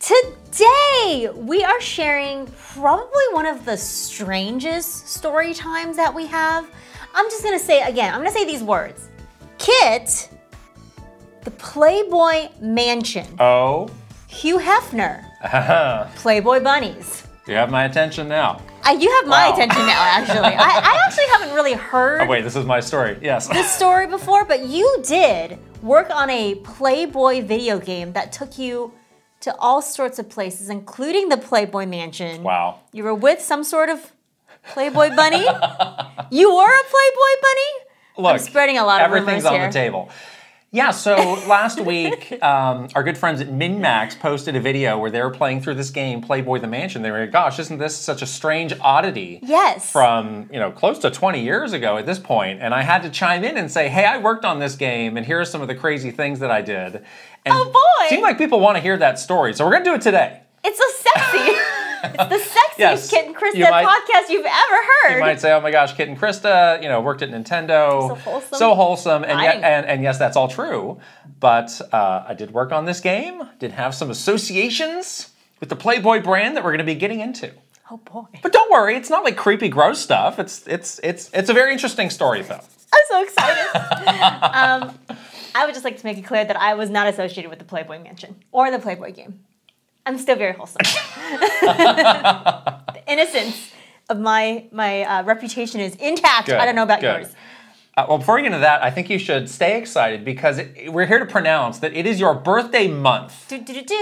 Today, we are sharing probably one of the strangest story times that we have. I'm just gonna say again, I'm gonna say these words. Kit, the Playboy Mansion. Oh. Hugh Hefner, Playboy Bunnies. You have my attention now. You have my attention now, actually. I actually haven't really heard Oh wait, this is my story, yes. this story before, but you did work on a Playboy video game that took you to all sorts of places, including the Playboy Mansion. Wow. You were with some sort of Playboy bunny? You were a Playboy bunny? Look, I'm spreading a lot of rumors everything's on here. the table. Yeah, so last week, our good friends at MinMax posted a video where they were playing through this game, Playboy the Mansion. They were like, gosh, isn't this such a strange oddity? Yes. From, close to 20 years ago at this point. And I had to chime in and say, hey, I worked on this game, and here are some of the crazy things that I did. And oh, boy. It seemed like people want to hear that story, so we're going to do it today. It's so sexy. It's the sexiest Yes. Kit and Krysta podcast you've ever heard. You might say, oh my gosh, Kit and Krysta, worked at Nintendo. So wholesome. So wholesome. And, yet, and yes, that's all true. But I did work on this game, did have some associations with the Playboy brand that we're going to be getting into. Oh boy. But don't worry, it's not like creepy, gross stuff. It's a very interesting story, though. I'm so excited. I would just like to make it clear that I was not associated with the Playboy Mansion or the Playboy game. I'm still very wholesome. The innocence of my reputation is intact. Good, I don't know about good. yours. Well, before we get into that, I think you should stay excited because we're here to pronounce that it is your birthday month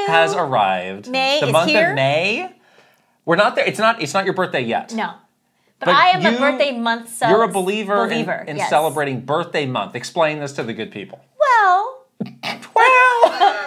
has arrived. May the is month here? of May. We're not there. It's not your birthday yet. No. But I am a birthday month You're a believer in yes. celebrating birthday month. Explain this to the good people. Well, Well,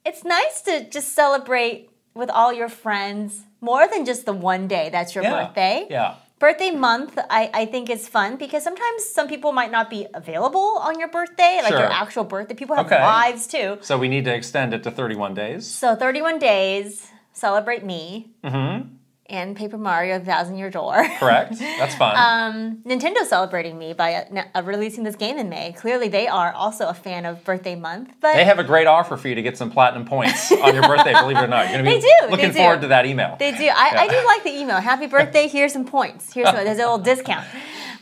it's nice to just celebrate with all your friends more than just the one day that's your birthday. Yeah. Birthday month, I think is fun because sometimes some people might not be available on your birthday, like your actual birthday. People have lives too. So we need to extend it to 31 days. So 31 days, celebrate me. Mm-hmm. And Paper Mario, The 1,000-Year Door. Correct. That's fun. Nintendo's celebrating me by releasing this game in May. Clearly, they are also a fan of birthday month. But they have a great offer for you to get some platinum points on your birthday, believe it or not. You're going to be looking forward to that email. They do. I do like the email. Happy birthday, here's some points. There's a little discount.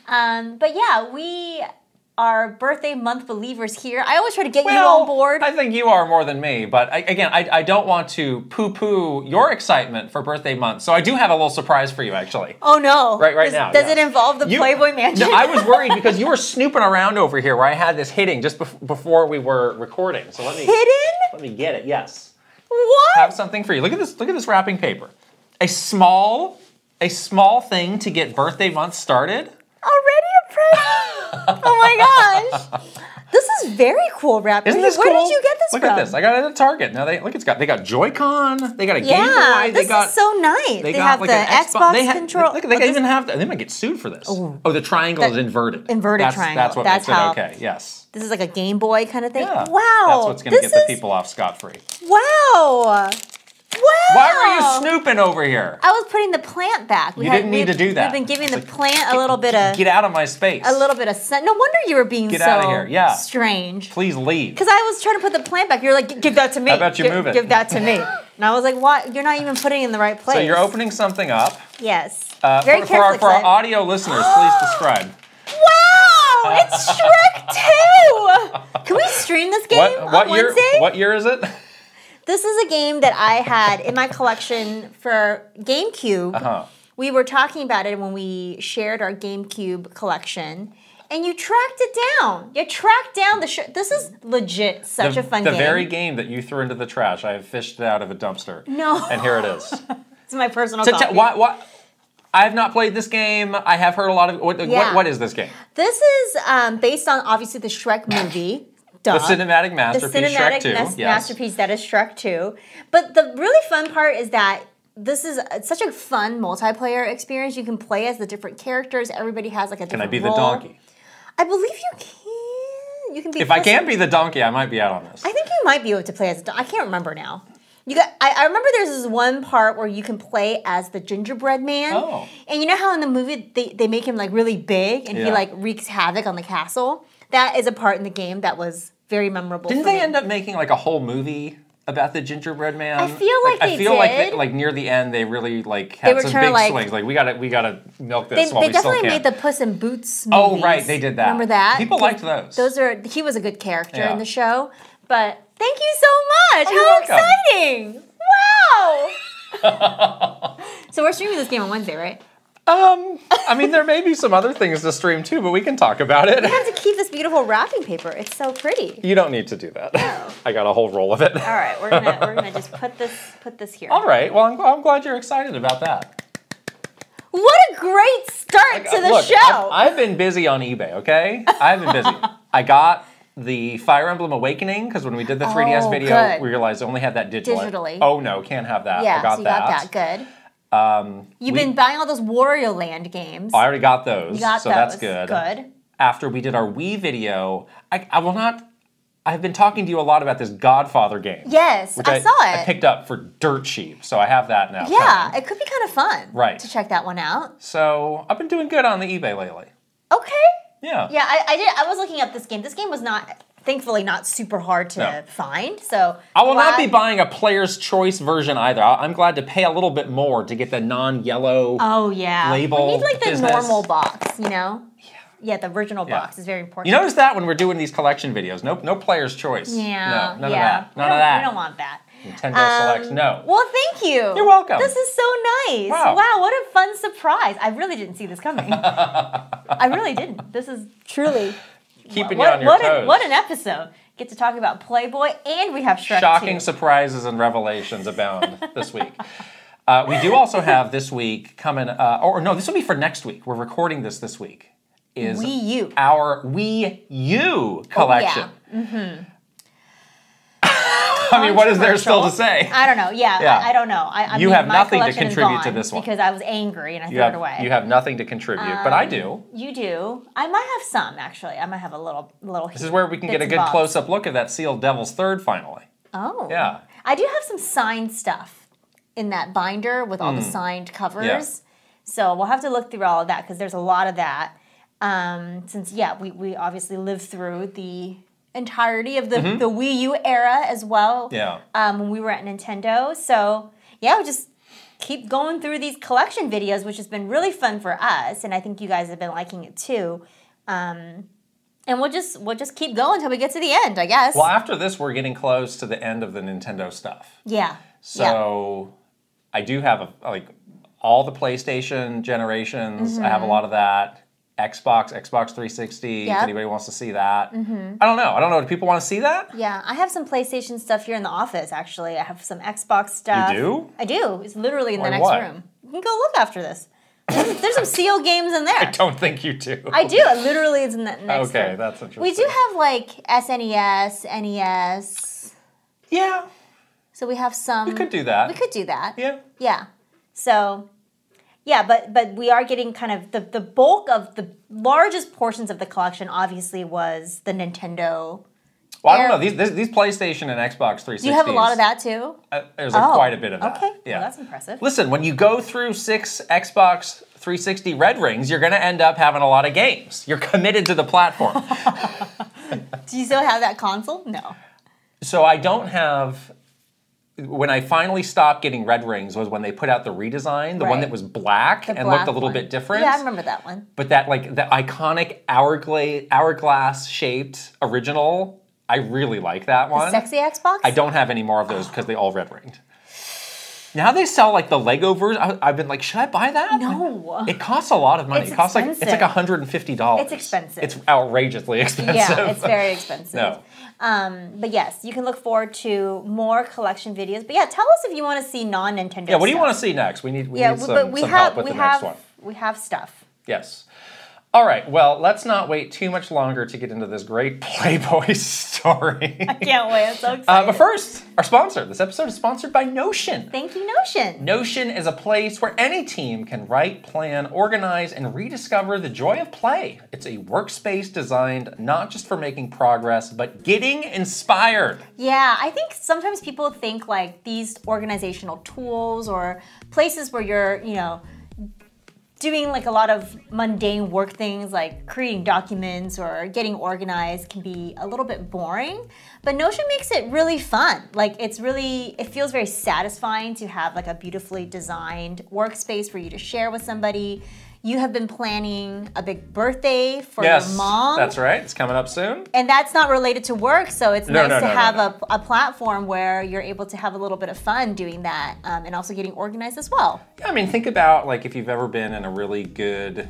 But yeah, we are birthday month believers here. I always try to get you on board. I think you are more than me, but I don't want to poo-poo your excitement for birthday month, so I do have a little surprise for you, actually. Oh no. Right now. Does it involve the Playboy Mansion? No, I was worried because you were snooping around over here where I had this hitting just before we were recording. So let me get it, yes. What? Have something for you. Look at this wrapping paper. A small thing to get birthday month started. Already a present? Oh my gosh. This is very cool wrapping. Isn't this cool? Where did you get this from? Look at this. I got it at Target. Now they got Joy-Con. They got a Game Boy. Yeah, this is so nice. They have the Xbox control. They even have. They might get sued for this. Oh, the triangle is inverted. Inverted triangle. That's what makes it okay. Yes. This is like a Game Boy kind of thing. Yeah. Wow. That's what's going to get the people off scot-free. Wow. Wow! Why were you snooping over here? I was putting the plant back. You didn't need to do that. We've been giving the plant a little bit of... Get out of my space. A little bit of sun. No wonder you were being Get out of here. Yeah. Strange. Please leave. Because I was trying to put the plant back. You're like, give that to me. How about you move it? Give that to me. And I was like, what? You're not even putting it in the right place. So you're opening something up. Yes. Very carefully. For our audio listeners, please describe. Wow! It's Shrek 2! Can we stream this game on Wednesday? What year is it? This is a game that I had in my collection for GameCube. We were talking about it when we shared our GameCube collection, and you tracked it down. You tracked down the This is legit such a fun game. The very game that you threw into the trash. I have fished it out of a dumpster. No. And here it is. It's my personal copy. Why? I have not played this game. I have heard a lot of... What is this game? This is based on, obviously, the Shrek movie. Duh. The cinematic masterpiece, Shrek 2. Masterpiece that is Shrek 2. But the really fun part is that this is such a fun multiplayer experience. You can play as the different characters. Everybody has like a different role. Can I be the donkey? I believe you can. You can be. If I can't be the donkey, I might be out on this. I think you might be able to play as a donkey. I can't remember now. I remember there's this one part where you can play as the gingerbread man. Oh. And you know how in the movie they make him like really big and he like wreaks havoc on the castle? That is a part in the game that was very memorable. Didn't they end up making like a whole movie about the gingerbread man? I feel like they did. Like near the end, they really like had some big swings. Like we gotta milk this. They definitely made the Puss in Boots movies. Oh right, they did that. Remember that? People liked those. He was a good character in the show. But thank you so much. Oh, how exciting! Wow. So we're streaming this game on Wednesday, right? I mean, there may be some other things to stream too, but we can talk about it. We have to keep this beautiful wrapping paper. It's so pretty. You don't need to do that. No. I got a whole roll of it. All right, we're gonna just put this here. All right. Well, I'm glad you're excited about that. What a great start to the show! I've been busy on eBay. Okay, I've been busy. I got the Fire Emblem Awakening because when we did the 3DS video, we realized I only had that digitally. Oh no, can't have that. Yeah, I got so you that. got that. Good. You've been buying all those Wario Land games. I already got those. You got so those. That's good. Good. After we did our Wii video, I've been talking to you a lot about this Godfather game. Yes, I saw it. I picked up for dirt cheap, so I have that now. Yeah, it could be kind of fun. To check that one out. So I've been doing good on the eBay lately. Okay. Yeah. Yeah, I did. I was looking up this game. This game was thankfully not super hard to find. So I will not be buying a player's choice version either. I'm glad to pay a little bit more to get the non-yellow label. We need like the normal box, you know? Yeah, the original box is very important. You notice that when we're doing these collection videos, no player's choice. Yeah. No, none of that. None of that. We don't want that. Nintendo Selects, no. Well, thank you. You're welcome. This is so nice. Wow, what a fun surprise. I really didn't see this coming. I really didn't. This is truly... Keeping you on your toes. What an episode. Get to talk about Playboy, and we have Shrek Shocking 2. surprises and revelations abound this week. We do also have this week coming... this will be for next week. We're recording this week. Is Wii U. Our Wii U collection. Oh, yeah. Mm-hmm. I mean, what is there still to say? I don't know. Yeah. I don't know. You have nothing to contribute to this one. Because I was angry and I threw it away. You have nothing to contribute, but I do. You do. I might have some, actually. I might have a little. This is where we can get a good close-up look at that sealed Devil's Third, finally. Oh. Yeah. I do have some signed stuff in that binder with all the signed covers. Yeah. So we'll have to look through all of that because there's a lot of that. Since, we obviously lived through the entirety of the Wii U era as well. Yeah. When we were at Nintendo. So, we'll just keep going through these collection videos, which has been really fun for us. And I think you guys have been liking it too. And we'll just keep going until we get to the end, I guess. Well, after this, we're getting close to the end of the Nintendo stuff. Yeah. So, I do have all the PlayStation generations. I have a lot of that. Xbox 360, if anybody wants to see that. I don't know. Do people want to see that? Yeah, I have some PlayStation stuff here in the office, actually. I have some Xbox stuff. You do? I do. It's literally in the next room. You can go look after this. There's some sealed games in there. I don't think you do. I do. Literally, it's in the next room. Okay, that's interesting. We do have, SNES, NES. Yeah. So we have some... We could do that. We could do that. Yeah. Yeah. So... Yeah, but we are getting kind of the bulk of the largest portions of the collection obviously was the Nintendo. Well, I don't know. These PlayStation and Xbox 360s. Do you have a lot of that too? There's quite a bit of that. Okay, yeah. Well, that's impressive. Listen, when you go through 6 Xbox 360 red rings, you're going to end up having a lot of games. You're committed to the platform. Do you still have that console? No. So I don't have... When I finally stopped getting red rings was when they put out the redesign, the one that was black and looked a little bit different. Yeah, I remember that one. But that the iconic hourglass-shaped original, I really like that one. The sexy Xbox? I don't have any more of those because they all red ringed. Now they sell the Lego version. I've been like, should I buy that? No. It costs a lot of money. It's it costs expensive. it's $150. It's expensive. It's outrageously expensive. Yeah, it's very expensive. No. But yes, you can look forward to more collection videos. But yeah, tell us if you want to see non-Nintendo Yeah, what do you stuff. want to see next? We need some help with the next one. We have stuff. Yes. All right, well, let's not wait too much longer to get into this great Playboy story. I can't wait, I'm so excited. But first, our sponsor. This episode is sponsored by Notion. Thank you, Notion. Notion is a place where any team can write, plan, organize, and rediscover the joy of play. It's a workspace designed not just for making progress, but getting inspired. Yeah, I think sometimes people think these organizational tools or places where you're, doing like a lot of mundane work things like creating documents or getting organized can be a little bit boring, but Notion makes it really fun. Like it feels very satisfying to have like a beautifully designed workspace for you to share with somebody. You have been planning a big birthday for your mom. That's right. It's coming up soon. And that's not related to work, so it's nice to have a platform where you're able to have a little bit of fun doing that and also getting organized as well. Yeah, I mean, think about like if you've ever been in a really good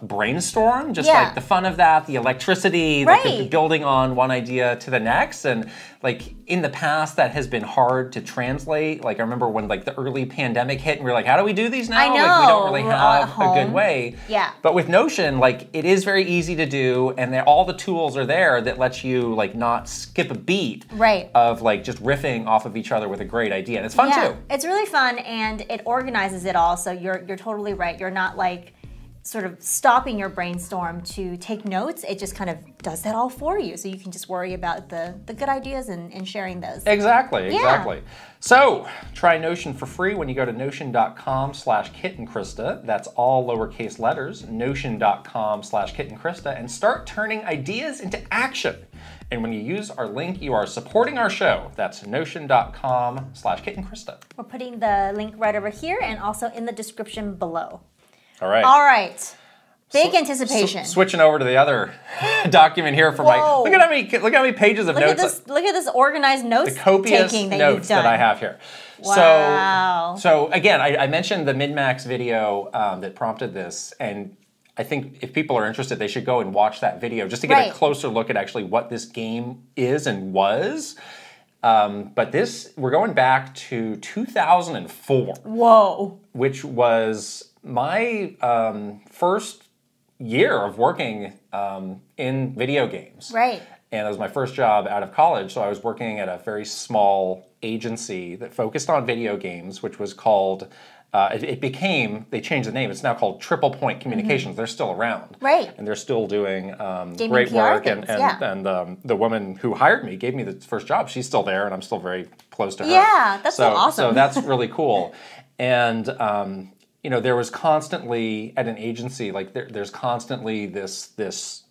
brainstorm, just like the fun of that, the electricity, like the building on one idea to the next. And like in the past, that has been hard to translate. Like I remember when like the early pandemic hit and we were like, how do we do these now? I know. Like we don't really have a good way. Yeah. But with Notion, like it is very easy to do, and all the tools are there that lets you like not skip a beat of like just riffing off of each other with a great idea. And it's fun too. It's really fun, and it organizes it all. So you're totally right. You're not like sort of stopping your brainstorm to take notes. It just kind of does that all for you. So you can just worry about the good ideas and sharing those. Exactly. So try Notion for free when you go to notion.com/KitandKrysta. That's all lowercase letters, notion.com/KitandKrysta, and start turning ideas into action. And when you use our link, you are supporting our show. That's notion.com/KitandKrysta. We're putting the link right over here and also in the description below. All right. All right. Big anticipation. Switching over to the other document here for my. Look at how many pages of notes. Look at this organized notes. The copious notes that I have here. Wow. So again, I mentioned the min-max video that prompted this, and I think if people are interested, they should go and watch that video just to get a closer look at actually what this game is and was. But we're going back to 2004. Whoa. Which was my first year of working in video games. Right. And it was my first job out of college, so I was working at a very small agency that focused on video games, which was called, they changed the name, it's now called Triple Point Communications. They're still around. Right. And they're still doing great work. And the woman who hired me, gave me the first job, she's still there, and I'm still very close to her. Yeah, that's so awesome. So that's really cool. And you know, there was constantly at an agency, like there's constantly this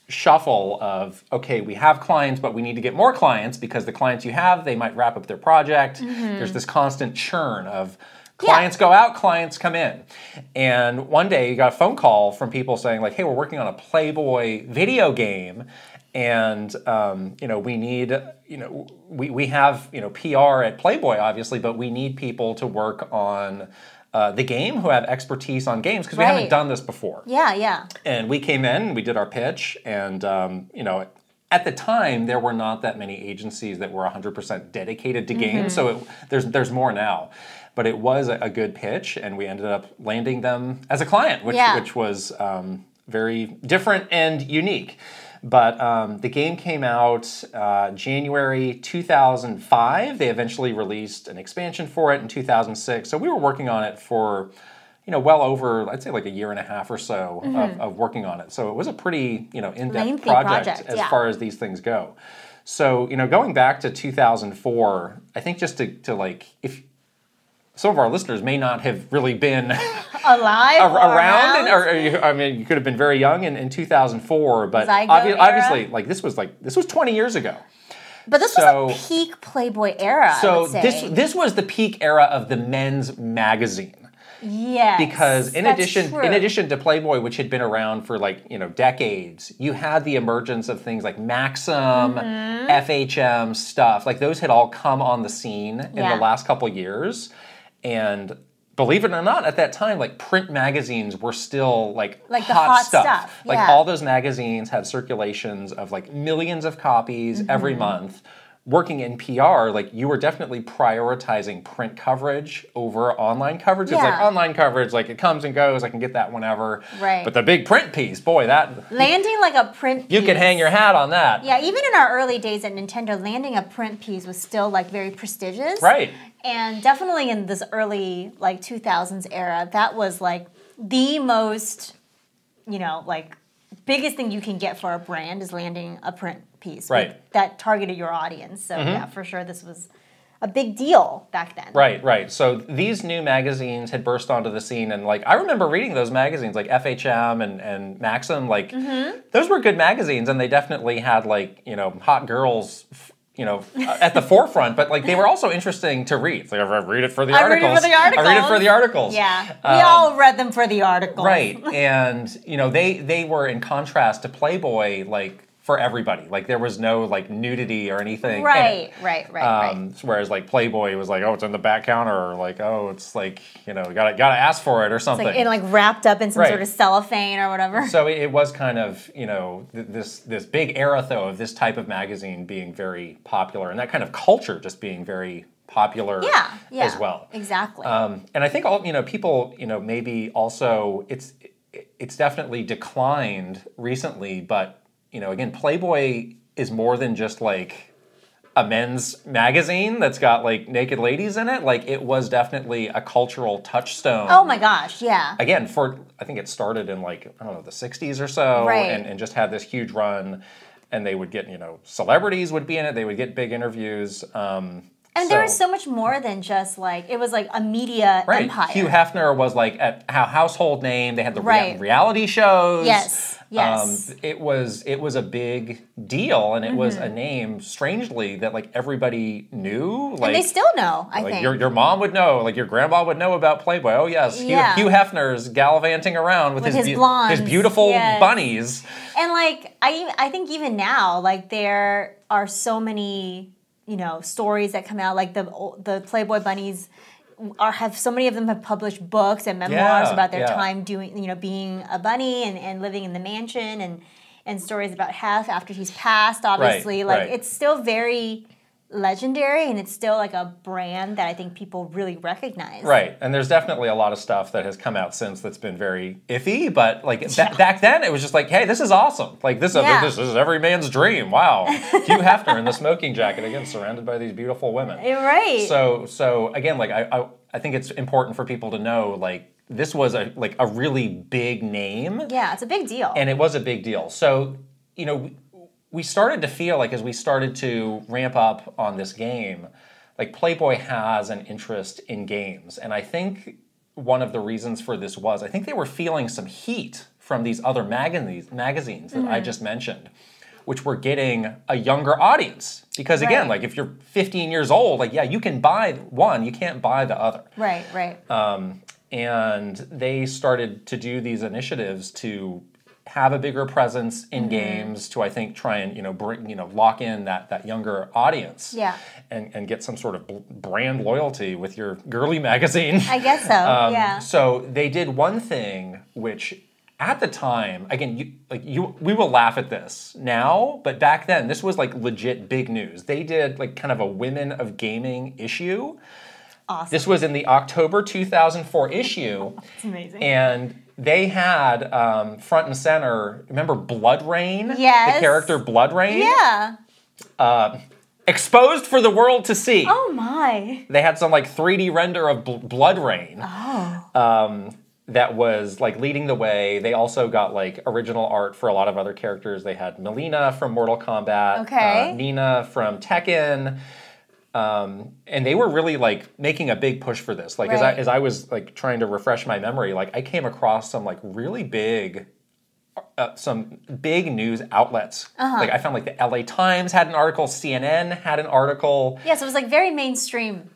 shuffle of, okay, we have clients, but we need to get more clients because the clients you have, they might wrap up their project. There's this constant churn of clients go out, clients come in. And one day you got a phone call from people saying like, hey, we're working on a Playboy video game. And, you know, we need, you know, we have, you know, PR at Playboy, obviously, but we need people to work on the game who have expertise on games because we haven't done this before. Yeah. And we came in, we did our pitch, and, you know, at the time, there were not that many agencies that were 100% dedicated to games, so there's more now. But it was a good pitch, and we ended up landing them as a client, which was very different and unique. But the game came out January 2005. They eventually released an expansion for it in 2006. So we were working on it for, you know, well over, I'd say like a year and a half or so of working on it. So it was a pretty, you know, in-depth project as far as these things go. So, you know, going back to 2004, I think just to like, if some of our listeners may not have really been around. I mean, you could have been very young in 2004, but obviously, like this was 20 years ago. But this was a peak Playboy era. So I would say. this was the peak era of the men's magazine. Yes. Because in addition to Playboy, which had been around for like, you know, decades, you had the emergence of things like Maxim, FHM stuff. Like those had all come on the scene in the last couple years. And believe it or not, at that time, like print magazines were still like the hot stuff. Yeah. Like all those magazines had circulations of like millions of copies every month. Working in PR, like you were definitely prioritizing print coverage over online coverage. It's like online coverage, like it comes and goes, I can get that whenever. Right. But the big print piece, boy, that... Landing like a print piece. You can hang your hat on that. Yeah, even in our early days at Nintendo, landing a print piece was still like very prestigious. Right. And definitely in this early like 2000s era, that was like the most, you know, like biggest thing you can get for a brand is landing a print piece that targeted your audience. So yeah, for sure this was a big deal back then. Right, right. So these new magazines had burst onto the scene, and like I remember reading those magazines, like FHM and Maxim. Like those were good magazines, and they definitely had like hot girls. At the forefront, but like they were also interesting to read. Like I read it for the articles. I read it for the articles. Yeah, we all read them for the articles. Right, and they were in contrast to Playboy, like for everybody. Like there was no like nudity or anything. Right. Whereas like Playboy was like, oh, it's in the back counter, or like, oh, it's like gotta ask for it or something. It's like, wrapped up in some sort of cellophane or whatever. So it was kind of this big era though of this type of magazine being very popular, and that kind of culture just being very popular as well. Exactly. And I think all people maybe also it's definitely declined recently, but again, Playboy is more than just like a men's magazine that's got like naked ladies in it. Like it was definitely a cultural touchstone. Oh my gosh, yeah. Again, I think it started in like, I don't know, the 60s or so, and just had this huge run, and they would get, celebrities would be in it, they would get big interviews. And there was so much more than just like, it was like a media empire. Hugh Hefner was like a household name. They had the reality shows. Yes. It was a big deal, and it was a name, strangely, that like everybody knew. Like, and they still know, I think. Your mom would know, like your grandma would know about Playboy. Oh yes, Hugh Hefner's gallivanting around with his blondes, his beautiful bunnies. And like I think even now, like there are so many stories that come out, like the Playboy bunnies have so many of them have published books and memoirs about their time doing being a bunny and living in the mansion and stories about Hef after he's passed, obviously. It's still very legendary, and it's still like a brand that I think people really recognize. Right, and there's definitely a lot of stuff that has come out since that's been very iffy, but like back then it was just like, hey, this is awesome. Like this is every man's dream. Wow. Hugh Hefner in the smoking jacket, again, surrounded by these beautiful women. Right. So again, like I think it's important for people to know, like, this was a really big name. Yeah, it's a big deal. And it was a big deal. So, we started to feel like as we started to ramp up on this game, like Playboy has an interest in games. And I think one of the reasons for this was, I think they were feeling some heat from these other magazines that I just mentioned, which were getting a younger audience. Because again, like if you're 15 years old, like you can buy one, you can't buy the other. Right. And they started to do these initiatives to have a bigger presence in games, to I think try and bring lock in that younger audience. Yeah. And get some sort of brand loyalty with your girly magazine. I guess so. Yeah. So they did one thing which at the time, again, we will laugh at this now, but back then this was like legit big news. They did like kind of a Women of Gaming issue. Awesome. This was in the October 2004 issue. That's amazing. And they had front and center, remember Blood Rain? Yes. The character Blood Rain? Yeah. Exposed for the world to see. Oh my. They had some like 3D render of Blood Rain. Oh. That was like leading the way. They also got like original art for a lot of other characters. They had Melina from Mortal Kombat, Nina from Tekken, and they were really like making a big push for this. Like as I was like trying to refresh my memory, like I came across some like really big, some big news outlets. Like I found like the LA Times had an article, CNN had an article. Yes, it was like very mainstream.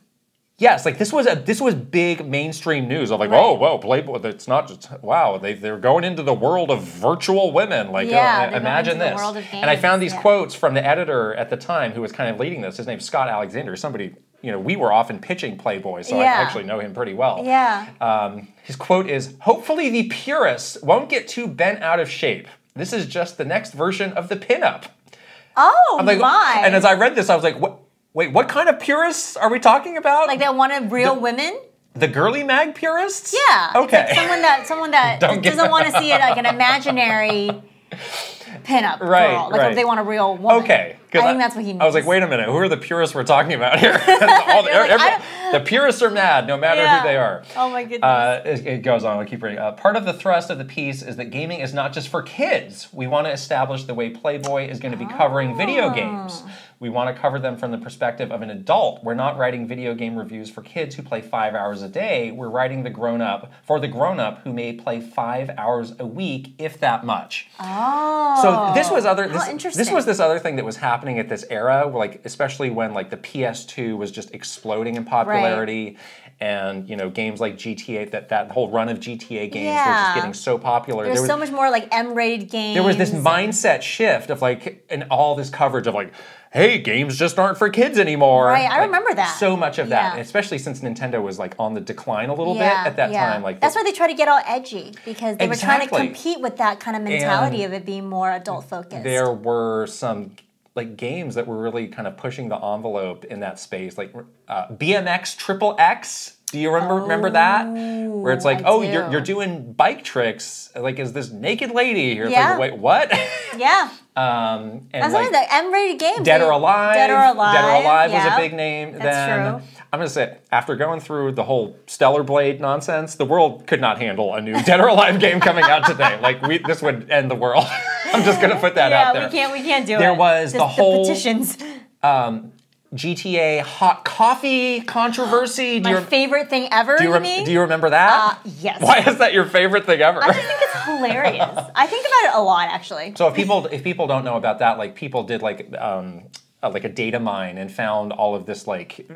Yes, like this was big mainstream news. I'm like, whoa, Playboy. It's not just they're going into the world of virtual women. Like, imagine this. World of games, and I found these quotes from the editor at the time who was kind of leading this. His name's Scott Alexander. Somebody, we were often pitching Playboy, so I actually know him pretty well. Yeah. His quote is, "Hopefully the purists won't get too bent out of shape. This is just the next version of the pinup." Oh, I'm like, my. And as I read this, I was like, what? Wait, what kind of purists are we talking about? Like that wanted real women? The girly mag purists? Yeah. Okay. It's like someone that doesn't want to see it like an imaginary pinup girl. Like if they want a real woman. Okay. I think that's what he means. I was like, wait a minute, who are the purists we're talking about here? The purists are mad, no matter who they are. Oh my goodness. It goes on, I'll keep reading. Part of the thrust of the piece is that gaming is not just for kids. We want to establish the way Playboy is going to be covering video games. We want to cover them from the perspective of an adult. We're not writing video game reviews for kids who play 5 hours a day. We're writing the grown-up who may play 5 hours a week, if that much. Oh. So this was this other thing that was happening at this era, like especially when like the PS2 was just exploding in popularity. Right. And, you know, games like GTA, that whole run of GTA games were just getting so popular. There was so much more, like, M-rated games. There was this mindset shift of, like, and all this coverage of, like, hey, games just aren't for kids anymore. Right, I remember that. So much of that, and especially since Nintendo was, like, on the decline a little bit at that time. Like, that's why they tried to get all edgy, because they were trying to compete with that kind of mentality of it being more adult-focused. There were some like games that were really kind of pushing the envelope in that space, like BMX Triple X. Do you remember that? Where it's like, you're doing bike tricks. Like, is this naked lady here? It's like, wait, what? Yeah. And that's like the M-rated games. Dead or Alive. Dead or Alive was a big name. That's true. I'm going to say, after going through the whole Stellar Blade nonsense, the world could not handle a new Dead or Alive game coming out today. Like, this would end the world. I'm just going to put that out there. We can't do it. There was the whole petitions. GTA hot coffee controversy. My favorite thing ever, do you remember that? Yes. Why is that your favorite thing ever? I just think it's hilarious. I think about it a lot, actually. So if people don't know about that, like people did like a data mine and found all of this like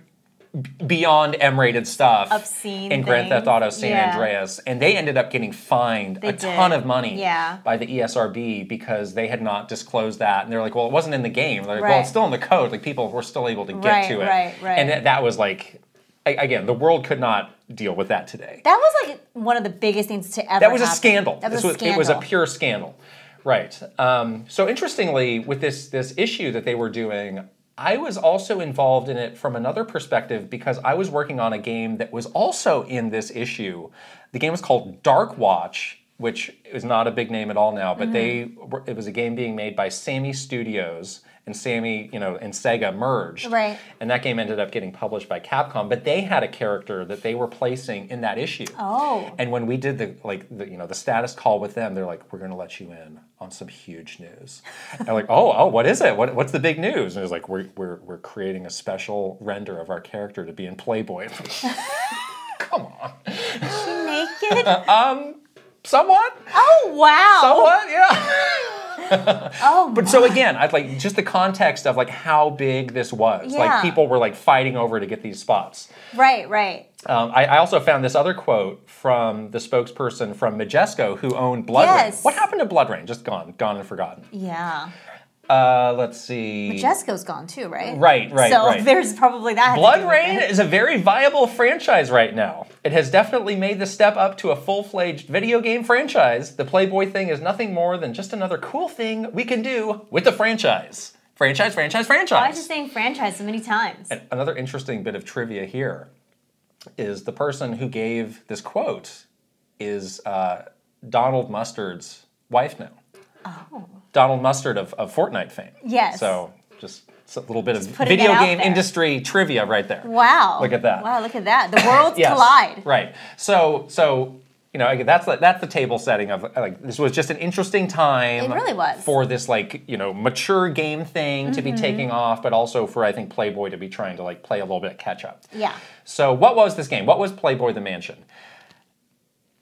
beyond M-rated stuff obscene in Grand Theft Auto San Andreas, and they ended up getting fined a ton of money by the ESRB because they had not disclosed that, and they're like, well, it wasn't in the game. They're like, well, it's still in the code. Like people were still able to get to it, and that was like, again, the world could not deal with that today. That was like one of the biggest things to ever. That was happen. A scandal. That was a scandal. It was a pure scandal, right? So interestingly, with this issue that they were doing, I was also involved in it from another perspective because I was working on a game that was also in this issue. The game was called Dark Watch, which is not a big name at all now, but it was a game being made by Sammy Studios, and Sammy, and Sega merged. Right. And that game ended up getting published by Capcom, but they had a character that they were placing in that issue. Oh. And when we did the status call with them, they're like, we're going to let you in on some huge news. And I'm like, oh, what is it? What's the big news? And it was like, we're creating a special render of our character to be in Playboy. Come on. Is she naked? Somewhat. Oh, wow. Somewhat, yeah. But so again, I'd like just the context of like how big this was. Yeah. Like people were like fighting over to get these spots. Right. I also found this other quote from the spokesperson from Majesco who owned Blood Rain. What happened to Blood Rain? Just gone and forgotten. Yeah. Let's see. Majesco's gone too, right? Right. So there's probably that. Blood Rain is a very viable franchise right now. It has definitely made the step up to a full-fledged video game franchise. The Playboy thing is nothing more than just another cool thing we can do with the franchise. Franchise. Why is you saying franchise so many times? And another interesting bit of trivia here is the person who gave this quote is Donald Mustard's wife now. Oh. Donald Mustard of Fortnite fame. Yes. So just a little bit of video game industry trivia right there. Wow. Look at that. Wow, look at that. The worlds collide. Right. So again, that's the table setting of like this was just an interesting time. It really was. For this mature game thing to be taking off, but also for I think Playboy to be trying to like play a little bit of catch up. Yeah. So what was this game? What was Playboy the Mansion?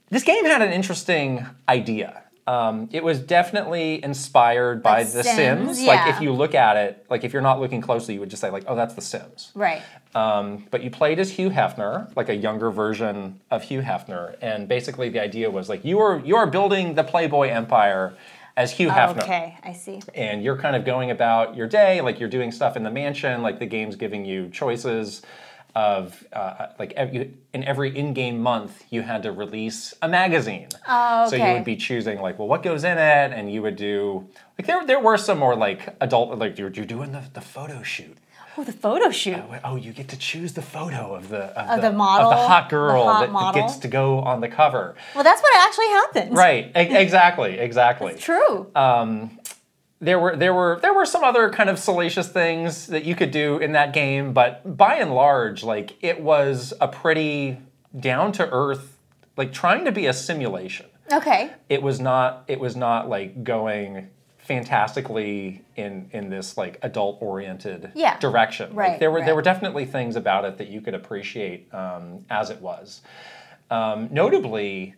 This game had an interesting idea. It was definitely inspired by The Sims. Yeah. Like if you look at it, like if you're not looking closely, you would just say like, oh, that's The Sims. Right. But you played as Hugh Hefner, like a younger version of Hugh Hefner, and basically the idea was like you are building the Playboy empire as Hugh Hefner. Okay, I see. And you're kind of going about your day, like you're doing stuff in the mansion, like the game's giving you choices of in every in-game month you had to release a magazine. Oh, okay. So you would be choosing like, well, what goes in it, and you would do like there were some more like adult like you're doing the photo shoot. Oh, the photo shoot. You get to choose the photo of the model, of the hot girl that gets to go on the cover. Well, that's what actually happened. Right. Exactly. It's true. There were some other kind of salacious things that you could do in that game, but by and large, like it was a pretty down to earth, like trying to be a simulation. Okay. It was not like going fantastically in this like adult oriented direction. Right. Like, there were definitely things about it that you could appreciate as it was. Notably,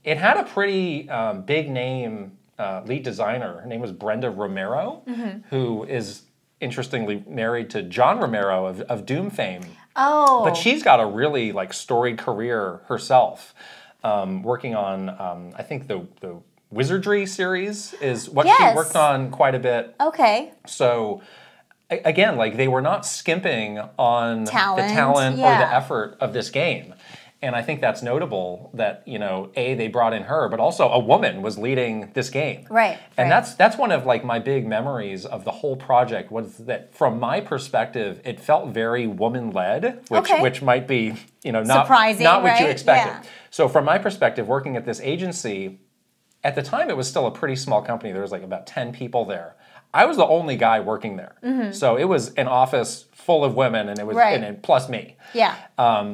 it had a pretty big name lead designer. Her name was Brenda Romero, who is interestingly married to John Romero of Doom fame. Oh. But she's got a really like storied career herself, working on I think the Wizardry series is what she worked on quite a bit. Okay. So again, like they were not skimping on the talent or the effort of this game. And I think that's notable that, you know, they brought in her, but also a woman was leading this game. Right. And that's one of like my big memories of the whole project was that from my perspective, it felt very woman-led, which might be, you know, not surprising, not what you expected. Yeah. So from my perspective, working at this agency, at the time it was still a pretty small company. There was like about 10 people there. I was the only guy working there. So it was an office full of women, and it was and plus me. Yeah.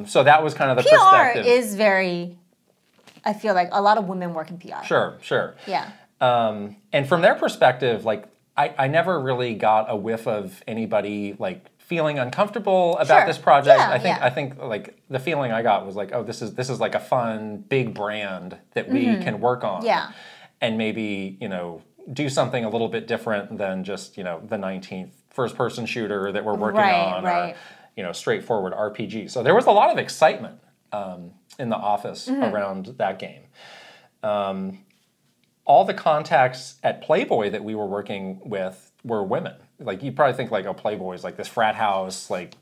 So that was kind of the PR perspective. PR is very, I feel like a lot of women work in PR. Sure. Yeah. And from their perspective, like I never really got a whiff of anybody like feeling uncomfortable about this project. Yeah, I think like the feeling I got was like, oh, this is like a fun big brand that we can work on. Yeah. And maybe, you know, do something a little bit different than just, you know, the 19th first-person shooter that we're working on, or, you know, straightforward RPG. So there was a lot of excitement in the office around that game. All the contacts at Playboy that we were working with were women. Like, you probably think like, oh, Playboy's like this frat house, like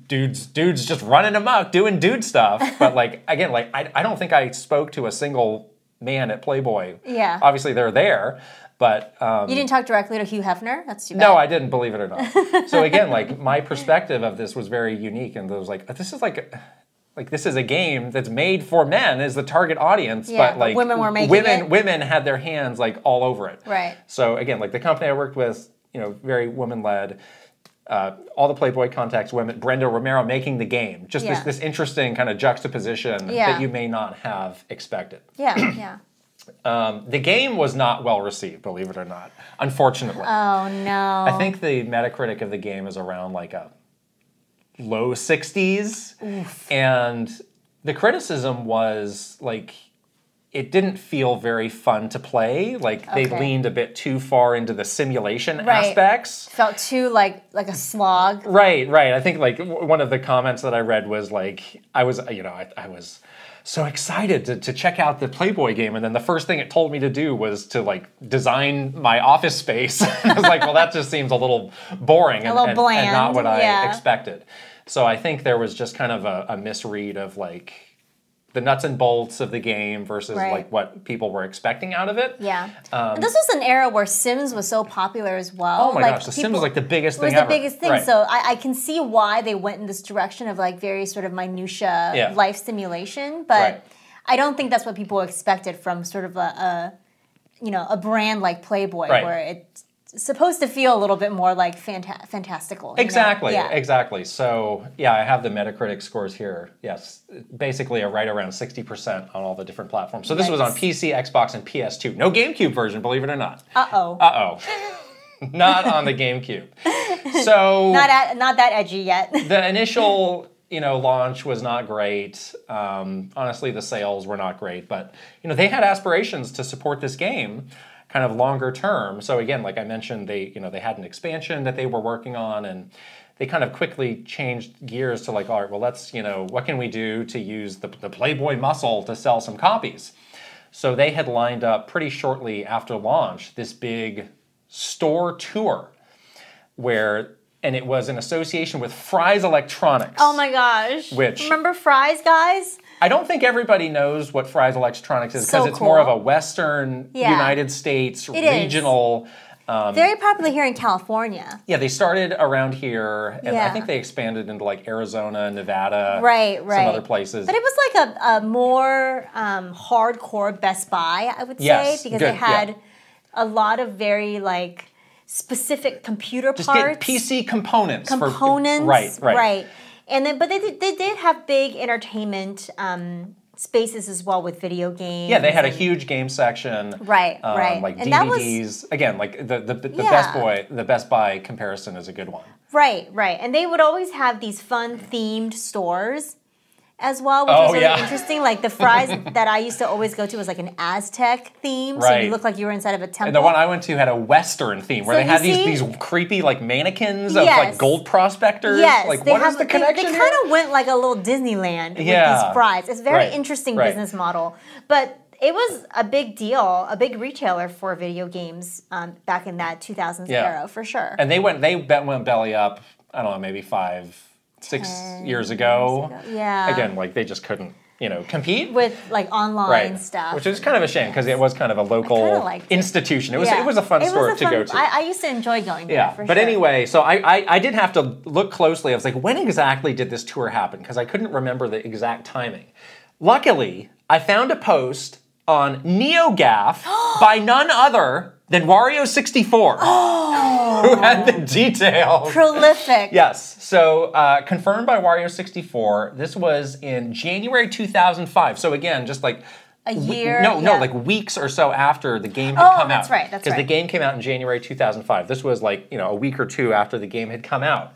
dudes just running amok, doing dude stuff. But like, again, like I don't think I spoke to a single man at Playboy. Yeah. Obviously they're there. But you didn't talk directly to Hugh Hefner? That's too bad. No, I didn't, believe it or not. So again, like my perspective of this was very unique, and it was like, this is like this is a game that's made for men as the target audience, but like women were making it. Women had their hands like all over it. Right. So again, like the company I worked with, you know, very women-led. All the Playboy contacts, women. Brenda Romero making the game. Just this interesting kind of juxtaposition that you may not have expected. Yeah. The game was not well received, believe it or not, unfortunately. Oh, no. I think the Metacritic of the game is around like a low 60s. Oof. And the criticism was like, it didn't feel very fun to play. Like they leaned a bit too far into the simulation aspects. Felt too like a slog. Right. I think like one of the comments that I read was like, I was so excited to check out the Playboy game, and then the first thing it told me to do was to like design my office space. I was like, well, that just seems a little boring and not what I expected. So I think there was just kind of a misread of like the nuts and bolts of the game versus like what people were expecting out of it. Yeah. And this was an era where Sims was so popular as well. Oh my gosh, the Sims was like the biggest thing ever. It was the biggest thing. Right. So I can see why they went in this direction of like very sort of minutia life simulation, but I don't think that's what people expected from sort of a brand like Playboy where it's supposed to feel a little bit more like fantastical. Exactly. So, yeah, I have the Metacritic scores here. Yes, basically right around 60% on all the different platforms. So this was on PC, Xbox, and PS2. No GameCube version, believe it or not. Uh-oh. Not on the GameCube. So not that edgy yet. The initial, launch was not great. Honestly, the sales were not great, but they had aspirations to support this game kind of longer term. So again, like I mentioned, they had an expansion that they were working on, and they kind of quickly changed gears to like, all right, well, let's, what can we do to use the Playboy muscle to sell some copies? So they had lined up pretty shortly after launch this big store tour and it was in association with Fry's Electronics. Oh my gosh. Remember Fry's, guys? I don't think everybody knows what Fry's Electronics is because it's more of a Western United States regional. Very popular here in California. Yeah, they started around here, and I think they expanded into like Arizona, Nevada, some other places. But it was like a more hardcore Best Buy, I would say, because they had a lot of very like specific computer parts. Just get PC components. Right. And then, but they did have big entertainment spaces as well with video games. Yeah, they had a huge game section. Right. Like and DVDs. Again, like the Best Buy comparison is a good one. Right. And they would always have these fun themed stores as well, which was really interesting. Like the fries that I used to always go to was like an Aztec theme, so you look like you were inside of a temple. And the one I went to had a Western theme where they had these creepy like mannequins of like gold prospectors. Yes, like what is the connection? They kind of went like a little Disneyland with these fries. It's a very interesting business model, but it was a big deal, a big retailer for video games back in that 2000s era for sure. And they went belly up. I don't know, maybe 6 years ago. Yeah. Again, like they just couldn't, compete with like online stuff, which is kind of a shame because it was kind of a local institution. It was a fun store to go to. I used to enjoy going there. For but sure. anyway, so I did have to look closely. I was like, when exactly did this tour happen? Because I couldn't remember the exact timing. Luckily, I found a post on NeoGAF by none other than Wario64, who had the details. Prolific. Yes. So confirmed by Wario64. This was in January 2005. So again, just like a year. No, like weeks or so after the game had come out. That's right. Because the game came out in January 2005. This was like a week or two after the game had come out.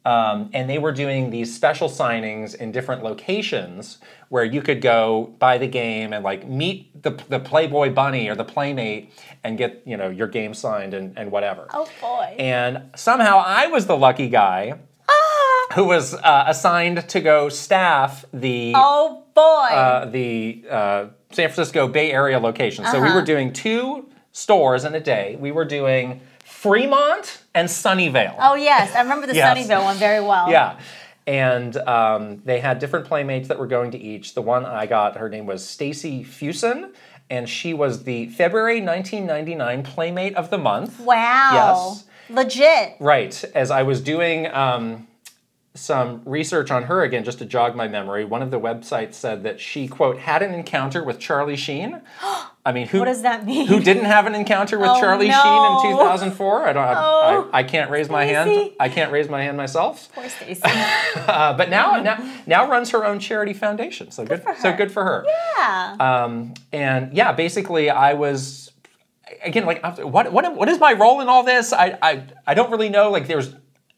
And they were doing these special signings in different locations where you could go buy the game and like meet the Playboy bunny or the Playmate and get your game signed and whatever. Oh boy! And somehow I was the lucky guy who was assigned to go staff the San Francisco Bay Area location. So we were doing 2 stores in a day. We were doing Fremont and Sunnyvale. Oh yes, I remember the Sunnyvale one very well. Yeah, and they had different playmates that were going to each. The one I got, her name was Stacy Fusen, and she was the February 1999 Playmate of the Month. Wow. Yes. Legit. Right. As I was doing some research on her again, just to jog my memory, one of the websites said that she, quote, had an encounter with Charlie Sheen. I mean, what does that mean? Who didn't have an encounter with Charlie Sheen in 2004? I can't raise my hand. I can't raise my hand myself. Poor Stacey. But now runs her own charity foundation. So good for her. Yeah. And yeah, basically I was again like what is my role in all this? I don't really know. Like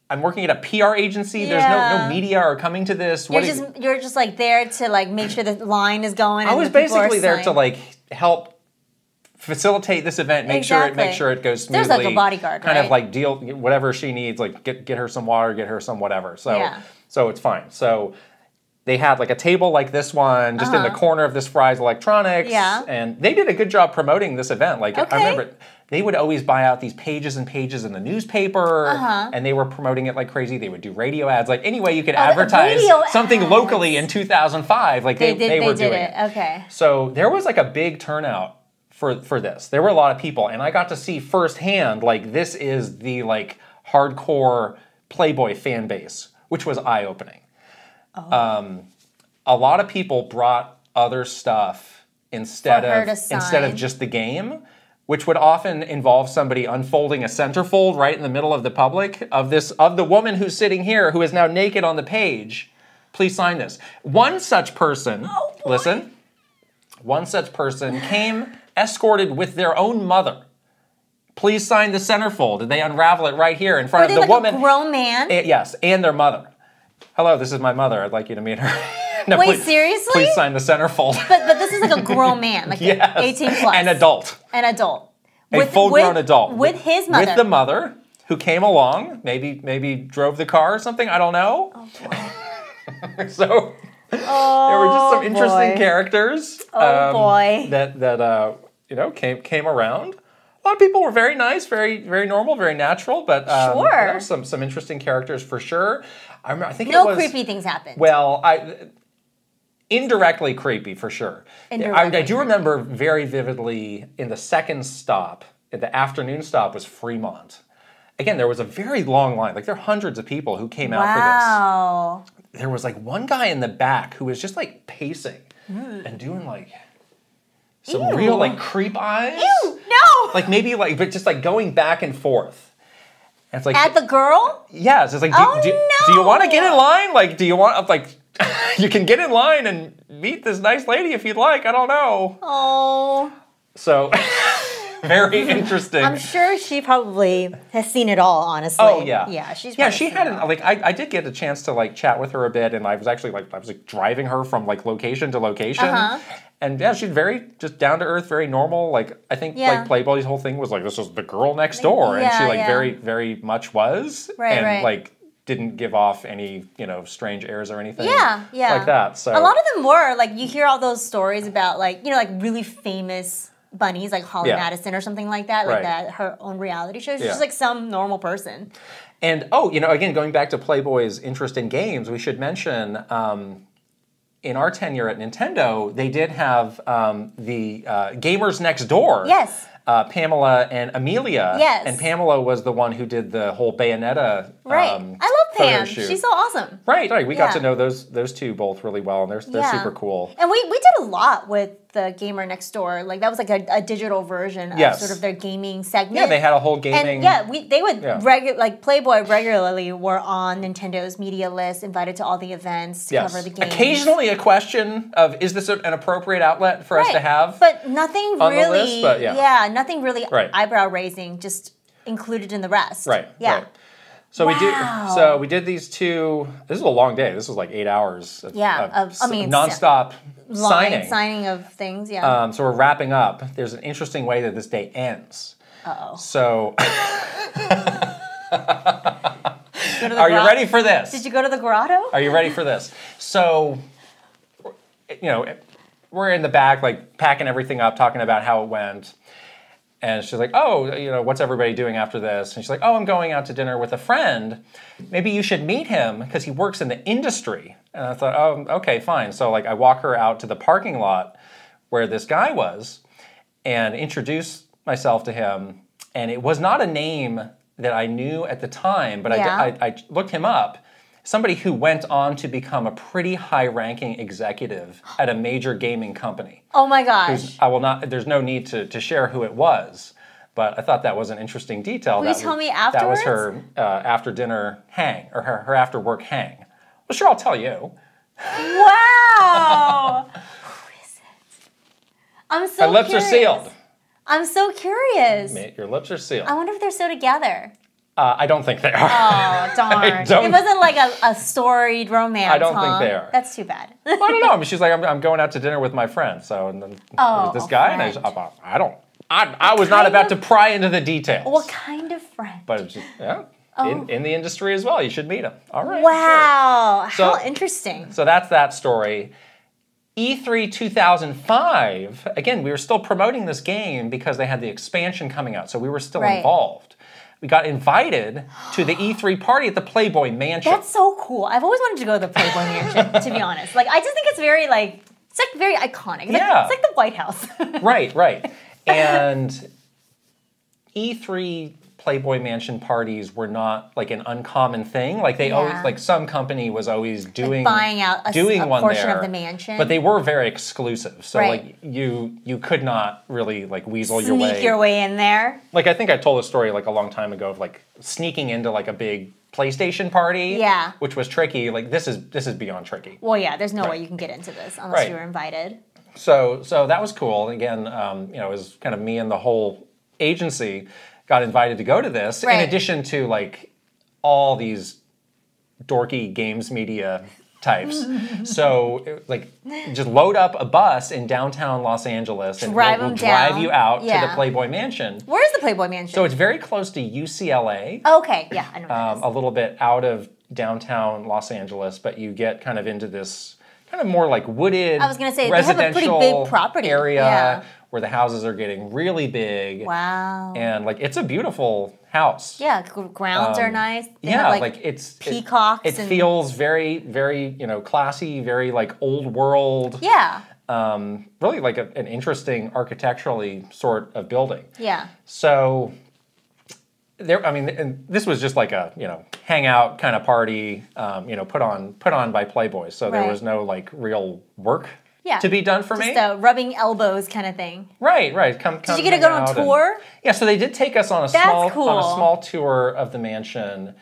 I'm working at a PR agency. There's no media are coming to this. You're just like there to like make sure the line is going. I was basically there to like help facilitate this event, make sure it goes smoothly. There's like a bodyguard, kind of like deal whatever she needs, like get her some water, get her some whatever. So it's fine. So they had like a table like this one just in the corner of this Fry's Electronics. Yeah. And they did a good job promoting this event. Like I remember they would always buy out these pages and pages in the newspaper and they were promoting it like crazy. They would do radio ads. Like any way you could advertise something locally in 2005. Like they were doing it. Okay. So there was like a big turnout for this. There were a lot of people and I got to see firsthand like this is the like hardcore Playboy fan base, which was eye-opening. A lot of people brought other stuff instead of just the game, which would often involve somebody unfolding a centerfold right in the middle of the public of the woman who's sitting here who is now naked on the page. Please sign this. One such person, one such person came escorted with their own mother. Please sign the centerfold, and they unravel it right here in front of the woman. A grown man? Yes, and their mother. Hello, this is my mother. I'd like you to meet her. No, wait, seriously? Please sign the centerfold. But this is like a grown man, like 18 plus. An adult. An adult. A full-grown adult. With his mother. With the mother, who came along, maybe drove the car or something, I don't know. Oh, boy. So there were just some interesting characters that came around. A lot of people were very nice, very very normal, very natural, but some interesting characters for sure. I think no creepy things happened. Well, indirectly creepy for sure. I do remember very vividly in the second stop, the afternoon stop was Fremont. Again, there was a very long line. Like there are hundreds of people who came out for this. There was like one guy in the back who was just like pacing and doing like some real like creep eyes. Ew, no! Like maybe like, but just like going back and forth. And it's like at the girl? Yes, it's like, do you want to get in line? Like, do you want like you can get in line and meet this nice lady if you'd like. I don't know. Oh. So, very interesting. I'm sure she probably has seen it all, honestly. Oh, yeah. Yeah, she's she had, I did get a chance to, like, chat with her a bit, and I was actually, like, driving her from, like, location to location. And, yeah, she's very just down-to-earth, very normal. Like, I think, like, Playboy's whole thing was, like, this is the girl next door. And she, like, very, very much was. Right, like, didn't give off any, strange airs or anything like that. So a lot of them were, like, you hear all those stories about, like, like, really famous bunnies, like Holly Madison or something like that, like that, her own reality show. She's just like some normal person. And, again, going back to Playboy's interest in games, we should mention, in our tenure at Nintendo, they did have the Gamers Next Door. Yes. Pamela and Amelia. Yes. And Pamela was the one who did the whole Bayonetta. Right. I love Pam. She's so awesome. Right. We got to know those two both really well, and they're super cool. And we did a lot with the Gamer Next Door. Like, that was like a digital version of sort of their gaming segment. Yeah, they had a whole gaming. And they would like Playboy regularly were on Nintendo's media list, invited to all the events to cover the games. Occasionally a question of, is this an appropriate outlet for us to have? But nothing on really, the list, but nothing really eyebrow raising, just included in the rest. Right. Yeah. Right. So we did these two. This is a long day. This was like 8 hours. Of nonstop signing of things. Yeah. So we're wrapping up. There's an interesting way that this day ends. Uh-oh. So, are you ready for this? Did you go to the grotto? Are you ready for this? So, we're in the back, like packing everything up, talking about how it went. And she's like, oh, what's everybody doing after this? And she's like, oh, I'm going out to dinner with a friend. Maybe you should meet him because he works in the industry. And I thought, oh, okay, fine. So like I walk her out to the parking lot where this guy was and introduce myself to him. And it was not a name that I knew at the time, but I looked him up. Somebody who went on to become a pretty high-ranking executive at a major gaming company. Oh my gosh! There's no need to share who it was, but I thought that was an interesting detail. Will you tell me afterwards? That was her after-dinner hang, or her after-work hang. Well, sure, I'll tell you. Wow! Who is it? I'm so curious. My lips are sealed. I'm so curious. Mate, your lips are sealed. I wonder if they're still together. I don't think they are. Oh, darn. It wasn't like a storied romance, I don't think they are. That's too bad. Well, I don't know. I mean, she's like, I'm going out to dinner with my friend. So, and then this guy, and I was not about to pry into the details. What kind of friend? But it's just, in the industry as well. You should meet him. All right. Wow. Sure. How interesting. So that's that story. E3 2005, again, we were still promoting this game because they had the expansion coming out. So we were still involved. We got invited to the E3 party at the Playboy Mansion. That's so cool. I've always wanted to go to the Playboy Mansion, to be honest. Like, I just think it's very, it's very iconic. It's like the White House. Right. And E3 Playboy Mansion parties were not like an uncommon thing. Like they always, like some company was always doing buying out a one portion there, of the mansion. but they were very exclusive. So like you could not really like weasel sneak your way in there. Like I think I told a story like a long time ago of like sneaking into like a big PlayStation party, which was tricky. Like this is beyond tricky. Well, yeah, there's no way you can get into this unless you were invited. So that was cool. Again, it was kind of me and the whole agency got invited to go to this, in addition to like all these dorky games media types. So like just load up a bus in downtown Los Angeles and we'll drive you out to the Playboy Mansion. Where's the Playboy Mansion? So it's very close to UCLA. Oh, okay, yeah, I know where that is. A little bit out of downtown Los Angeles, but you get kind of into this kind of more like wooded, I was gonna say, they have a pretty big property area where the houses are getting really big. Wow. And like it's a beautiful house. Yeah, grounds are nice. They have, like it's peacocks. It feels very, very, classy, very like old world. Yeah. Really like an interesting architecturally sort of building. Yeah. So and this was just like a, hangout kind of party, put on by Playboy. So there was no like real work to be done for me. Just a rubbing elbows kind of thing. Right. Did you get to go on a tour? So they did take us on a small tour of the mansion,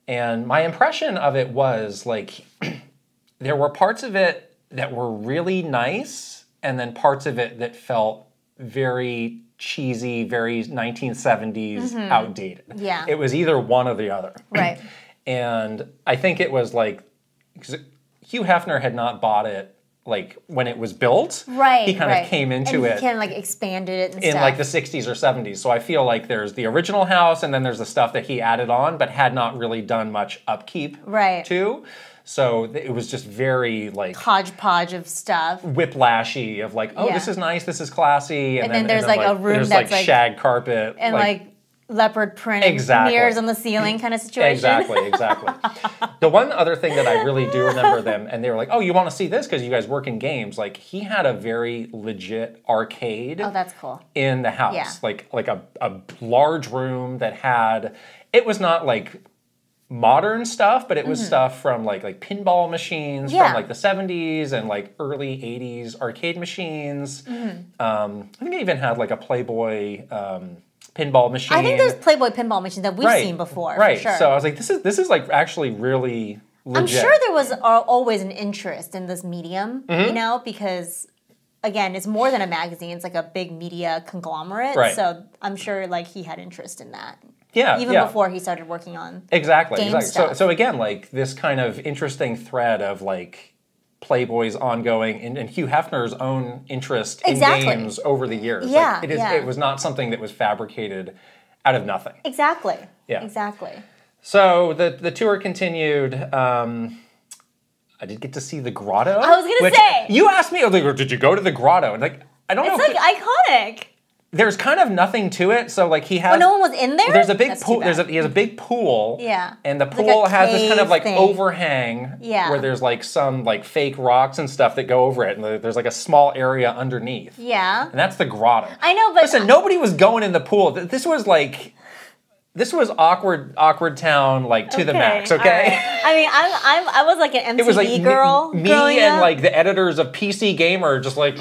and my impression of it was like there were parts of it that were really nice, and then parts of it that felt very cheesy, very 1970s, outdated. Yeah. It was either one or the other. Right. And I think it was like, because Hugh Hefner had not bought it like when it was built. Right. He kind of came into it. He kind of like expanded it and in stuff. like the 60s or 70s. So I feel like there's the original house and then there's the stuff that he added on, but had not really done much upkeep to. So it was just very like hodgepodge of stuff, whiplashy of like, oh, this is nice, this is classy, and then there's like a room that's like shag carpet and like leopard print mirrors on the ceiling kind of situation. Exactly. The one other thing that I really do remember them, and they were like, oh, you want to see this because you guys work in games. Like he had a very legit arcade. Oh, that's cool. In the house, yeah. like a large room that had. It was not like modern stuff, but it was stuff from like pinball machines from like the 70s and like early 80s arcade machines. I think they even had like a Playboy pinball machine. I think there's Playboy pinball machines that we've seen before. Right. For sure. So I was like, this is like actually really legit. I'm sure there was always an interest in this medium, you know, because again, it's more than a magazine. It's like a big media conglomerate. Right. So I'm sure like he had interest in that. Yeah, even before he started working on game stuff. So again, like this kind of interesting thread of like Playboy's ongoing and Hugh Hefner's own interest in games over the years. Yeah, like, it was not something that was fabricated out of nothing. Exactly. Yeah. Exactly. So the tour continued. I did get to see the grotto. I was gonna say. You asked me, like, did you go to the grotto? And like, I don't know. It's like iconic. There's kind of nothing to it, so like he has. Oh, no one was in there. There's a big pool. He has a big pool. Yeah. And the pool like has this kind of like thing. overhang. Yeah. Where there's like some like fake rocks and stuff that go over it, and there's like a small area underneath. Yeah. And that's the grotto. I know, but listen, nobody was going in the pool. This was awkward town, like to the max. Okay. Right. I mean, I was like an MTV it was like girl. Me and like the editors of PC Gamer just like.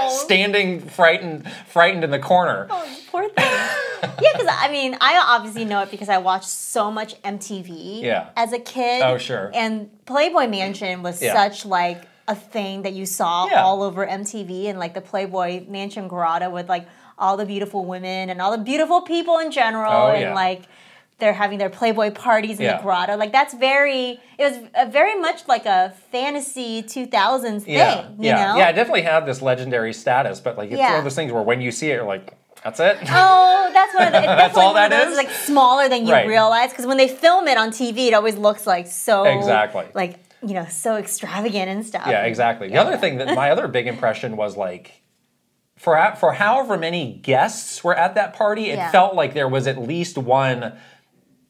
Standing frightened in the corner. Oh, poor thing. Yeah, because I mean, I obviously know it because I watched so much MTV as a kid. Oh, sure. And Playboy Mansion was such like a thing that you saw all over MTV, and like the Playboy Mansion grotto with like all the beautiful women and all the beautiful people in general, and like they're having their Playboy parties in the grotto. Like it was very much like a fantasy 2000s thing, you know? Yeah, it definitely had this legendary status, but like it's one of those things where when you see it, you're like, that's it? Oh, that's one of the, that's all that is? It's like smaller than you realize, because when they film it on TV, it always looks like so, like, you know, so extravagant and stuff. Yeah, exactly. The other thing that my other big impression was like, for however many guests were at that party, it felt like there was at least one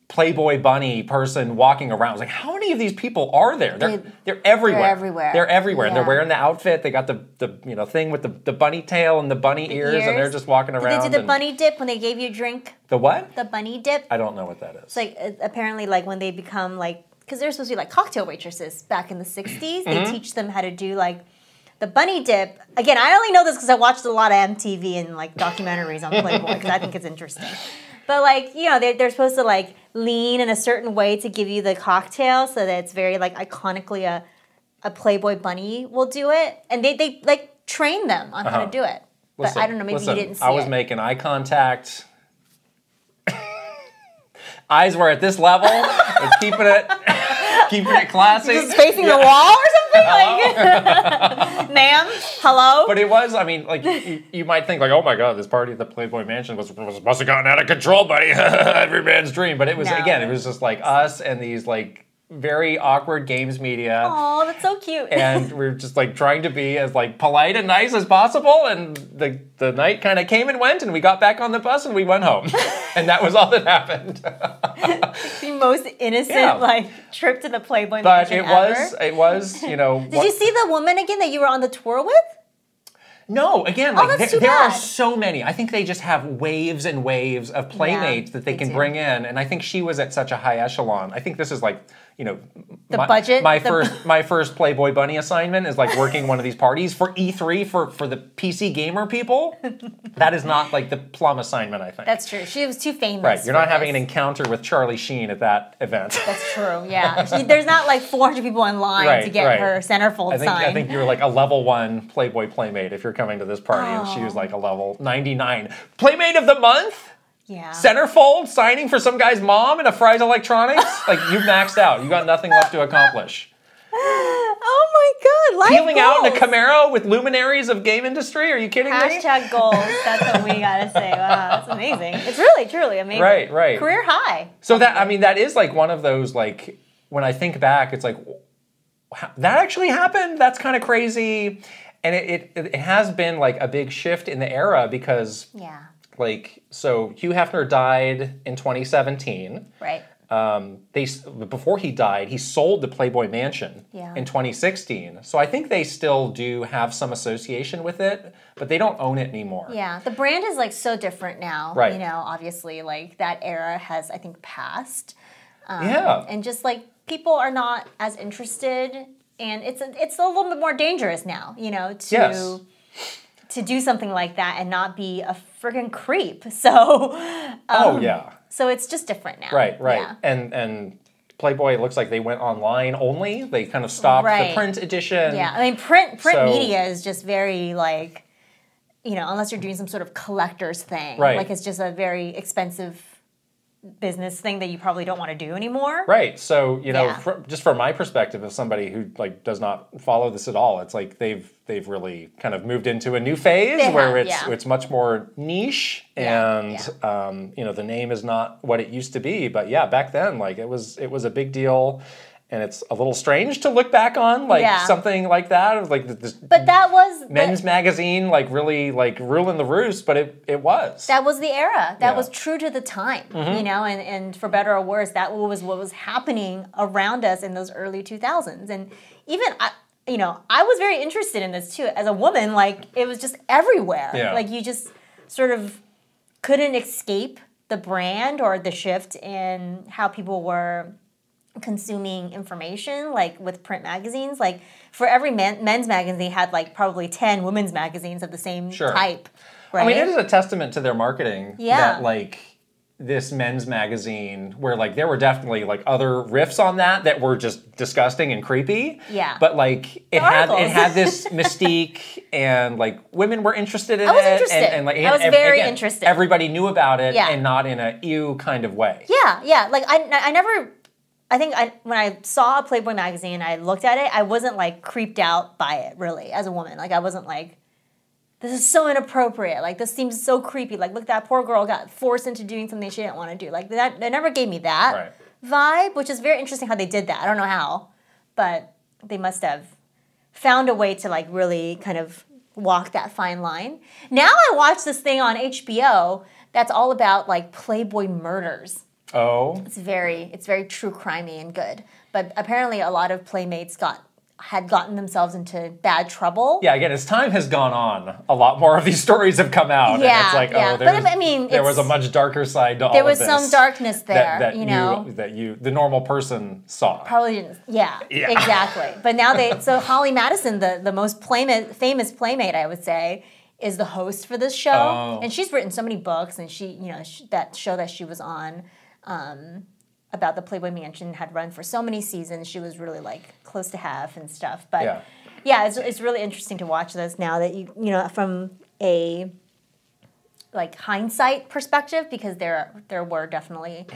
Playboy bunny person walking around. I was like, how many of these people are there? They're everywhere. They're everywhere. And they're wearing the outfit. They got the thing with the bunny tail and the bunny ears, and they're just walking around. Did they do the bunny dip when they gave you a drink? The what? The bunny dip. I don't know what that is. It's like apparently like when they become like, because they're supposed to be like cocktail waitresses back in the 60s. They teach them how to do like the bunny dip. Again, I only know this because I watched a lot of MTV and like documentaries on Playboy because I think it's interesting. But like, you know, they're supposed to like lean in a certain way to give you the cocktail so that it's very like iconically a Playboy bunny will do it. And they like train them on how to do it. But I don't know, maybe you didn't see it. I was making eye contact. Eyes were at this level. It's keeping it classy. Just facing the wall or something? Like, ma'am, hello? But it was, I mean, like, you might think, like, oh my God, this party at the Playboy Mansion must have gotten out of control, buddy. Every man's dream. But it was, again, it was just like us and these, like, very awkward games media. Oh, that's so cute. And we were just like trying to be as like polite and nice as possible. And the night kind of came and went, and we got back on the bus and we went home. And that was all that happened. The most innocent like trip to the Playboy Mansion ever. But it was, you know. Did you see the woman again that you were on the tour with? No, again, like there are so many. I think they just have waves and waves of playmates that they can bring in. And I think she was at such a high echelon. I think this is like you know, my first Playboy bunny assignment is like working one of these parties for E3 for the PC gamer people. That is not like the plum assignment, I think. That's true. She was too famous. Right, you're not having an encounter with Charlie Sheen at that event. That's true. Yeah, there's not like 400 people in line to get her centerfold sign. I think you're like a level 1 Playboy Playmate if you're coming to this party, and she was like a level 99 Playmate of the month. Yeah. Centerfold signing for some guy's mom in a Fry's Electronics? Like, you've maxed out. You got nothing left to accomplish. Oh my God. Life Peeling goals. out in a Camaro with luminaries of game industry? Are you kidding me? Hashtag goals. That's what we gotta say. Wow, that's amazing. It's really, truly amazing. Right, right. Career high. So that, I mean, that is like one of those, like, when I think back, it's like, that actually happened? That's kind of crazy. And it has been like a big shift in the era because... Yeah. Like, so Hugh Hefner died in 2017. Right. Before he died, he sold the Playboy Mansion in 2016. So I think they still do have some association with it, but they don't own it anymore. Yeah, the brand is like so different now. Right. You know, obviously, like that era has, I think, passed. Yeah. And just like people are not as interested, and it's a little bit more dangerous now. You know, to do something like that and not be a friggin' creep. So, so it's just different now. Right, right. Yeah. And Playboy, it looks like they went online only. They kind of stopped the print edition. Yeah, I mean, print media is just very like, you know, unless you're doing some sort of collector's thing. Right. Like it's just a very expensive business thing that you probably don't want to do anymore. Right. So, you know, just from my perspective as somebody who like does not follow this at all, it's like they've really kind of moved into a new phase where it's much more niche and you know, the name is not what it used to be, but yeah, back then like it was a big deal. And it's a little strange to look back on, like something like that, like this. But that was men's magazine, like really like ruling the roost. But it was. That was the era. That was true to the time, you know. And for better or worse, that was what was happening around us in those early 2000s. And even you know, I was very interested in this too. As a woman, like it was just everywhere. Yeah. Like you just sort of couldn't escape the brand or the shift in how people were consuming information, like with print magazines. Like for every men's magazine, they had like probably 10 women's magazines of the same type. Right? I mean, it is a testament to their marketing that like this men's magazine, where like there were definitely like other riffs on that were just disgusting and creepy. Yeah. But like it had this mystique, and like women were interested in it. I was interested. And like I was very interested. Everybody knew about it, and not in a ew kind of way. Yeah, yeah. Like I never. I think when I saw a Playboy magazine, I looked at it, I wasn't like creeped out by it really as a woman. Like I wasn't like, this is so inappropriate. Like this seems so creepy. Like look, that poor girl got forced into doing something she didn't want to do. Like that never gave me that vibe, which is very interesting how they did that. I don't know how, but they must have found a way to like really kind of walk that fine line. Now I watch this thing on HBO that's all about like Playboy murders. Oh. It's very true crimey and good. But apparently a lot of Playmates had gotten themselves into bad trouble. Yeah, again, as time has gone on, a lot more of these stories have come out. Yeah, and it's like, yeah. But I mean, there was a much darker side to all of this. There was some darkness there, that you know. The normal person saw. Probably didn't. Yeah. Exactly. But now so Holly Madison, the most famous Playmate, I would say, is the host for this show. Oh. And she's written so many books, and she, you know, that show that she was on, about the Playboy Mansion had run for so many seasons. She was really like close to half and stuff. But yeah, it's really interesting to watch this now that you know, from a like hindsight perspective, because there were definitely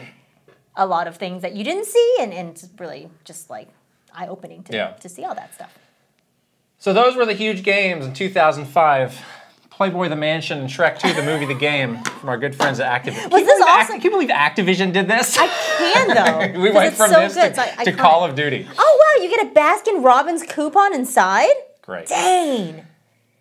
a lot of things that you didn't see, and it's really just like eye-opening to see all that stuff. So those were the huge games in 2005. Playboy the Mansion and Shrek 2 the movie The Game from our good friends at Activision. Can you believe Activision did this? I can though. We went from this to Call of Duty. Oh wow, you get a Baskin Robbins coupon inside? Great. Dang.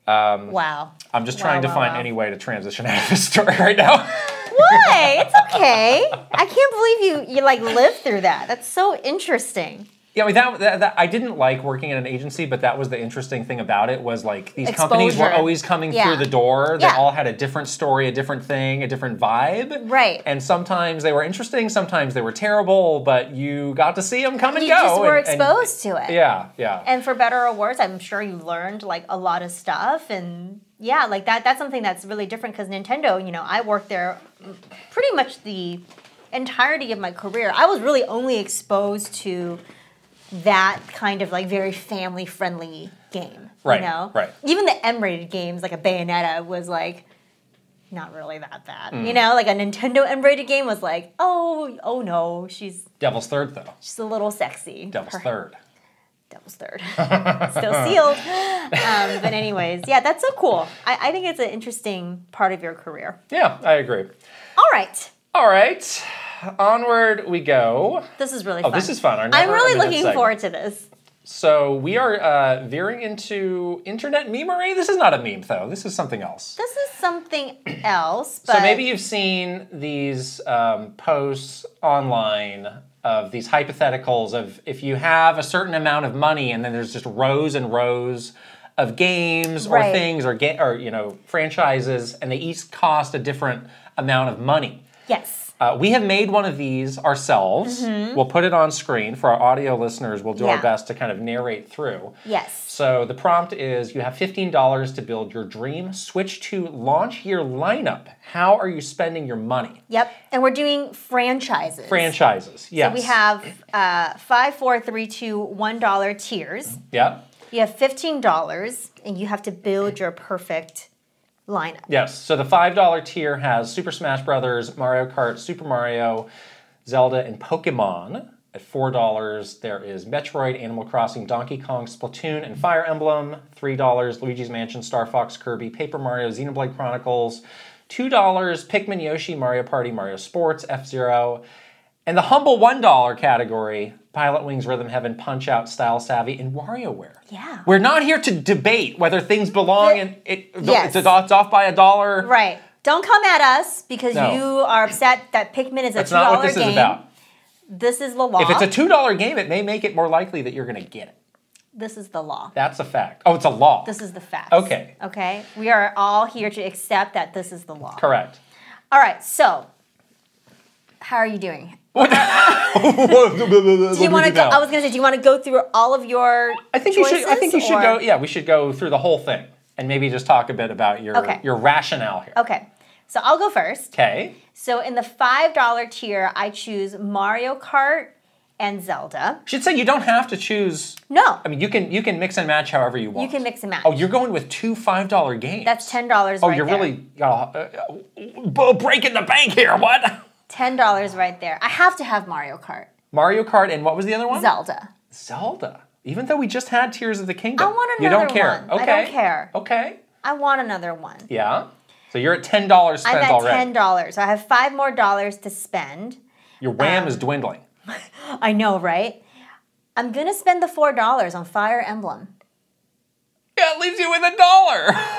Wow. I'm just trying to find any way to transition out of this story right now. Why? It's okay. I can't believe you like lived through that. That's so interesting. Yeah, I mean, that I didn't like working at an agency, but that was the interesting thing about it was like these companies were always coming through the door. They all had a different story, a different thing, a different vibe. Right. And sometimes they were interesting, sometimes they were terrible, but you got to see them come and go. You just were exposed to it. Yeah, yeah. And for better or worse, I'm sure you learned like a lot of stuff. And yeah, like that's something that's really different because Nintendo, you know, I worked there pretty much the entirety of my career. I was really only exposed to that kind of like very family friendly game. Right. You know? Right. Even the M-rated games like a Bayonetta was like not really that bad. You know, like a Nintendo M-rated game was like, oh no, she's Devil's Third though. She's a little sexy. Devil's Third. Devil's Third. Still sealed. But anyways, yeah, that's so cool. I think it's an interesting part of your career. Yeah, I agree. All right. All right. Onward we go. This is really fun. Oh, this is fun. I'm really looking forward to this. So we are veering into internet memery. This is not a meme, though. This is something else. This is something else. But so maybe you've seen these posts online of these hypotheticals of if you have a certain amount of money and then there's just rows and rows of games or things or you know franchises and they each cost a different amount of money. Yes. We have made one of these ourselves. We'll put it on screen for our audio listeners. We'll do our best to kind of narrate through. Yes. So the prompt is you have $15 to build your dream Switch 2 launch year lineup. How are you spending your money? Yep. And we're doing franchises. Franchises, yes. So we have $5, $4, $3, $2, $1 tiers. Yep. You have $15 and you have to build your perfect lineup. Yes, so the $5 tier has Super Smash Brothers, Mario Kart, Super Mario, Zelda, and Pokemon. At $4, there is Metroid, Animal Crossing, Donkey Kong, Splatoon, and Fire Emblem. $3, Luigi's Mansion, Star Fox, Kirby, Paper Mario, Xenoblade Chronicles. $2, Pikmin, Yoshi, Mario Party, Mario Sports, F-Zero. And the humble $1 category, Pilot Wings, Rhythm Heaven, Punch-Out, Style Savvy, and WarioWare. Yeah. We're not here to debate whether things belong and it's off by $1. Right. Don't come at us because you are upset that Pikmin is a $2 game. That's not what this is about. This is the law. If it's a $2 game, it may make it more likely that you're going to get it. This is the law. That's a fact. Oh, it's a law. This is the fact. Okay. Okay? We are all here to accept that this is the law. Correct. All right, so how are you doing? Do you want to go? I was going to say, do you want to go through all of your choices? I think you should go. Yeah, we should go through the whole thing and maybe just talk a bit about your rationale here. Okay, so I'll go first. Okay. So in the $5 tier, I choose Mario Kart and Zelda. Should say you don't have to choose. No. I mean, you can mix and match however you want. You can mix and match. Oh, you're going with two $5 games. That's $10 Oh, you're really breaking the bank here. What? $10 right there. I have to have Mario Kart. Mario Kart and what was the other one? Zelda. Zelda. Even though we just had Tears of the Kingdom. I want you another don't care. one. Okay. I don't care. Okay. I want another one. Yeah. So you're at $10 spent already. I'm at $10. So I have $5 more to spend. Your wham is dwindling. I know, right? I'm going to spend the $4 on Fire Emblem. Yeah, it leaves you with $1.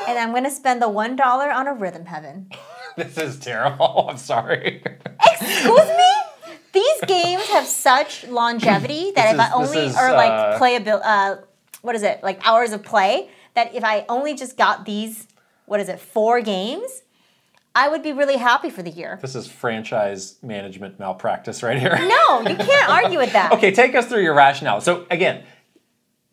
And I'm going to spend the $1 on a Rhythm Heaven. This is terrible. I'm sorry. Excuse me? These games have such longevity that if I only, like playability, what is it, like hours of play, that if I only just got these, 4 games, I would be really happy for the year. This is franchise management malpractice right here. No, you can't argue with that. Okay, take us through your rationale. So again,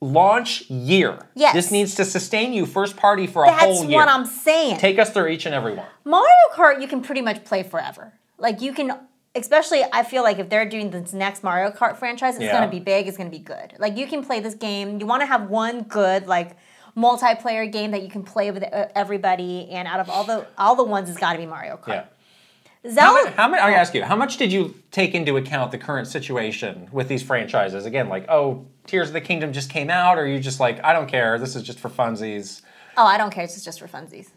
launch year. Yes. This needs to sustain you first party for a whole year. That's what I'm saying. Take us through each and every one. Mario Kart, you can pretty much play forever. Like you can, especially I feel like if they're doing this next Mario Kart franchise, it's going to be big, it's going to be good. Like you can play this game, you want to have one good like multiplayer game that you can play with everybody, and out of all the ones, it's got to be Mario Kart. Yeah. Zelda. How many? I ask you, how much did you take into account the current situation with these franchises? Again, like, oh, Tears of the Kingdom just came out, or are you just like, I don't care, this is just for funsies? Oh, I don't care, it's just for funsies.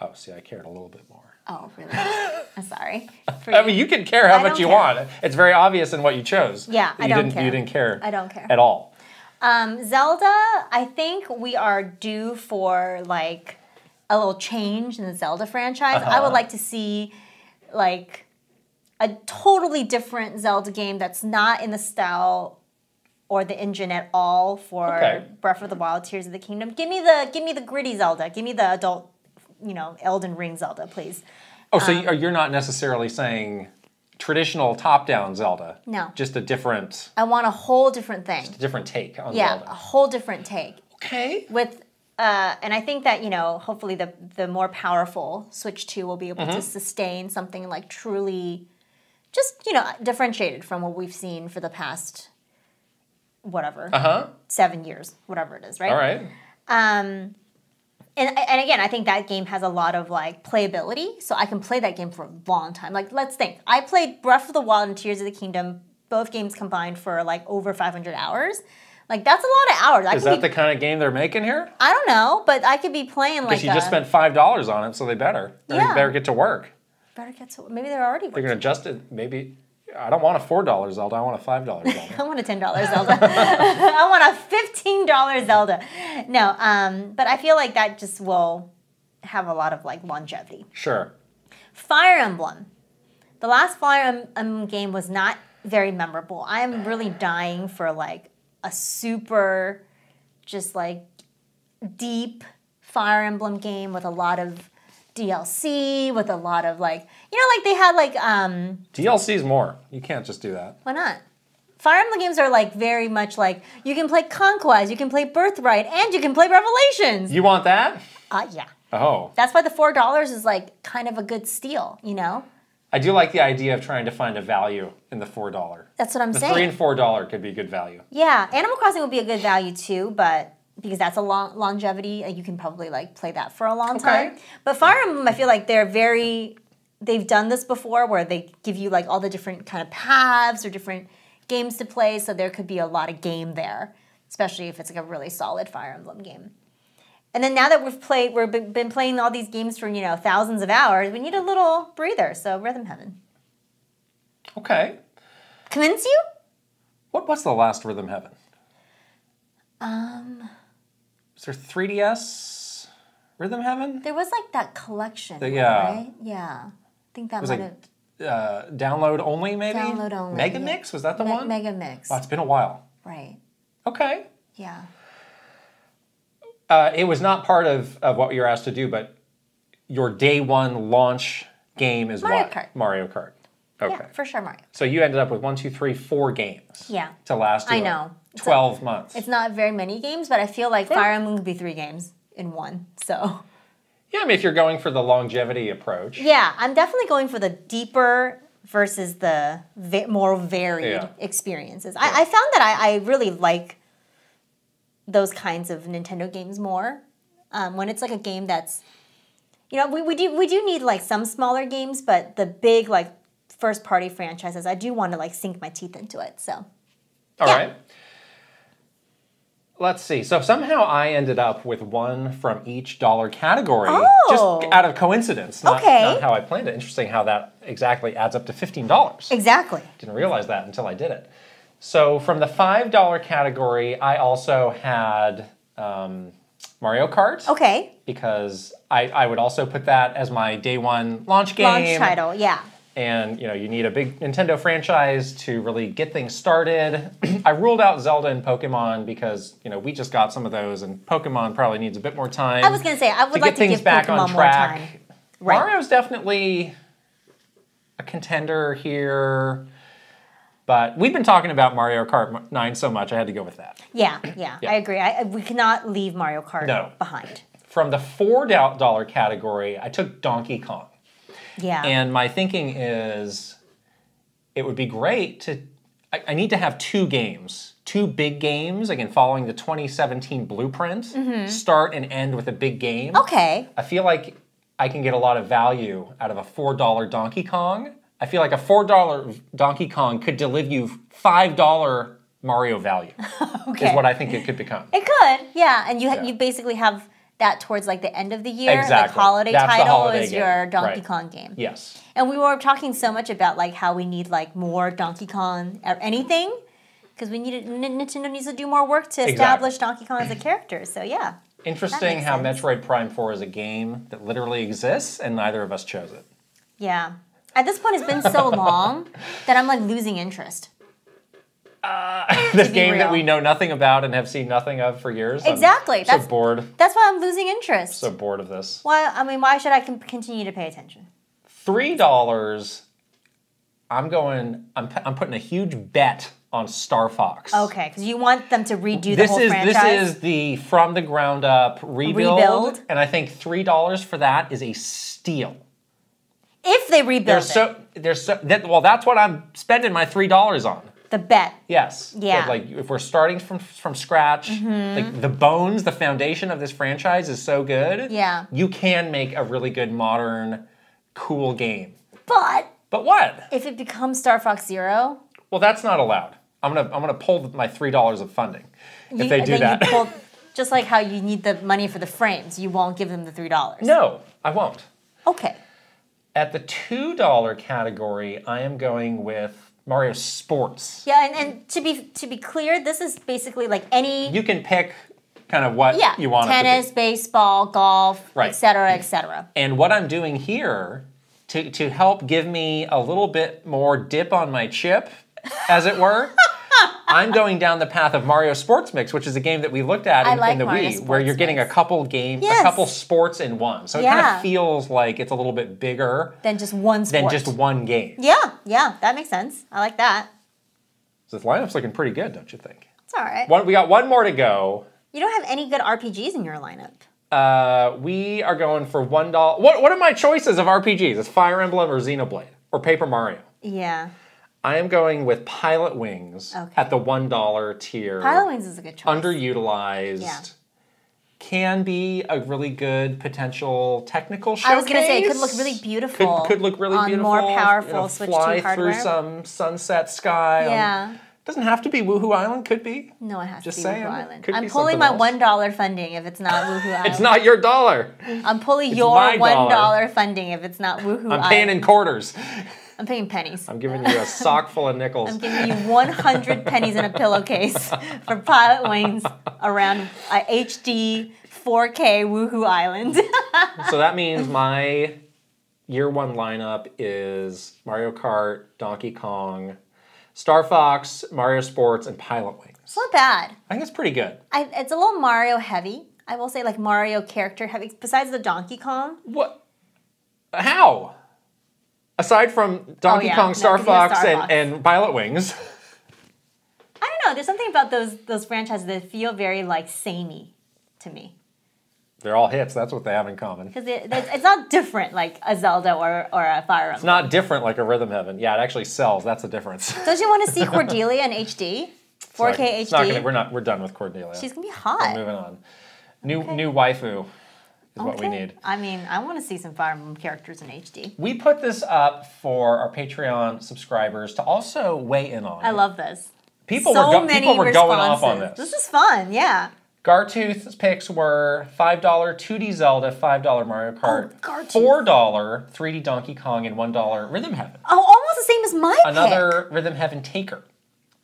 Oh, see, I cared a little bit more. Oh, really? I'm sorry. I mean, you can care how much you want. It's very obvious in what you chose. Yeah, I don't care. You didn't care. I don't care at all. Zelda, I think we are due for like a little change in the Zelda franchise. I would like to see like a totally different Zelda game that's not in the style or the engine at all for Breath of the Wild, Tears of the Kingdom. Give me the gritty Zelda. Give me the adult, Elden Ring Zelda, please. Oh, so you're not necessarily saying traditional top-down Zelda. No. Just a different... I want a whole different thing. Just a different take on Zelda. Yeah, a whole different take. Okay. With, and I think that, hopefully the more powerful Switch 2 will be able to sustain something like truly just, differentiated from what we've seen for the past, 7 years, whatever it is, right? All right. And again, I think that game has a lot of playability, so I can play that game for a long time. Let's think. I played Breath of the Wild and Tears of the Kingdom, both games combined for over 500 hours. That's a lot of hours. Is that the kind of game they're making here? I don't know, but I could be playing because you just spent $5 on it, so they better. They better get to work. Maybe they're already working. They're going to adjust it. Maybe. I don't want a $4 Zelda. I want a $5 Zelda. I want a $10 Zelda. I want a $15 Zelda. No, but I feel like that just will have a lot of longevity. Sure. Fire Emblem. The last Fire Emblem game was not very memorable. I am really dying for a super, just deep Fire Emblem game with a lot of DLC, with a lot of they had DLC's more. You can't just do that. Why not? Fire Emblem games are very much you can play Conquest, you can play Birthright, and you can play Revelations. You want that? Yeah. Oh. That's why the $4 is kind of a good steal, I do like the idea of trying to find a value in the $4. That's what I'm saying. The $3 and $4 could be good value. Yeah, Animal Crossing would be a good value too, but because that's a longevity, you can probably play that for a long time. But Fire Emblem, I feel like they've done this before where they give you all the different kind of paths or different games to play, so there could be a lot of game there, especially if it's a really solid Fire Emblem game. And then now that we've been playing all these games for thousands of hours, we need a little breather. So Rhythm Heaven. Okay. Convince you? What's the last Rhythm Heaven? Was there 3DS Rhythm Heaven? There was that collection. Right? Yeah. I think that might have. Download only, maybe? Download only. Mega Mix? Was that the one? Mega Mix. Wow, it's been a while. Right. Okay. Yeah. It was not part of what you're asked to do, but your day one launch game is Mario what? Kart. Mario Kart. Okay. Yeah, for sure Mario. So you ended up with 4 games. Yeah. To last you I know. 12 months. It's not very many games, but I feel like Fire Emblem could be 3 games in one. So. Yeah, I mean, if you're going for the longevity approach. Yeah, I'm definitely going for the deeper versus the more varied experiences. I found that I really like those kinds of Nintendo games more. When it's a game that's, we do need some smaller games, but the big first party franchises, I do want to sink my teeth into it. So. All right. Let's see. So somehow I ended up with one from each dollar category, just out of coincidence, not how I planned it. Interesting how that exactly adds up to $15. Exactly. Didn't realize that until I did it. So from the $5 category, I also had Mario Kart. Okay. Because I would also put that as my day one launch game. Launch title, yeah. And, you need a big Nintendo franchise to really get things started. I ruled out Zelda and Pokemon because, we just got some of those, and Pokemon probably needs a bit more time. I was going to say, I would like to give Pokemon more time. Right. Mario's definitely a contender here. But we've been talking about Mario Kart 9 so much, I had to go with that. Yeah. I agree. We cannot leave Mario Kart behind. From the $4 category, I took Donkey Kong. Yeah. And my thinking is, it would be great to, I need to have 2 games, 2 big games, again, following the 2017 blueprint, start and end with a big game. Okay. I feel like I can get a lot of value out of a $4 Donkey Kong. I feel like a $4 Donkey Kong could deliver you $5 Mario value, is what I think it could become. It could, yeah. And you basically have that towards the end of the year. Exactly. Holiday That's title the holiday is game. your Donkey Kong game. Yes. And we were talking so much about how we need more Donkey Kong or anything, because Nintendo needs to do more work to establish Donkey Kong as a character. So yeah. Interesting how Metroid Prime 4 is a game that literally exists, and neither of us chose it. Yeah. At this point, it's been so long that I'm losing interest. This game that we know nothing about and have seen nothing of for years. Exactly. I'm so bored. That's why I'm losing interest. So bored of this. Why should I continue to pay attention? $3. I'm putting a huge bet on Star Fox. Okay, because you want them to redo the whole franchise. This is the from the ground up rebuild. And I think $3 for that is a steal. If they rebuild it. Well, that's what I'm spending my $3 on. The bet. Yes. Yeah. But like if we're starting from scratch, like the bones, the foundation of this franchise is so good. Yeah. You can make a really good modern, cool game. But what? If it becomes Star Fox Zero? Well, that's not allowed. I'm gonna pull my $3 of funding if they do that. Just like how you need the money for the frames, you won't give them the $3. No, I won't. Okay. At the $2 category, I am going with Mario Sports. Yeah, and to be clear, this is basically like any. You can pick kind of what you want. Tennis, baseball, golf, right. etc., etc. And what I'm doing here to help give me a little bit more dip on my chip, as it were. I'm going down the path of Mario Sports Mix, which is a game that we looked at in the Wii, where you're getting a couple sports in one. So it kind of feels like it's a little bit bigger than just one sport. Than just one game. Yeah, that makes sense. I like that. So this lineup's looking pretty good, don't you think? It's all right. We got one more to go. You don't have any good RPGs in your lineup. We are going for $1. What are my choices of RPGs? It's Fire Emblem or Xenoblade or Paper Mario. Yeah. I am going with Pilot Wings at the $1 tier. Pilot Wings is a good choice. Underutilized. Yeah. Can be a really good potential technical showcase. I was going to say, it could look really beautiful. Could look really beautiful. On more powerful Switch 2 hardware. Fly through some sunset sky. Yeah. Doesn't have to be Woohoo Island. Could be. No, it has Just to be saying. Woohoo Island. Could I'm pulling my $1 funding if it's not Woohoo Island. It's not your dollar. I'm pulling your $1 funding if it's not Woohoo Island. I'm paying in quarters. I'm paying pennies. I'm giving you a sock full of nickels. I'm giving you 100 pennies in a pillowcase for Pilot Wings around HD 4K Woohoo Island. So that means my year one lineup is Mario Kart, Donkey Kong, Star Fox, Mario Sports, and Pilot Wings. It's not bad. I think it's pretty good. It's a little Mario heavy. I will say like Mario character heavy. Besides the Donkey Kong. What? How? Aside from Donkey Kong, Star Fox, and Pilot Wings. I don't know. There's something about those franchises that feel very like samey to me. They're all hits. That's what they have in common. Because it's not different like a Zelda or a Fire Emblem. It's not different like a Rhythm Heaven. Yeah, it actually sells. That's the difference. Don't you want to see Cordelia in HD? 4K HD? It's not gonna, we're done with Cordelia. She's going to be hot. We're moving on. New waifu is what we need. I mean, I want to see some Fire Emblem characters in HD. We put this up for our Patreon subscribers to also weigh in on. I love this. People were going off on this. This is fun, yeah. Gartooth's picks were $5 2D Zelda, $5 Mario Kart, $4 3D Donkey Kong, and $1 Rhythm Heaven. Oh, almost the same as my pick. Another Rhythm Heaven taker.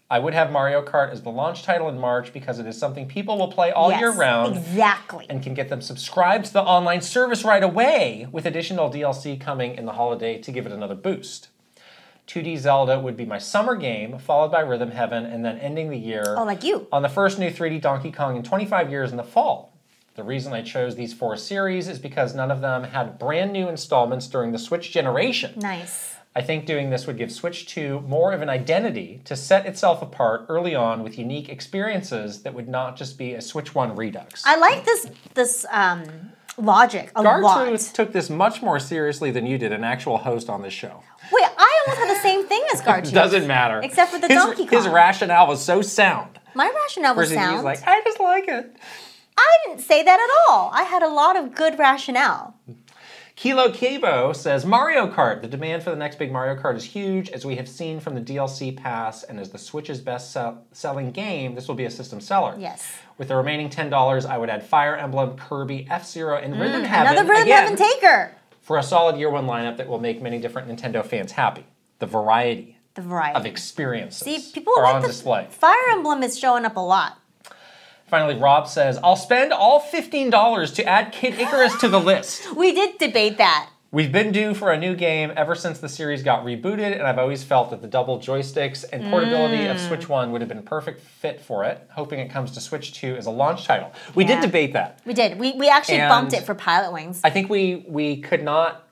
I would have Mario Kart as the launch title in March because it is something people will play all year round. Exactly. And can get them subscribed to the online service right away with additional DLC coming in the holiday to give it another boost. 2D Zelda would be my summer game, followed by Rhythm Heaven, and then ending the year like you. On the first new 3D Donkey Kong in 25 years in the fall. The reason I chose these 4 series is because none of them had brand new installments during the Switch generation. Nice. I think doing this would give Switch 2 more of an identity to set itself apart early on with unique experiences that would not just be a Switch 1 redux. I like this logic a lot. Gartooth took this much more seriously than you did, an actual host on this show. Wait, I almost had the same thing as Gartooth. Doesn't matter. Except for the Donkey Kong. His rationale was so sound. My rationale was sound. He's like, I just like it. I didn't say that at all. I had a lot of good rationale. Kilo Kabo says, Mario Kart. The demand for the next big Mario Kart is huge, as we have seen from the DLC pass, and as the Switch's best-selling game, this will be a system seller. Yes. With the remaining $10, I would add Fire Emblem, Kirby, F-Zero, and Rhythm Heaven. Another Rhythm Heaven taker. For a solid year one lineup that will make many different Nintendo fans happy. The variety of experiences See, people are like on display. Fire Emblem is showing up a lot. Finally, Rob says, I'll spend all $15 to add Kid Icarus to the list. We did debate that. We've been due for a new game ever since the series got rebooted, and I've always felt that the double joysticks and portability of Switch 1 would have been a perfect fit for it, hoping it comes to Switch 2 as a launch title. We did debate that. We did. We actually bumped it for Pilot Wings. I think we could not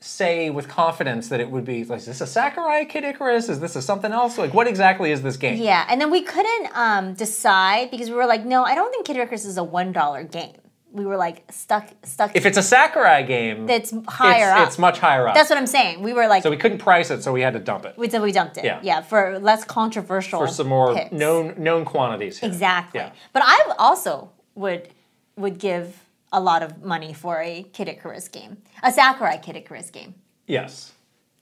say with confidence that it would be, like, is this a Sakurai Kid Icarus? Is this something else? Like, what exactly is this game? Yeah, and then we couldn't decide because we were like, no, I don't think Kid Icarus is a $1 game. We were like stuck. If it's a Sakurai game, that's higher up. It's much higher up. That's what I'm saying. We were like, so we couldn't price it, so we had to dump it. We dumped it. Yeah, for less controversial. For some more hits. known quantities. Here. Exactly. Yeah. But I also would give a lot of money for a Kid Icarus game, a Sakurai Kid Icarus game. Yes.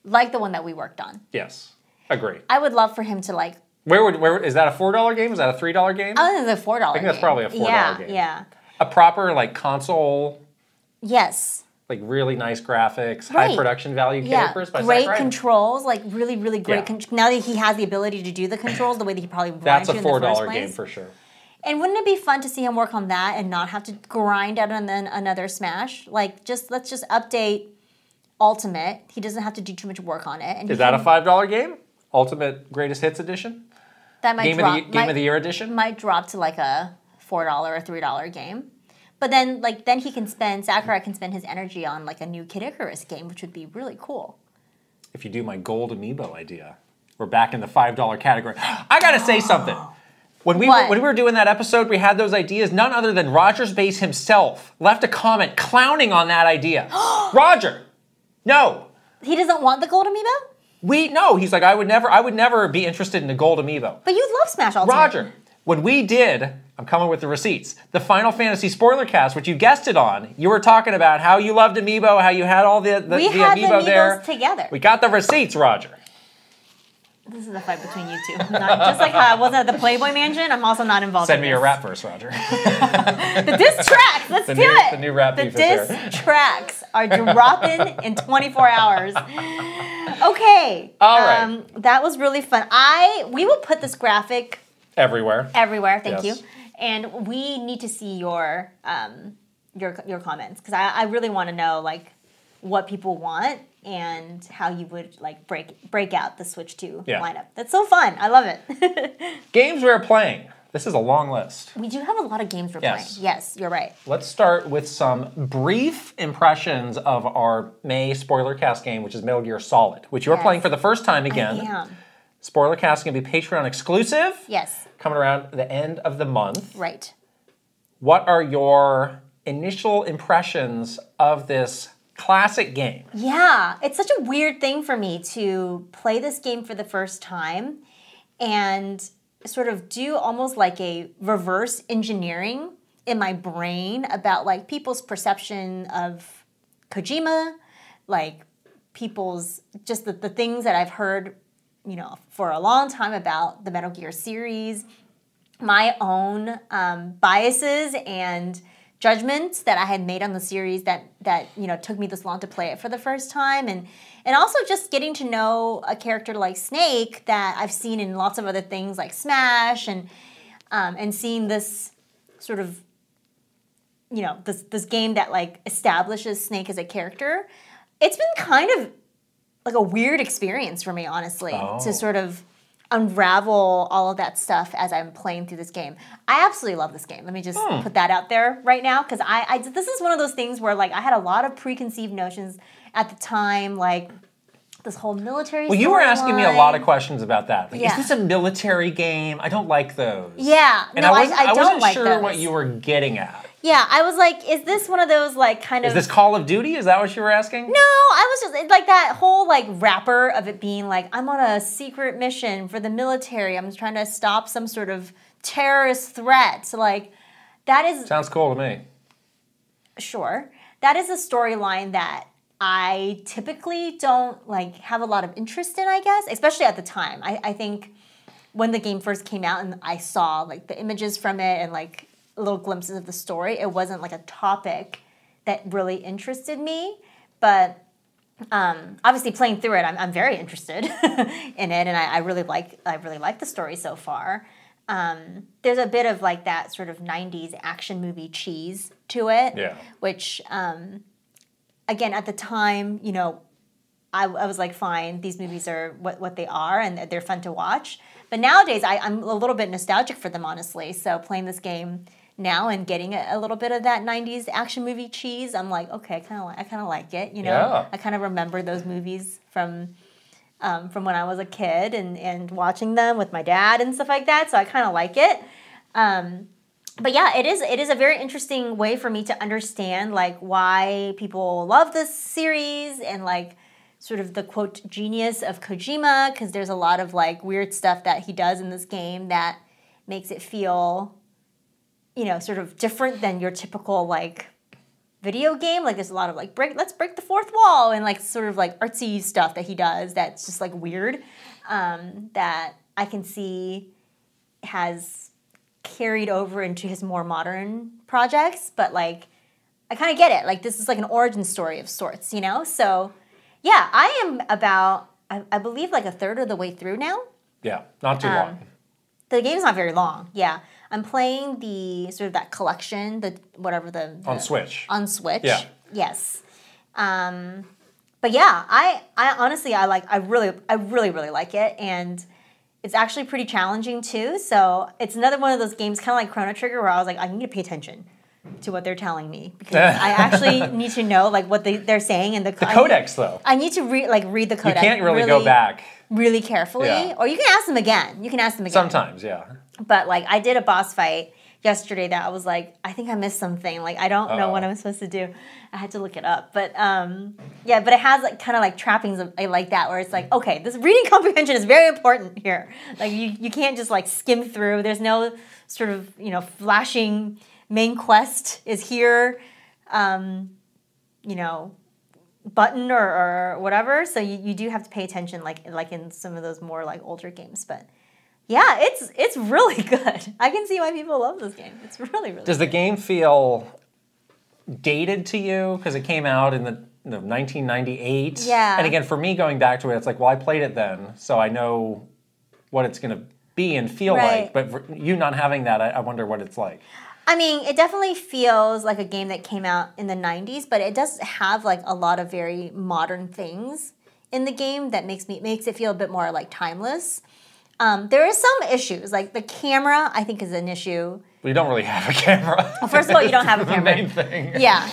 Like the one that we worked on. Yes. Agree. I would love for him to like. Where is that a $4 game? Is that a $3 game? I think it's a $4 game. I think that's probably a $4 game. Yeah. A proper like console. Yes. Like really nice graphics, high production value Kid Icarus by great Sakurai. controls, like really great. Now that he has the ability to do the controls the way that he probably wanted That's to a in the first $4 place. game for sure. And wouldn't it be fun to see him work on that and not have to grind out on then another Smash? Like, let's just update Ultimate. He doesn't have to do too much work on it. And is that a $5 game? Ultimate Greatest Hits Edition? That might drop. Game of the Year Edition? Might drop to like a $4 or $3 game. But then, he can spend, Sakurai can spend his energy on like a new Kid Icarus game, which would be really cool. If you do my gold amiibo idea, we're back in the $5 category. I gotta say something. When we were doing that episode, we had those ideas. None other than Roger's Base himself left a comment clowning on that idea. Roger, no. He doesn't want the gold amiibo? No. He's like, I would never be interested in the gold amiibo. But you love Smash Ultimate. Roger, when we did, I'm coming with the receipts, the Final Fantasy spoiler cast, which you guessed it on, you were talking about how you loved amiibo, how you had all the amiibo there. Together. We got the receipts, Roger. This is a fight between you two. Just like how I wasn't at the Playboy Mansion, I'm also not involved in this. Send me your rap verse, Roger. The diss tracks, let's do it. The new rap beef is here. The diss tracks are dropping in 24 hours. Okay. All right. That was really fun. We will put this graphic everywhere. Thank you. And we need to see your comments because I really want to know like what people want and how you would like break out the Switch 2 lineup. That's so fun. I love it. Games we're playing. This is a long list. We do have a lot of games we're playing. Yes, you're right. Let's start with some brief impressions of our May spoiler cast game, which is Metal Gear Solid, which you're playing for the first time again. I am. Spoiler cast is going to be Patreon exclusive. Yes. Coming around the end of the month. Right. What are your initial impressions of this classic game? Yeah, it's such a weird thing for me to play this game for the first time and sort of do almost like a reverse engineering in my brain about like people's perception of Kojima, like people's just the things that I've heard, you know, for a long time about the Metal Gear series, my own biases and judgments that I had made on the series that you know took me this long to play it for the first time, and also just getting to know a character like Snake that I've seen in lots of other things like Smash, and seeing this sort of, you know, this game that like establishes Snake as a character. It's been kind of like a weird experience for me, honestly, to sort of unravel all of that stuff as I'm playing through this game. I absolutely love this game. Let me just put that out there right now, because this is one of those things where like I had a lot of preconceived notions at the time, like this whole military. Well, you were asking me a lot of questions about that. Like, Yeah. is this a military game? I don't like those. Yeah, And no, I don't wasn't like sure those. what you were getting at. Yeah, I was like, is this one of those like kind of... Is this Call of Duty? Is that what you were asking? No, I was just like that whole like wrapper of it being like, I'm on a secret mission for the military. I'm trying to stop some sort of terrorist threat. So like, that is... Sounds cool to me. Sure. That is a storyline that I typically don't like have a lot of interest in, I guess, especially at the time. I think when the game first came out and I saw like the images from it and like little glimpses of the story, it wasn't like a topic that really interested me. But obviously playing through it, I'm very interested in it, and I really like the story so far. There's a bit of like that sort of 90s action movie cheese to it, Yeah. which again, at the time, you know, I was like, fine, these movies are what they are, and they're fun to watch. But nowadays, I'm a little bit nostalgic for them, honestly. So playing this game now and getting a little bit of that 90s action movie cheese, I'm like, okay, I kind of like it, you know? Yeah. I kind of remember those movies from when I was a kid and watching them with my dad and stuff like that, so I kind of like it. But yeah, it is a very interesting way for me to understand like why people love this series and like sort of the quote genius of Kojima, because there's a lot of like weird stuff that he does in this game that makes it feel, you know, sort of different than your typical like video game. Like there's a lot of like let's break the fourth wall and like sort of like artsy stuff that he does that's just like weird, that I can see has carried over into his more modern projects. But like I kind of get it. Like this is like an origin story of sorts, you know? So yeah, I am about, I believe, like a third of the way through now. Yeah, not too long. The game's not very long, yeah. I'm playing the, sort of that collection, on Switch. On Switch, yeah. Yes. But yeah, I honestly, I really like it, and it's actually pretty challenging too, so it's another one of those games, kind of like Chrono Trigger, where I was like, I need to pay attention to what they're telling me, because I actually need to know like what they're saying in the codex though. I need to read the codex. You can't really go back really carefully, or you can ask them again. Sometimes, yeah. But like I did a boss fight yesterday that I was like, I think I missed something. Like I don't know what I'm supposed to do. I had to look it up. But yeah, but it has like kind of like trappings of like that, where it's like, okay, this reading comprehension is very important here. Like you can't just like skim through. There's no sort of, you know, flashing main quest is here, you know, button or whatever. So you do have to pay attention, like in some of those more like older games. But yeah, it's really good. I can see why people love this game. It's really, really Does the game feel dated to you? Because it came out in the 1998. Yeah. And again, for me going back to it, it's like, well, I played it then, so I know what it's going to be and feel like. But for you not having that, I wonder what it's like. I mean, it definitely feels like a game that came out in the 90s, but it does have like a lot of very modern things in the game that makes it feel a bit more like timeless. There is some issues, like the camera I think is an issue. Well, you don't really have a camera. Well, first of all, you don't have a camera. The main thing. Yeah,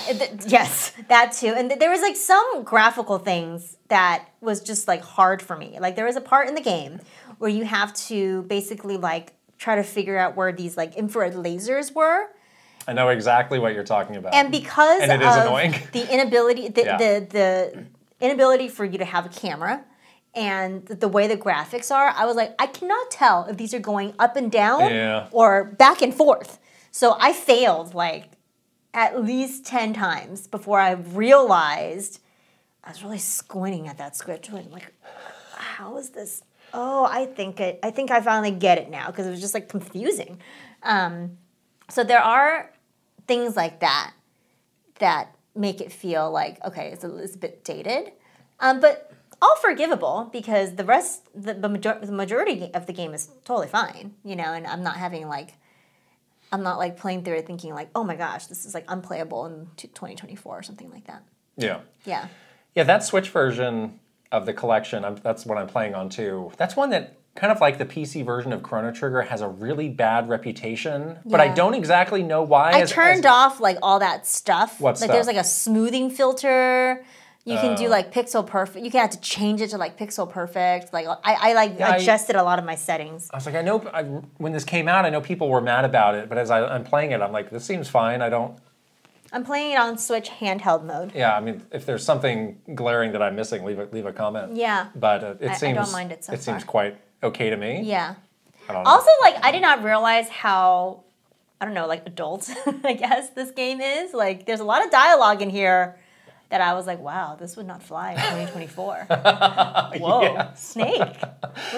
yes, that too. And there was like some graphical things that was just like hard for me. Like there was a part in the game where you have to basically like try to figure out where these like infrared lasers were. I know exactly what you're talking about. And because it is annoying. The inability, the inability for you to have a camera and the way the graphics are, I was like, I cannot tell if these are going up and down or back and forth. So I failed like at least 10 times before I realized I was really squinting at that script. Like, how is this? Oh, I think I finally get it now, because it was just like confusing. So there are things like that that make it feel like, okay, it's a bit dated, but all forgivable, because the rest, the majority of the game is totally fine, you know. And I'm not playing through it thinking like, oh my gosh, this is like unplayable in 2024 or something like that. Yeah. Yeah. Yeah, that Switch version of the collection, that's what I'm playing on too. That's one that, kind of like the PC version of Chrono Trigger, has a really bad reputation, but I don't exactly know why. I turned off like all that stuff. What stuff? Like there's like a smoothing filter. You can do like pixel perfect. You can have to change it to like pixel perfect. Like I adjusted a lot of my settings. I was like, I know when this came out, I know people were mad about it, but as I'm playing it, I'm like, this seems fine. I'm playing it on Switch handheld mode. Yeah, I mean, if there's something glaring that I'm missing, leave a comment. Yeah. But I don't mind it so far. It seems quite okay to me. Yeah. I don't know. Also, like, I did not realize how, I don't know, like adult, I guess, this game is. Like, there's a lot of dialogue in here that I was like, wow, this would not fly in 2024. Whoa, yes. Snake.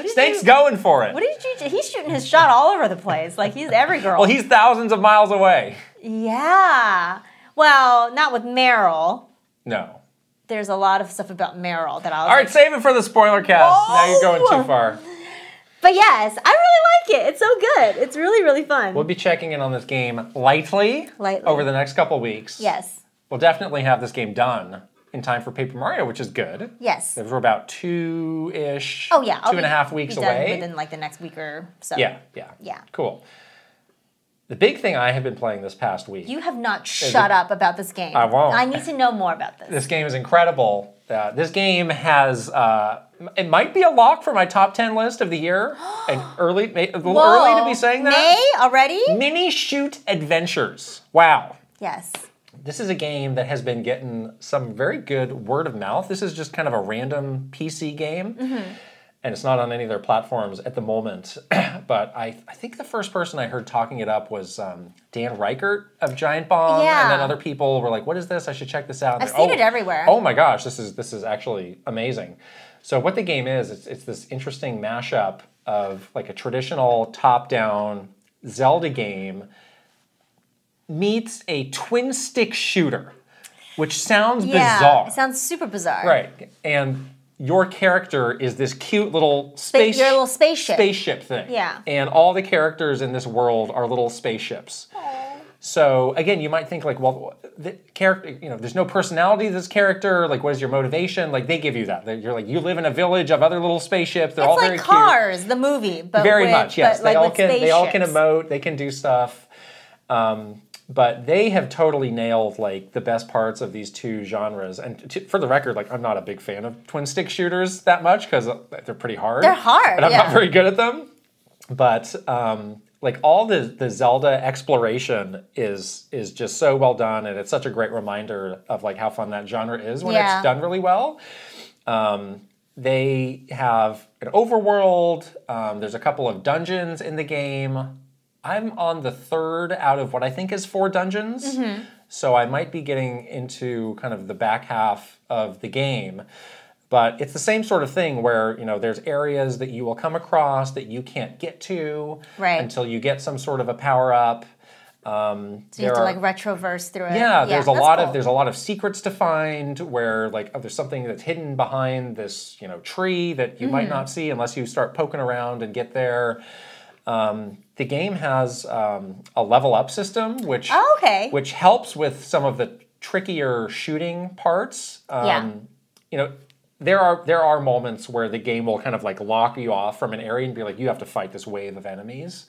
Snake's going for it. What did you do? He's shooting his shot all over the place. Like, he's every girl. Well, he's thousands of miles away. Yeah. Well, not with Meryl. No. There's a lot of stuff about Meryl that I was all right, save it for the spoiler cast. Whoa! Now you're going too far. But yes, I really like it. It's so good. It's really, really fun. We'll be checking in on this game lightly over the next couple weeks. Yes. We'll definitely have this game done in time for Paper Mario, which is good. Yes. We're about 2-ish, oh, yeah. 2.5 weeks away. Within like the next week or so. Yeah. Cool. The big thing I have been playing this past week. You have not shut up about this game. I won't. I need to know more about this. This game is incredible. This game has, it might be a lock for my top 10 list of the year. And a little early to be saying that. May already? Mini Shoot Adventures. Wow. Yes. This is a game that has been getting some very good word of mouth. This is just kind of a random PC game. And it's not on any of their platforms at the moment. But I think the first person I heard talking it up was Dan Reichert of Giant Bomb. Yeah. And then other people were like, what is this? I should check this out. I've seen it everywhere. Oh my gosh, this is actually amazing. So what the game is, it's this interesting mashup of like a traditional top-down Zelda game meets a twin-stick shooter, which sounds bizarre. It sounds super bizarre. Right. And your character is this cute little spaceship thing. Yeah. And all the characters in this world are little spaceships. Aww. So again, you might think like, well, the character, there's no personality to this character. Like, what is your motivation? Like, they give you that. You're like, you live in a village of other little spaceships. They're all very cute. It's like Cars, the movie, but very much, yes. They all can emote. They can do stuff. But they have totally nailed like the best parts of these two genres. And for the record, like I'm not a big fan of twin stick shooters that much because they're pretty hard. They're hard, and I'm not very good at them. But like all the Zelda exploration is just so well done, and it's such a great reminder of like how fun that genre is when it's done really well. They have an overworld. There's a couple of dungeons in the game. I'm on the 3rd out of what I think is 4 dungeons. So I might be getting into kind of the back half of the game. But it's the same sort of thing where, there's areas that you will come across that you can't get to until you get some sort of a power-up. So you have to like retroverse through it. Yeah, there's a lot of secrets to find where like there's something that's hidden behind this, tree that you might not see unless you start poking around and get there. The game has a level up system, which helps with some of the trickier shooting parts. There are moments where the game will kind of like lock you off from an area and be like, you have to fight this wave of enemies.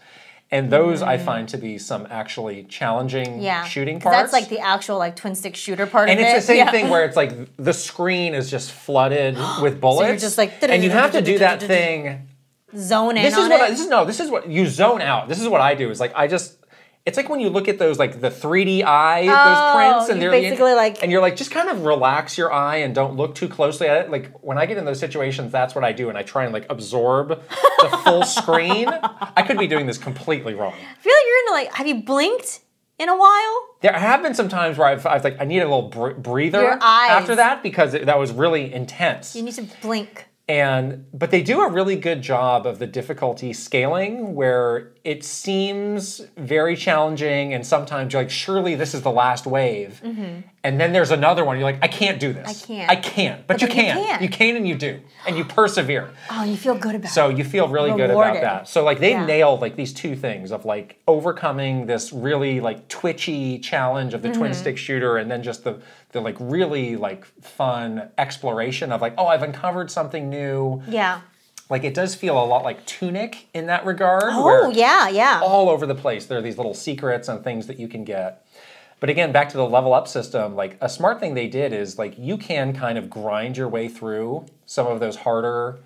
And those I find to be some actually challenging shooting parts. That's like the actual like twin stick shooter part of it. And it's the same thing where it's like the screen is just flooded with bullets. So you're just like... And you have to do that thing... Zone in this is what you zone out. This is what I do. Is like it's like when you look at those like the 3D eye, those prints, and they're basically and you're like just kind of relax your eye and don't look too closely at it. Like when I get in those situations, that's what I do, and I try and like absorb the full screen. I could be doing this completely wrong. I feel like you're into have you blinked in a while? There have been some times where I've like I need a little breather after that because that was really intense. You need to blink. But they do a really good job of the difficulty scaling where it seems very challenging and sometimes you're like, surely this is the last wave. And then there's another one. You're like, I can't do this. I can't. But you can. You can and you do. And you persevere. Oh, and you feel good about it. So you feel really good about that. So like they nailed like these two things of like overcoming this really like twitchy challenge of the twin stick shooter and then just the like really like fun exploration of like, oh, I've uncovered something new. Yeah. Like it does feel a lot like Tunic in that regard. Oh, yeah. All over the place. There are these little secrets and things that you can get. But again, back to the level up system, like a smart thing they did is like you can kind of grind your way through some of those harder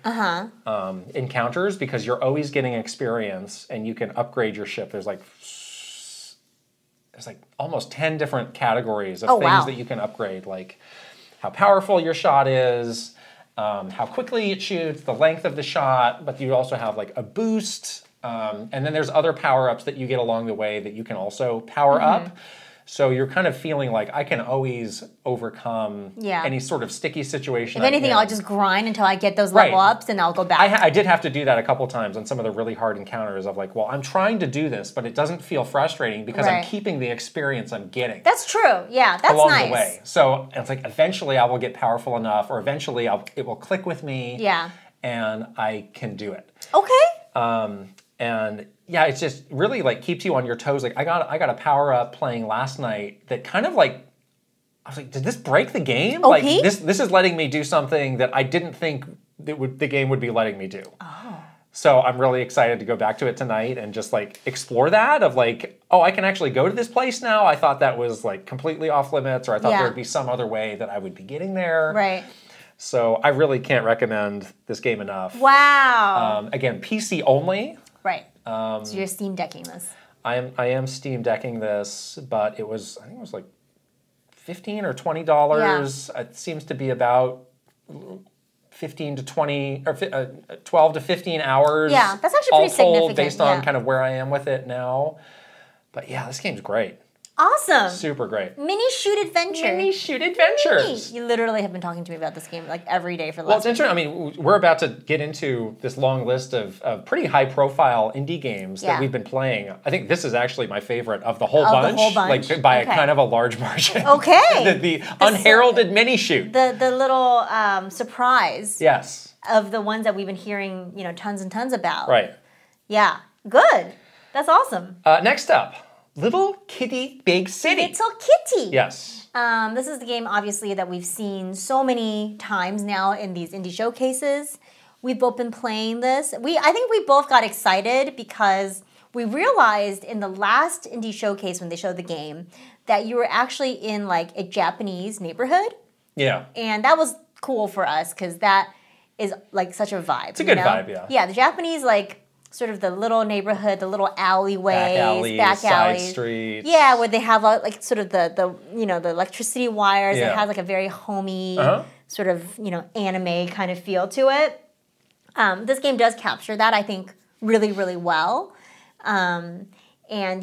encounters because you're always getting experience and you can upgrade your ship. There's like almost 10 different categories of things that you can upgrade, like how powerful your shot is, how quickly it shoots, the length of the shot, but you also have like a boost, and then there's other power-ups that you get along the way that you can also power up. So you're kind of feeling like I can always overcome any sort of sticky situation. If anything, I'll just grind until I get those level ups and I'll go back. I did have to do that a couple times on some of the really hard encounters of like, well, I'm trying to do this, but it doesn't feel frustrating because I'm keeping the experience I'm getting. That's true. Yeah, that's along nice. the way. So it's like eventually I will get powerful enough or eventually it will click with me. Yeah. And I can do it. Okay. And yeah, it's just really like keeps you on your toes. Like I got a power up playing last night that kind of like I was like, did this break the game? Okay. Like this is letting me do something that I didn't think the game would be letting me do. Oh. So I'm really excited to go back to it tonight and just like explore that of like, oh, I can actually go to this place now. I thought that was like completely off limits, or I thought there would be some other way that I would be getting there. Right. So I really can't recommend this game enough. Wow. Again, PC only. Right. So you're Steam Decking this. I am Steam Decking this, but I think it was like $15 or $20. It seems to be about 15 to 20 or 12 to 15 hours. Yeah, that's actually pretty significant based on kind of where I am with it now. But yeah, this game's great. Awesome. Super great. Mini shoot adventure. Mini shoot adventures. You literally have been talking to me about this game like every day for the last. Well, it's interesting. I mean, we're about to get into this long list of pretty high-profile indie games that we've been playing. I think this is actually my favorite of the whole bunch. The whole bunch? Like by a kind of a large margin. Okay. the unheralded mini shoot. The little surprise. Yes. Of the ones that we've been hearing, tons and tons about. Right. Yeah. Good. That's awesome. Next up. Little Kitty Big City. Little Kitty. Yes. This is the game, obviously, that we've seen so many times now in these indie showcases. We've both been playing this. I think we both got excited because we realized in the last indie showcase when they showed the game that you were actually in like a Japanese neighborhood. Yeah. And that was cool for us because that is like such a vibe. It's a good vibe, yeah. Yeah, the Japanese like sort of the little neighborhood, the little alleyways, back alleys, side streets. Yeah, where they have like sort of the electricity wires. Yeah. It has like a very homey sort of anime kind of feel to it. This game does capture that, I think, really, really well. And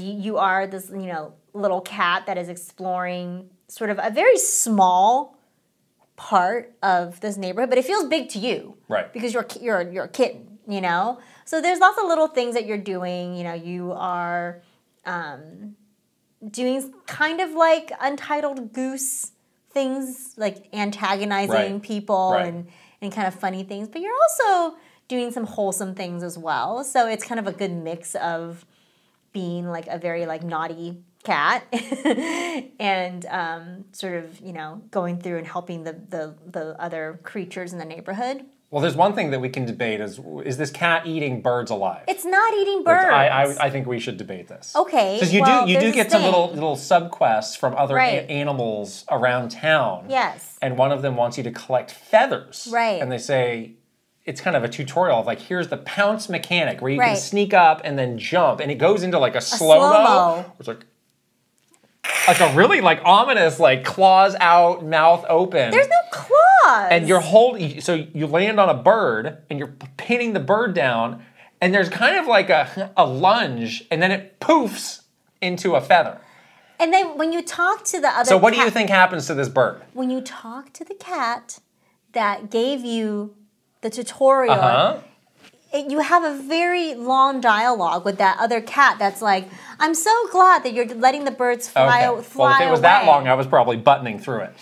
you are this little cat that is exploring sort of a very small part of this neighborhood, but it feels big to you, right? Because you're a kitten. So there's lots of little things that you're doing. You are doing kind of like Untitled Goose things, like antagonizing people and kind of funny things. But you're also doing some wholesome things as well. So it's kind of a good mix of being like a very like naughty cat and sort of going through and helping the other creatures in the neighborhood. Well, there's one thing that we can debate is this cat eating birds alive? It's not eating birds. I think we should debate this. Okay. Because you do get some little subquests from other animals around town. Yes. And one of them wants you to collect feathers. Right. And they say, it's kind of a tutorial of like, here's the pounce mechanic where you can sneak up and then jump. And it goes into like a slow-mo. It's like a really like ominous, like claws out, mouth open. There's no claws. And so you land on a bird and you're pinning the bird down and there's kind of like a lunge and then it poofs into a feather. And then when you talk to the other So what do you think happens to this bird? When you talk to the cat that gave you the tutorial, you have a very long dialogue with that other cat that's like, I'm so glad that you're letting the birds fly away. Well, if it was that long, I was probably buttoning through it.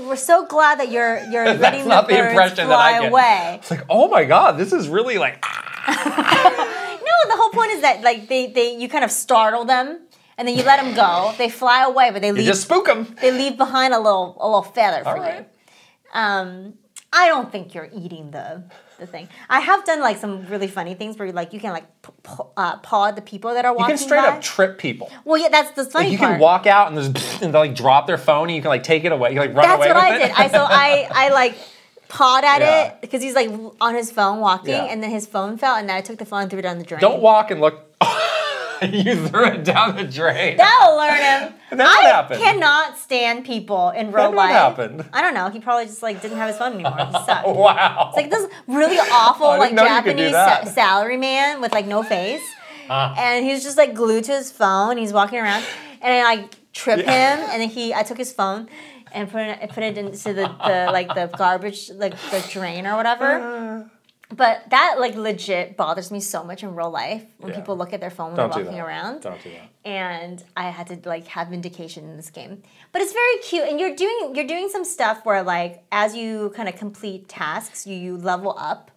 We're so glad that you're letting not the birds fly away. It's like, oh my God, this is really like... No, the whole point is that like you kind of startle them and then you let them go. They fly away, but they leave... You just spook them. They leave behind a little feather for you. I don't think you're eating the thing. I have done like some really funny things where you can like paw at the people that are walking by. You can straight up trip people. Well, yeah, that's the funny part. You can walk out and they like drop their phone and you can like take it away. You like run away with it. That's what I did. I like pawed at it because he's like on his phone walking and then his phone fell and then I took the phone and threw it down the drain. Don't walk and look. You threw it down the drain. That'll learn him. Then what happened? I cannot stand people in real life. What happened? I don't know. He probably just like didn't have his phone anymore. He sucked. Wow. It's like this really awful like Japanese salary man with like no face. And he's just like glued to his phone. He's walking around and I like tripped him and then I took his phone and put it into the garbage, like the drain or whatever. But that like legit bothers me so much in real life when people look at their phone when they're walking around. Don't do that. And I had to like have vindication in this game. But it's very cute, and you're doing some stuff where like as you kind of complete tasks, you level up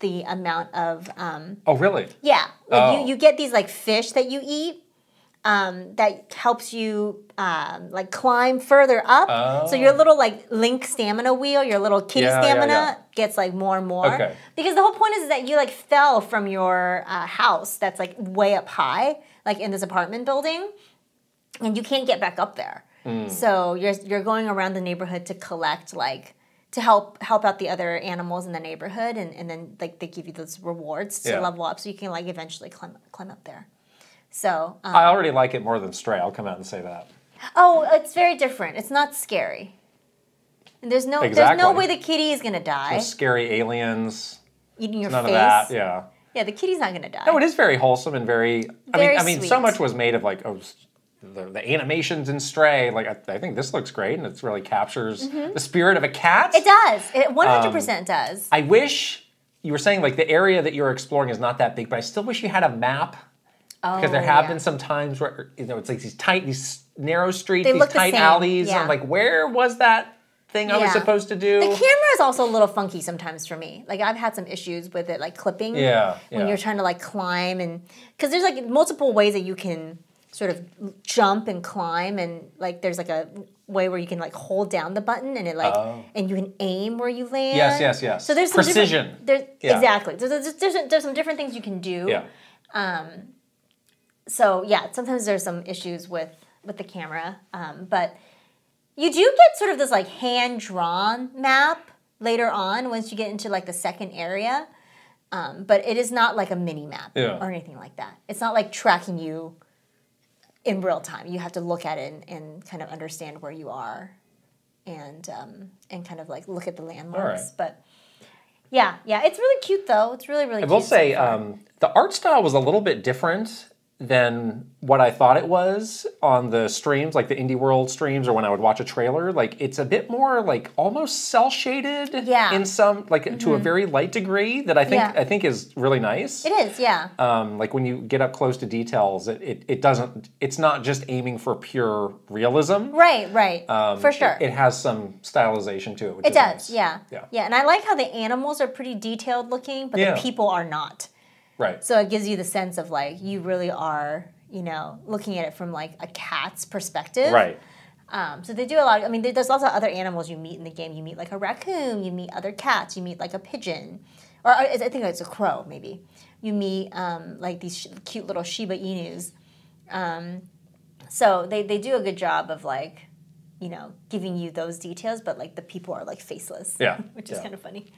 the amount of. Oh really? Yeah, like you get these like fish that you eat. that helps you like climb further up. Oh. So your little like Link stamina wheel, your little kitty stamina gets like more and more. Okay. Because the whole point is that you like fell from your house that's like way up high, like in this apartment building, and you can't get back up there. So you're going around the neighborhood to collect like to help out the other animals in the neighborhood, and then like they give you those rewards to level up, so you can like eventually climb up there. So I already like it more than Stray. I'll come out and say that. Oh, it's very different. It's not scary. And there's no way the kitty is gonna die. No scary aliens. Eating your none face. Of that. Yeah. Yeah, the kitty's not gonna die. No, it is very wholesome and very. I mean, sweet. So much was made of like the animations in Stray. Like I think this looks great, and it really captures the spirit of a cat. It does. It 100% does. I wish you were saying like the area that you're exploring is not that big, but I still wish you had a map. Because there have been some times where it's like these narrow streets, these tight alleys. And I'm like, where was that thing I was supposed to do? The camera is also a little funky sometimes for me. Like I've had some issues with it, like clipping. When you're trying to like climb, and because there's like multiple ways that you can sort of jump and climb, and like there's like a way where you can like hold down the button and it like and you can aim where you land. Yes. So there's some precision. Exactly. There's some different things you can do. Yeah. So yeah, sometimes there's some issues with the camera, but you do get sort of this like hand-drawn map later on once you get into like the second area, but it is not like a mini map or anything like that. It's not like tracking you in real time. You have to look at it and kind of understand where you are, and kind of like look at the landmarks. But yeah, it's really cute though. It's really cute. I will say the art style was a little bit different than what I thought it was on the streams, like the Indie World streams, or when I would watch a trailer. Like it's a bit more like almost cell shaded in some like to a very light degree that I think is really nice. It is, yeah. Like when you get up close to details, it's not just aiming for pure realism. Right. For sure. It has some stylization to it, which it is does, nice. Yeah. And I like how the animals are pretty detailed looking, but the people are not. Right. So it gives you the sense of like you really are, looking at it from like a cat's perspective. Right. So they do a lot. I mean, there's also other animals you meet in the game. You meet like a raccoon. You meet other cats. You meet like a pigeon, or I think it's a crow maybe. You meet like these cute little Shiba Inus. So they do a good job of like, giving you those details, but like the people are like faceless. Yeah. Which is kind of funny.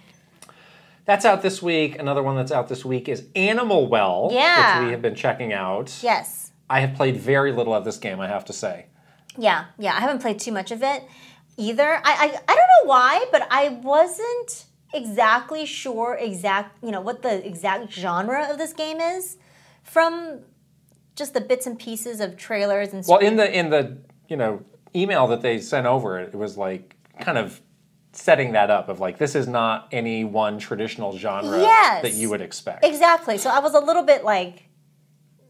That's out this week. Another one that's out this week is Animal Well, which we have been checking out. Yes. I have played very little of this game, I have to say. Yeah. I haven't played too much of it either. I don't know why, but I wasn't exactly sure what the exact genre of this game is from just the bits and pieces of trailers and stuff. Well, in the email that they sent over, it was like kind of setting that up of like, this is not any one traditional genre that you would expect. Exactly. So I was a little bit like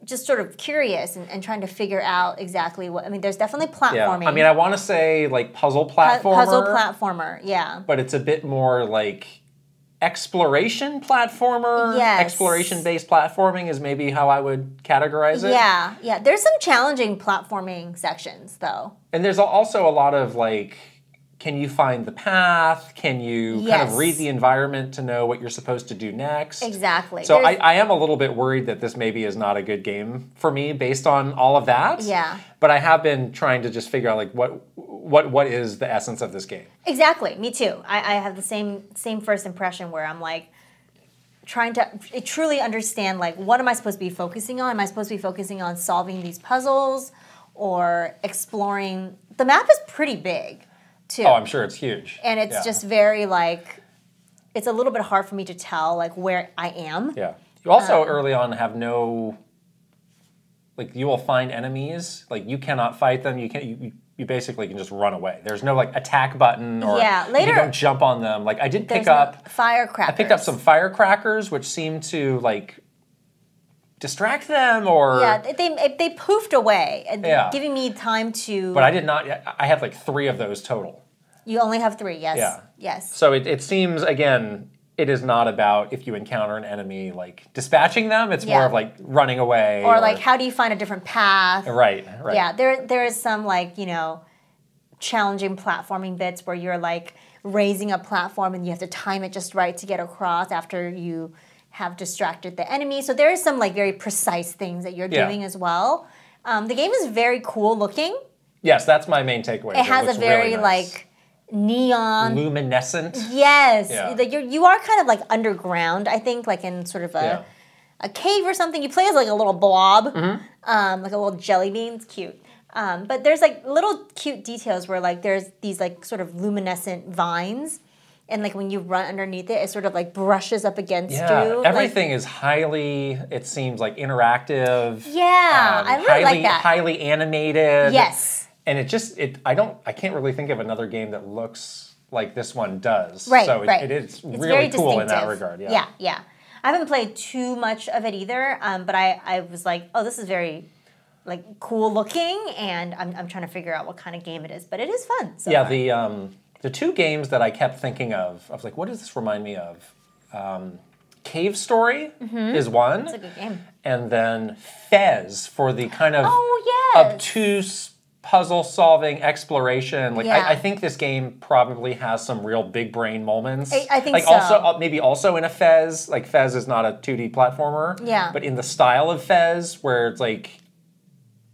just sort of curious and trying to figure out exactly what, I mean, there's definitely platforming. Yeah. I mean, I want to say like puzzle platformer. Puzzle platformer, yeah. But it's a bit more like exploration platformer. Yes. Exploration-based platforming is maybe how I would categorize it. Yeah. There's some challenging platforming sections though. And there's also a lot of like, can you find the path? Can you kind of read the environment to know what you're supposed to do next? Exactly. So I am a little bit worried that this maybe is not a good game for me based on all of that. Yeah. But I have been trying to just figure out like what is the essence of this game. Exactly. Me too. I have the same first impression where I'm like trying to truly understand like what am I supposed to be focusing on? Am I supposed to be focusing on solving these puzzles or exploring? The map is pretty big. Too. Oh, I'm sure it's huge. And it's just very like, it's a little bit hard for me to tell like where I am. Yeah. You also early on have no, like you will find enemies, like you cannot fight them. You basically can just run away. There's no like attack button or later, you don't jump on them. Like I did pick up firecrackers. I picked up some firecrackers, which seemed to like distract them or... Yeah, they poofed away, giving me time to... But I did not... I have like 3 of those total. You only have 3, yes. Yeah. Yes. So it seems, again, it is not about if you encounter an enemy, like dispatching them. It's more of like running away. Or like, how do you find a different path? Right. Yeah, there is some like, you know, challenging platforming bits where you're like raising a platform and you have to time it just right to get across after you have distracted the enemy. So there is some like very precise things that you're doing as well. The game is very cool looking. Yes, that's my main takeaway. It has a very really nice. like neon, luminescent. Yes, like you are kind of like underground. I think like in sort of a cave or something. You play as like a little blob, like a little jelly bean. It's cute. But there's like little cute details where like there's these like sort of luminescent vines. And like when you run underneath it, it sort of like brushes up against you. Everything is highly, it seems like interactive. Yeah, I really like that. Highly animated. Yes. And it just, I can't really think of another game that looks like this one does. Right, so right. It's really cool in that regard. Yeah. I haven't played too much of it either, but I was like, oh, this is very like cool looking, and I'm trying to figure out what kind of game it is, but it is fun. So far. The two games that I kept thinking of like, what does this remind me of? Cave Story is one. That's a good game. And then Fez for the kind of obtuse puzzle-solving exploration. Like I think this game probably has some real big brain moments. I think like so. Also, maybe also in a Fez. Like Fez is not a 2D platformer. Yeah. But in the style of Fez, where it's like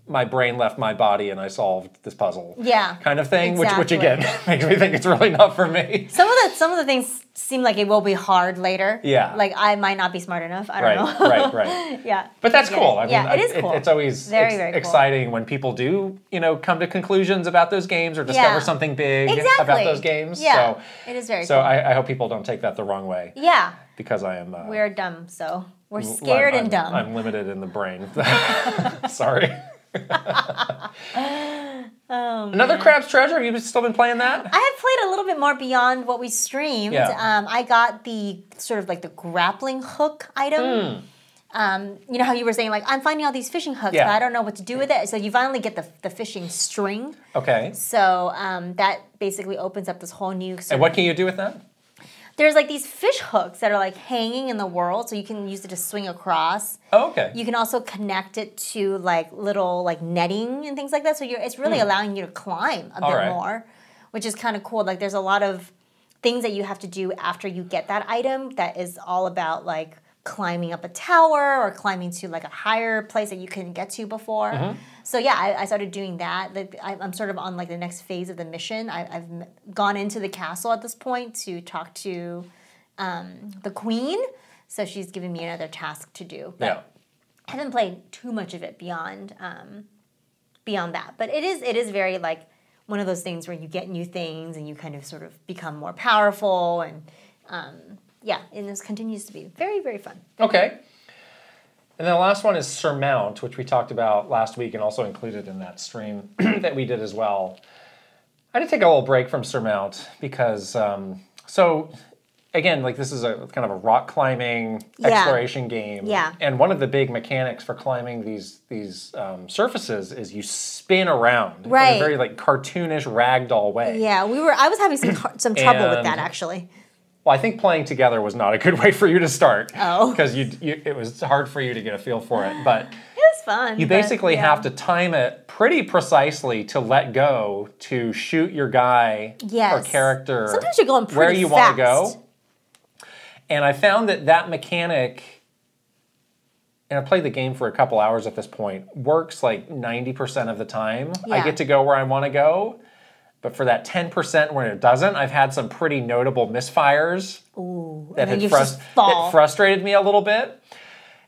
my brain left my body and I solved this puzzle. Yeah. Kind of thing, which again makes me think it's really not for me. Some of the things seem like it will be hard later. Yeah. Like I might not be smart enough. I don't know. Right. Yeah. But that's cool. I mean, it is cool. It's always very cool. exciting when people do, come to conclusions about those games or discover something big about those games. Yeah. So, it is very cool. So I hope people don't take that the wrong way. Yeah. Because I am... we're dumb, so we're scared and dumb. I'm limited in the brain. Sorry. Another Crab's Treasure? Have you still been playing that? I have played a little bit more beyond what we streamed. Yeah. I got the sort of like the grappling hook item. You know how you were saying like I'm finding all these fishing hooks, but I don't know what to do with it. So you finally get the fishing string. Okay. So that basically opens up this whole new. And what can you do with that? There's like these fish hooks that are like hanging in the world, so you can use it to swing across. Oh, okay. You can also connect it to like little like netting and things like that. So it's really allowing you to climb a bit more, which is kind of cool. Like there's a lot of things that you have to do after you get that item that is all about like climbing up a tower or climbing to like a higher place that you couldn't get to before. So yeah, I started doing that. Like, I'm sort of on like the next phase of the mission. I've gone into the castle at this point to talk to the queen. So she's giving me another task to do. But I haven't played too much of it beyond that. But it is very like one of those things where you get new things and you kind of sort of become more powerful and and this continues to be very, very fun. Okay. And then the last one is Surmount, which we talked about last week and also included in that stream that we did as well. I had to take a little break from Surmount because, again, like this is a kind of a rock climbing exploration game. Yeah. And one of the big mechanics for climbing these surfaces is you spin around in a very like cartoonish ragdoll way. Yeah, I was having some trouble with that actually. Well, I think playing together was not a good way for you to start. Oh. Because it was hard for you to get a feel for it. But it was fun. You basically have to time it pretty precisely to let go to shoot your guy or character. Sometimes you're going pretty where you fast. want to go. And I found that mechanic, and I played the game for a couple hours at this point, works like 90% of the time. Yeah. I get to go where I want to go. But for that 10% when it doesn't, I've had some pretty notable misfires that had frustrated me a little bit.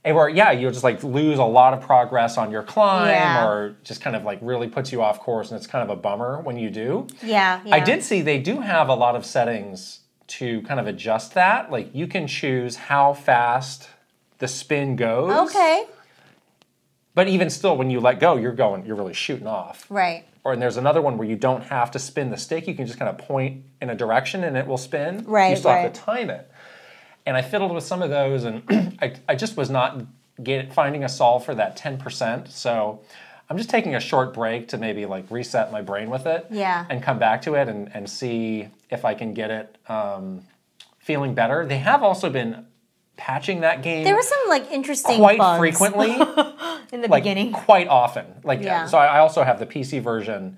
And where, you'll just like lose a lot of progress on your climb or just kind of like really puts you off course, and it's kind of a bummer when you do. Yeah. I did see they do have a lot of settings to kind of adjust that. Like you can choose how fast the spin goes. Okay. But even still, when you let go, you're really shooting off. Right. And there's another one where you don't have to spin the stick. You can just kind of point in a direction and it will spin. Right, you still have to time it. And I fiddled with some of those, and I just was not finding a solve for that 10%. So I'm just taking a short break to maybe like reset my brain with it. Yeah. And come back to it and see if I can get it feeling better. They have also been patching that game. There were some like interesting quite bugs frequently in the like, beginning. Quite often. Like Yeah. so I also have the PC version.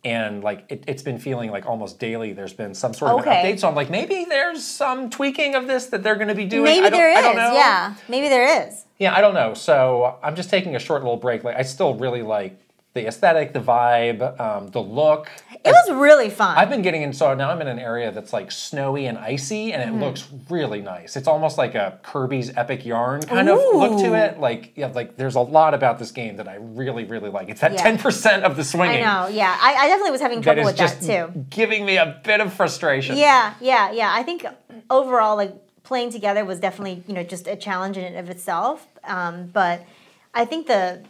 And like it's been feeling like almost daily there's been some sort of an update. So I'm like, maybe there's some tweaking of this that they're going to be doing. Maybe there is. I don't know. Yeah, maybe there is. Yeah, I don't know. So I'm just taking a short little break. Like I still really like the aesthetic, the vibe, the look. It was really fun. I've been getting in, so now I'm in an area that's like snowy and icy, and it looks really nice. It's almost like a Kirby's Epic Yarn kind of look to it. Like, yeah, like there's a lot about this game that I really, really like. It's that 10% of the swinging. I know, yeah. I definitely was having trouble with that too. Giving me a bit of frustration. Yeah. I think overall, like playing together was definitely, just a challenge in and of itself. But I think the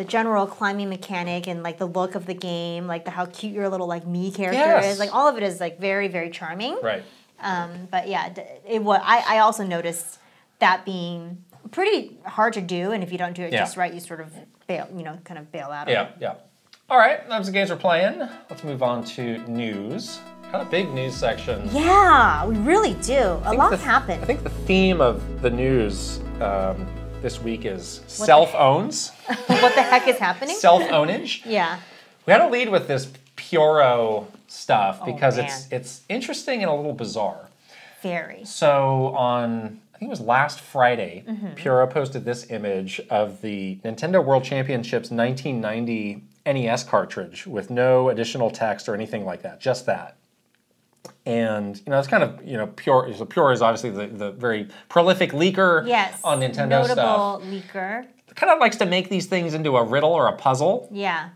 general climbing mechanic and like the look of the game, like how cute your little like Mii character is, like all of it is like very, very charming. Right. But yeah, I also noticed that being pretty hard to do, and if you don't do it just right, you sort of bail, kind of bail out of it. Yeah. All right, those are the games we're playing. Let's move on to news. Got a big news section. Yeah, we really do. A lot happened. I think the theme of the news this week is self-owns. What the heck is happening? Self-ownage. Yeah. We had to lead with this Puro stuff because it's interesting and a little bizarre. Very. So on, I think it was last Friday, Puro posted this image of the Nintendo World Championships 1990 NES cartridge with no additional text or anything like that, just that. And it's kind of Pure. So Pure is obviously the very prolific leaker on Nintendo stuff. Notable leaker. Kind of likes to make these things into a riddle or a puzzle. Yeah.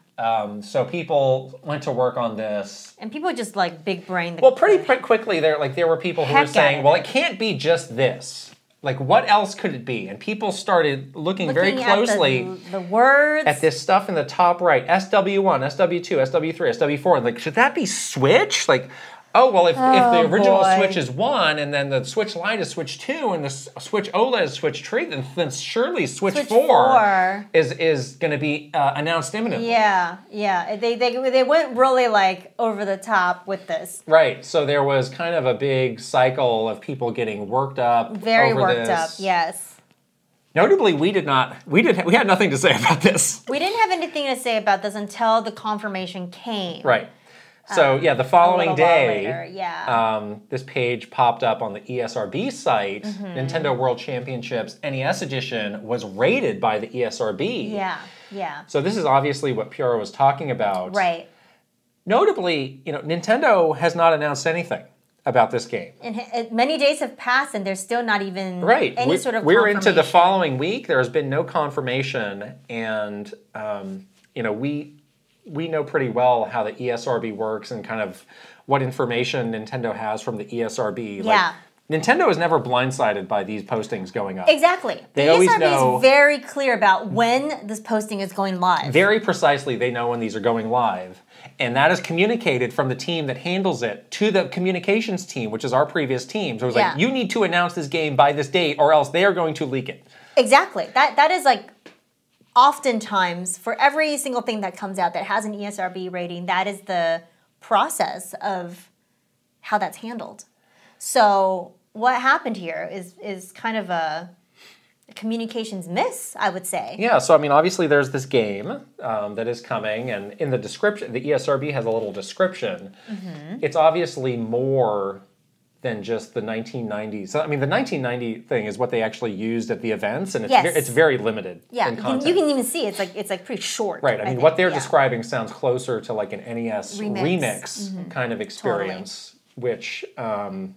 So people went to work on this, and people just like big brain. Well, pretty quickly there were people who were saying, well, it can't be just this. Like, what else could it be? And people started looking very closely at the words. At this stuff in the top right. SW1, SW2, SW3, SW4. And like, should that be Switch? Like, oh, well, if the original Switch is 1, and then the Switch Lite is Switch 2, and the Switch OLED is Switch 3, then surely Switch 4 is going to be announced imminently. Yeah. They went really, like, over the top with this. Right. So there was kind of a big cycle of people getting worked up Very over worked this. up, yes. Notably, we had nothing to say about this. We didn't have anything to say about this until the confirmation came. Right. So the following day, later, this page popped up on the ESRB site. Nintendo World Championships NES Edition was rated by the ESRB. Yeah. So this is obviously what Puro was talking about. Right. Notably, Nintendo has not announced anything about this game. And many days have passed, and there's still not even any sort of confirmation. We're into the following week. There has been no confirmation, and we know pretty well how the ESRB works and kind of what information Nintendo has from the ESRB. Yeah. Like, Nintendo is never blindsided by these postings going up. Exactly. They the always ESRB know is very clear about when this posting is going live. Very precisely, they know when these are going live. And that is communicated from the team that handles it to the communications team, which is our previous team. So it was like, you need to announce this game by this date or else they are going to leak it. Exactly. That is like... Oftentimes, for every single thing that comes out that has an ESRB rating, that is the process of how that's handled. So what happened here is kind of a communications miss, I would say. Yeah, so I mean, obviously there's this game that is coming, and in the description, the ESRB has a little description. It's obviously more than just the 1990s. So, I mean, the 1990 thing is what they actually used at the events, and it's very limited in content. You can even see it's like pretty short. Right. I mean, what they're describing sounds closer to like an NES remix kind of experience, which, on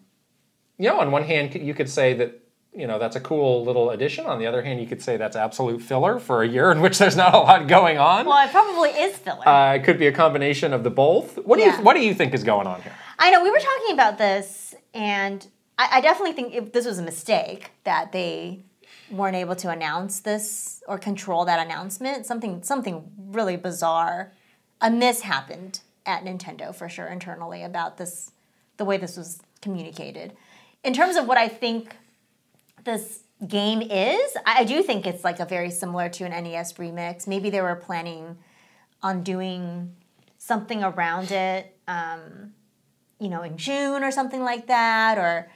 one hand you could say that that's a cool little addition. On the other hand, you could say that's absolute filler for a year in which there's not a lot going on. Well, it probably is filler. It could be a combination of the both. What do you think is going on here? I know we were talking about this. And I definitely think this was a mistake that they weren't able to announce this or control that announcement. Something really bizarre. A miss happened at Nintendo for sure internally about this, the way this was communicated. In terms of what I think this game is, I do think it's like a very similar to an NES remix. Maybe they were planning on doing something around it. In June or something like that, or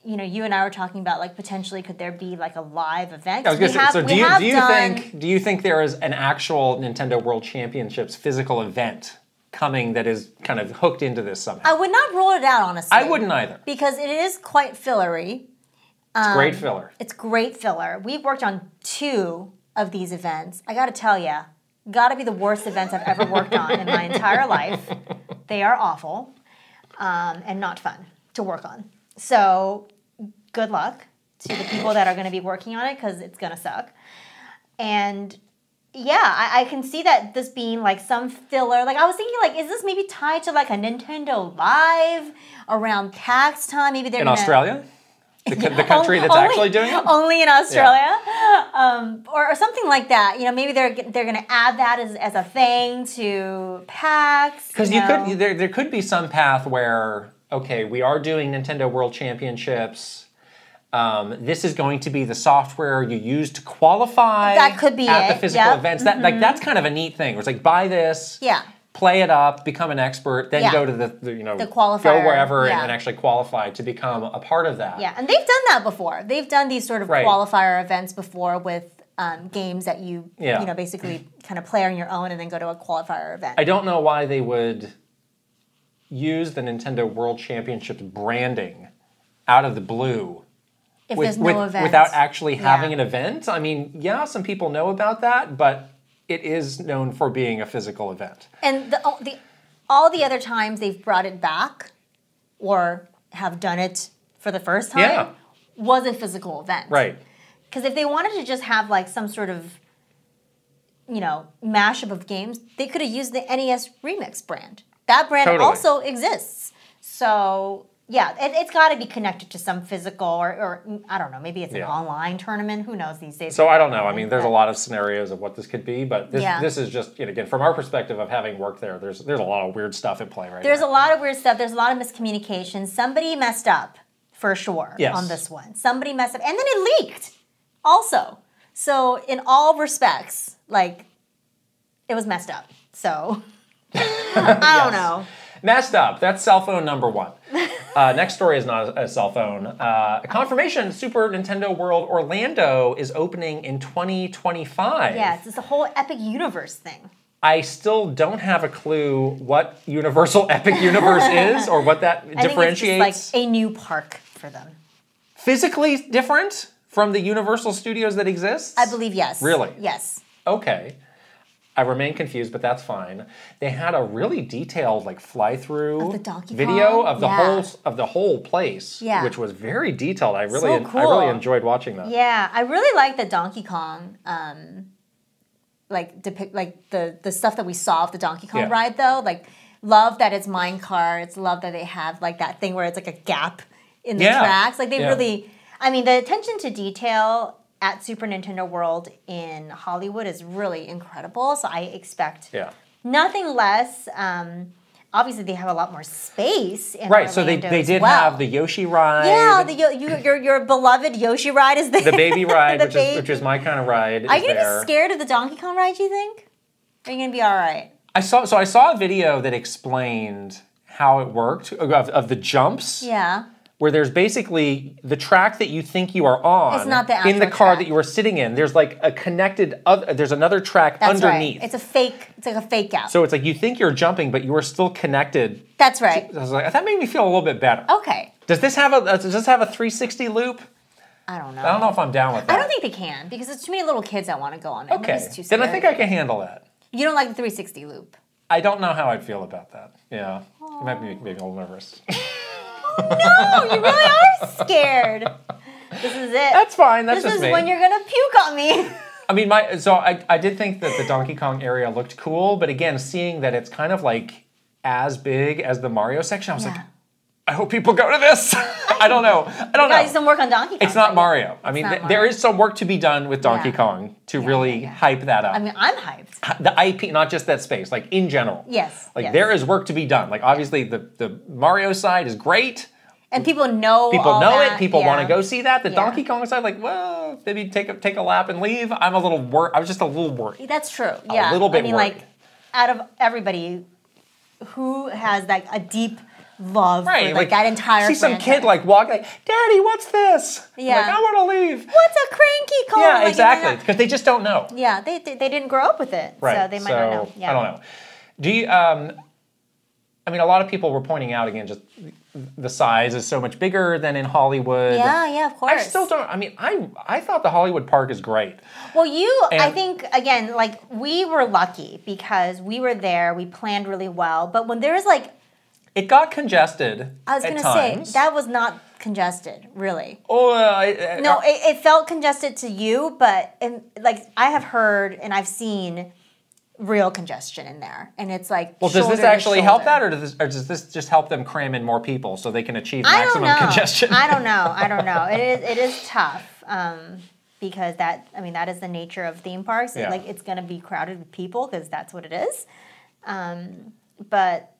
you and I were talking about like potentially could there be like a live event? I was going to say, so do you think there is an actual Nintendo World Championships physical event coming that is kind of hooked into this somehow? I would not rule it out, honestly. I wouldn't either. Because it is quite fillery. It's great filler. It's great filler. We've worked on 2 of these events. I got to tell you, got to be the worst events I've ever worked on in my entire life. They are awful and not fun to work on. So good luck to the people that are going to be working on it because it's going to suck. And yeah, I can see that this being like some filler. Like I was thinking, like, is this maybe tied to like a Nintendo Live around PAX time? Maybe they're in Australia, the country that's actually doing it. Only in Australia, or something like that. Maybe they're going to add that as a thing to PAX. Because there could be some path where we are doing Nintendo World Championships. This is going to be the software you use to qualify that could be at the physical events. That's kind of a neat thing. Where it's like buy this, play it up, become an expert, then go to the qualifier, go wherever and actually qualify to become a part of that. Yeah, and they've done that before. They've done these sort of qualifier events before with games that you basically kind of play on your own and then go to a qualifier event. I don't know why they would use the Nintendo World Championships branding out of the blue. If there's no event. Without actually having an event. I mean, some people know about that, but it is known for being a physical event. And all the other times they've brought it back or have done it for the first time was a physical event. Right. Because if they wanted to just have like some sort of, mashup of games, they could have used the NES Remix brand. That brand also exists. So... yeah, it's got to be connected to some physical or I don't know, maybe it's an online tournament. Who knows these days? So I don't know. I mean, there's a lot of scenarios of what this could be, but this is just, again, from our perspective of having worked there, there's a lot of weird stuff at play right now. There's a lot of weird stuff. There's a lot of miscommunication. Somebody messed up, for sure, on this one. Somebody messed up. And then it leaked also. So in all respects, like, it was messed up. So, I don't know. Messed up. That's cell phone number 1. Next story is not a cell phone. A confirmation, Super Nintendo World Orlando is opening in 2025. Yes, it's a whole Epic Universe thing. I still don't have a clue what Universal Epic Universe is or what that differentiates. I think it's just like a new park for them. Physically different from the Universal Studios that exist? I believe yes. Really? Yes. Okay. I remain confused, but that's fine. They had a really detailed, like, fly-through video of the whole place, which was very detailed. I really enjoyed watching that. Yeah, I really like the Donkey Kong, the stuff that we saw of the Donkey Kong ride though. Like, love that it's mine carts. Love that they have like that thing where it's like a gap in the tracks. Like they really, I mean, the attention to detail at Super Nintendo World in Hollywood is really incredible. So I expect nothing less. Obviously, they have a lot more space in Orlando so they did have the Yoshi ride. Yeah, your beloved Yoshi ride is there. The baby ride, which is my kind of ride. Are you going to be scared of the Donkey Kong ride, do you think? Or are you going to be all right? I saw a video that explained how it worked, of the jumps. Yeah. Where there's basically the track that you think you are on. It's not the actual in the car track that you are sitting in. There's like a connected, there's another track underneath. Right. It's like a fake out. So it's like you think you're jumping, but you are still connected. That's right. I was like, that made me feel a little bit better. Okay. Does this have a 360 loop? I don't know. I don't know if I'm down with that. I don't think they can because there's too many little kids that want to go on it. Okay. Then I think I can handle that. You don't like the 360 loop? I don't know how I'd feel about that. Yeah. It might be maybe a little nervous. No, you really are scared. This is it. That's fine. That's just me. This is when you're gonna puke on me. I mean, I did think that the Donkey Kong area looked cool, but again, seeing that it's kind of like as big as the Mario section, I was like, I hope people go to this. I don't know. I don't know. You some work on Donkey Kong. It's not Mario. I mean, there is some work to be done with Donkey Kong to really hype that up. I mean, I'm hyped. The IP, not just that space, like in general. Yes. Like there is work to be done. Like obviously the Mario side is great. And people know it. People want to go see that. The Donkey Kong side, like, well, maybe take a lap and leave. I was just a little worried. That's true. Yeah. A little bit worried. Like, out of everybody, who has like a deep love for, like that entire see franchise. some kid like walk like, Daddy, what's this? Yeah. Like, I want to leave. What's a cranky cone? Yeah, exactly. Because they just don't know. Yeah, they didn't grow up with it. Right. So they might not know. Yeah. I don't know. Do you, I mean, a lot of people were pointing out, again, just the size is so much bigger than in Hollywood. Yeah, of course. I still don't, I mean, I thought the Hollywood Park is great. Well, I think, again, like, we were lucky because we were there, we planned really well, but when there's, like... It got congested I was going to say, that was not congested, really. Oh, no, it felt congested to you, but, like, I have heard and I've seen... real congestion in there, and it's like. Well, does this actually help that, or does this just help them cram in more people so they can achieve maximum congestion? I don't know. It is tough because that is the nature of theme parks. Yeah. Like it's going to be crowded with people because that's what it is. But.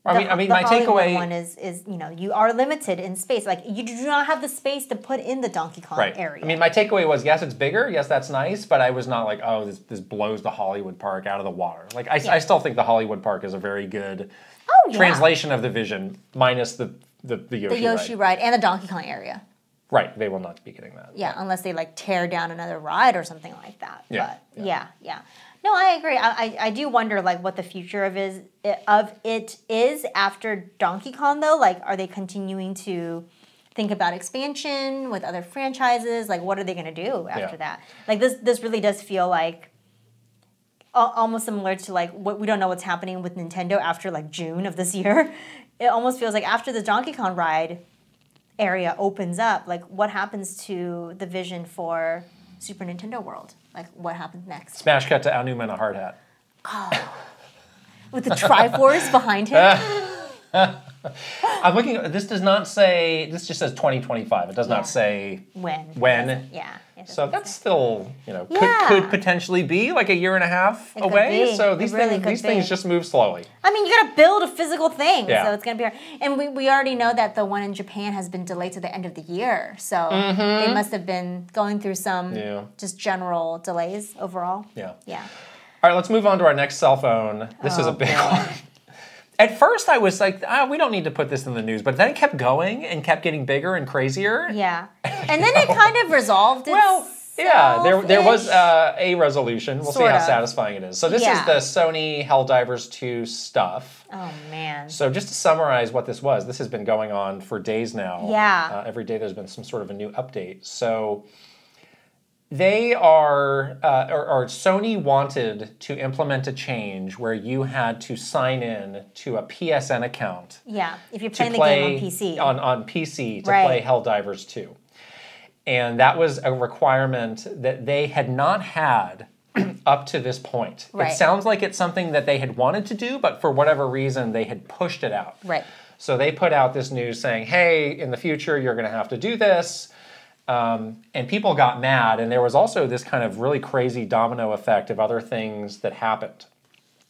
I mean, my takeaway one is you are limited in space. Like you do not have the space to put in the Donkey Kong area. I mean, my takeaway was yes, it's bigger. Yes, that's nice, but I was not like, oh, this blows the Hollywood Park out of the water. Like I still think the Hollywood Park is a very good translation of the vision, minus the Yoshi ride and the Donkey Kong area. Right, they will not be getting that. Yeah, unless they like tear down another ride or something like that. Yeah, but yeah. No, I agree. I do wonder like what the future of it is after Donkey Kong though. Like, are they continuing to think about expansion with other franchises? Like, what are they going to do after that? Like, this really does feel like almost similar to like what we don't know what's happening with Nintendo after like June of this year. It almost feels like after the Donkey Kong ride area opens up, like what happens to the vision for Super Nintendo World? Like, what happens next? Smash cut to Aonuma in a hard hat. Oh. With the Triforce behind him? I'm looking, this does not say, this just says 2025. It does not say when. Yeah. So that's still, could potentially be like a year and a half away. So these things just move slowly. I mean, you got to build a physical thing. So it's going to be hard. And we already know that the one in Japan has been delayed to the end of the year. So they must have been going through some just general delays overall. Yeah. All right, let's move on to our next cell phone. This is a big one. At first, I was like, we don't need to put this in the news. But then it kept going and kept getting bigger and crazier. Yeah. And then it kind of resolved itself. Well, there was a resolution. We'll see how satisfying it is. So this is the Sony Helldivers 2 stuff. Oh, man. So just to summarize what this was, this has been going on for days now. Yeah. Every day there's been some sort of a new update. So they are, or Sony wanted to implement a change where you had to sign in to a PSN account. Yeah, if you're playing the game on PC. On PC to play Helldivers 2. And that was a requirement that they had not had up to this point. Right. It sounds like it's something that they had wanted to do, but for whatever reason, they had pushed it out. Right. So they put out this news saying, hey, in the future, you're going to have to do this. And people got mad, and there was also this kind of really crazy domino effect of other things that happened.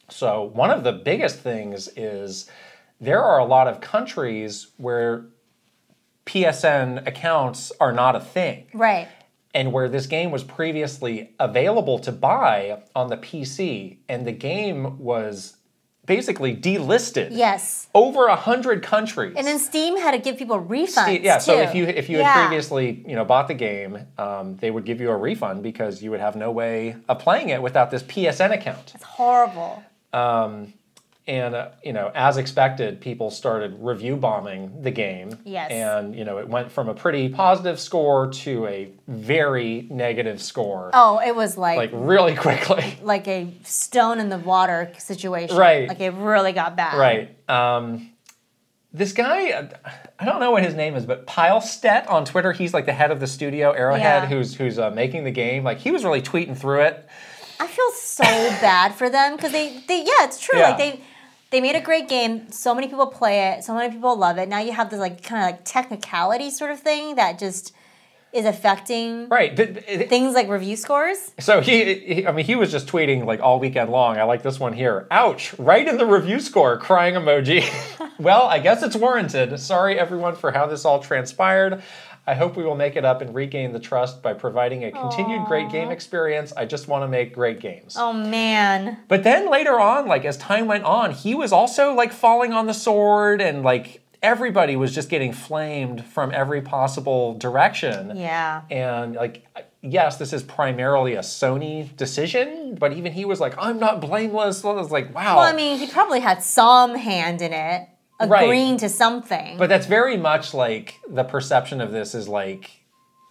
So one of the biggest things is there are a lot of countries where PSN accounts are not a thing. Right. And where this game was previously available to buy on the PC, and the game was basically delisted. Yes. Over 100 countries. And then Steam had to give people refunds too. So if you had previously bought the game, they would give you a refund because you would have no way of playing it without this PSN account. That's horrible. And as expected, people started review bombing the game. Yes. And it went from a pretty positive score to a very negative score. Oh, it was like really quickly. Like a stone in the water situation. Right. Like it really got bad. Right. This guy, I don't know what his name is, but Pilestedt on Twitter, he's like the head of the studio, Arrowhead, who's making the game. Like he was really tweeting through it. I feel so bad for them because they it's true. Yeah. Like they made a great game. So many people play it. So many people love it. Now you have this kind of technicality sort of thing that just is affecting things like review scores. So he was just tweeting all weekend long. I like this one here. Ouch! Right in the review score, crying emoji. Well, I guess it's warranted. Sorry, everyone, for how this all transpired. I hope we will make it up and regain the trust by providing a continued great game experience. I just want to make great games. Oh, man. But then later on, like, as time went on, he was also, like, falling on the sword, and, like, everybody was just getting flamed from every possible direction. Yeah. And, like, yes, this is primarily a Sony decision, but even he was like, I'm not blameless. So I was like, wow. Well, I mean, he probably had some hand in it. Agreeing to something. But that's very much like the perception of this is like,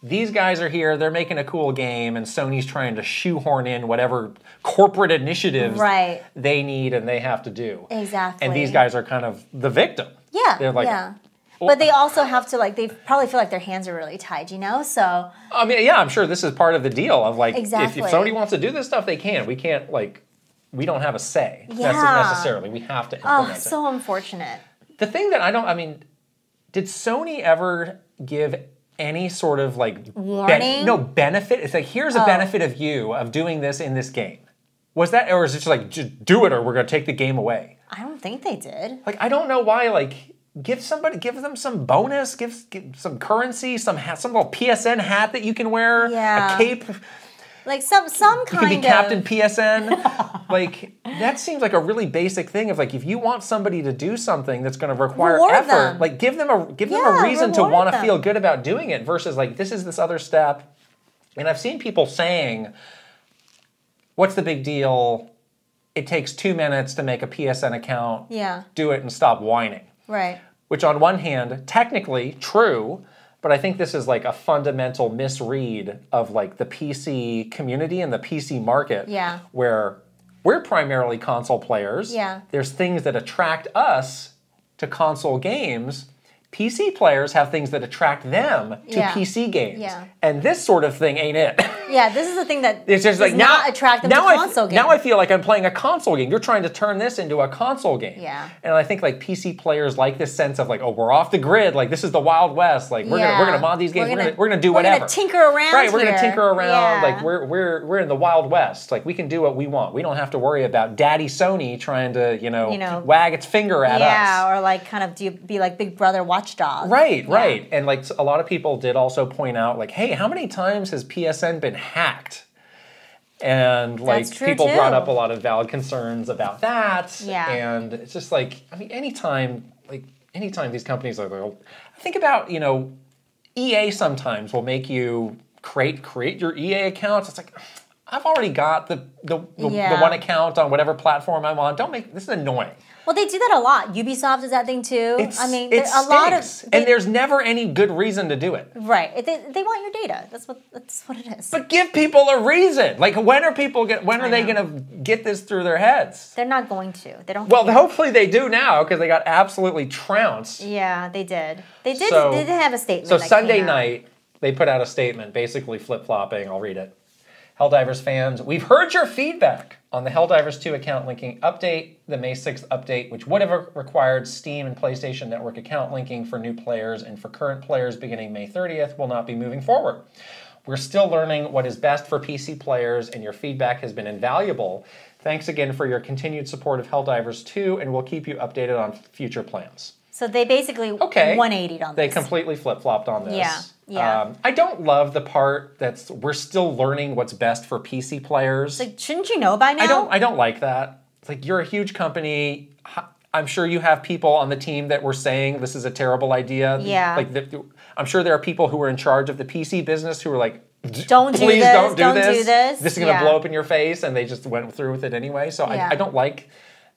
these guys are here, they're making a cool game, and Sony's trying to shoehorn in whatever corporate initiatives they need and they have to do. Exactly. And these guys are kind of the victim. Yeah, they're like, but they also have to, like, they probably feel like their hands are really tied, you know? So. I mean, yeah, I'm sure this is part of the deal of, like, if Sony wants to do this stuff, they can. We can't, like, we don't have a say necessarily. We have to implement it. Oh, so unfortunate. The thing that I mean, did Sony ever give any sort of, like, warning? Benefit? It's like, here's a benefit of you, of doing this in this game. Was that, or is it just like, just do it or we're going to take the game away? I don't think they did. Like, I don't know why, like, give them some bonus, give some currency, some little PSN hat that you can wear, a cape. Like some kind of... You can be Captain PSN. Like, that seems like a really basic thing of, like, if you want somebody to do something that's going to require effort, like, give them a reason to want to feel good about doing it versus, like, this other step. And I've seen people saying, what's the big deal? It takes 2 minutes to make a PSN account. Yeah. Do it and stop whining. Right. Which on one hand, technically true, but I think this is like a fundamental misread of like the PC community and the PC market. Yeah. Where we're primarily console players. Yeah. There's things that attract us to console games. PC players have things that attract them to PC games. Yeah. And this sort of thing ain't it. Yeah, this is the thing that it's just like not attract them to console games. Now I feel like I'm playing a console game. You're trying to turn this into a console game. Yeah. And I think like PC players like this sense of like, oh, we're off the grid. Like this is the Wild West. Like we're gonna mod these games. We're gonna do whatever. We're gonna tinker around. Right. We're gonna tinker around. Yeah. Like we're in the Wild West. Like we can do what we want. We don't have to worry about Daddy Sony trying to wag its finger at us. Yeah, or like kind of be like Big Brother watchdog. Right. Right. And like a lot of people did also point out like, hey, how many times has PSN been hacked? And like people brought up a lot of valid concerns about that. Yeah. And it's just like, I mean, anytime these companies are like, think about, EA sometimes will make you create your EA accounts. It's like, I've already got the one account on whatever platform I'm on. This is annoying. Well, they do that a lot. Ubisoft does that thing too. Lot of, and there's never any good reason to do it. Right. They want your data. That's what it is. But give people a reason. Like, when are they going to get this through their heads? They're not going to. They don't. Well, hopefully they do now because they got absolutely trounced. Yeah, they did. They did have a statement. So Sunday night, they put out a statement, basically flip-flopping. I'll read it. Helldivers fans, we've heard your feedback on the Helldivers 2 account linking update, the May 6th update, which would have required Steam and PlayStation Network account linking for new players and for current players beginning May 30th will not be moving forward. We're still learning what is best for PC players, and your feedback has been invaluable. Thanks again for your continued support of Helldivers 2, and we'll keep you updated on future plans. So they basically 180'd on this. They completely flip-flopped on this. Yeah. Yeah. I don't love the part that's we're still learning what's best for PC players. Like, shouldn't you know by now? I don't like that. It's like, you're a huge company. I'm sure you have people on the team that were saying this is a terrible idea. Yeah. Like I'm sure there are people who are in charge of the PC business who are like, please don't do this. This is going to blow up in your face, and they just went through with it anyway. So I don't like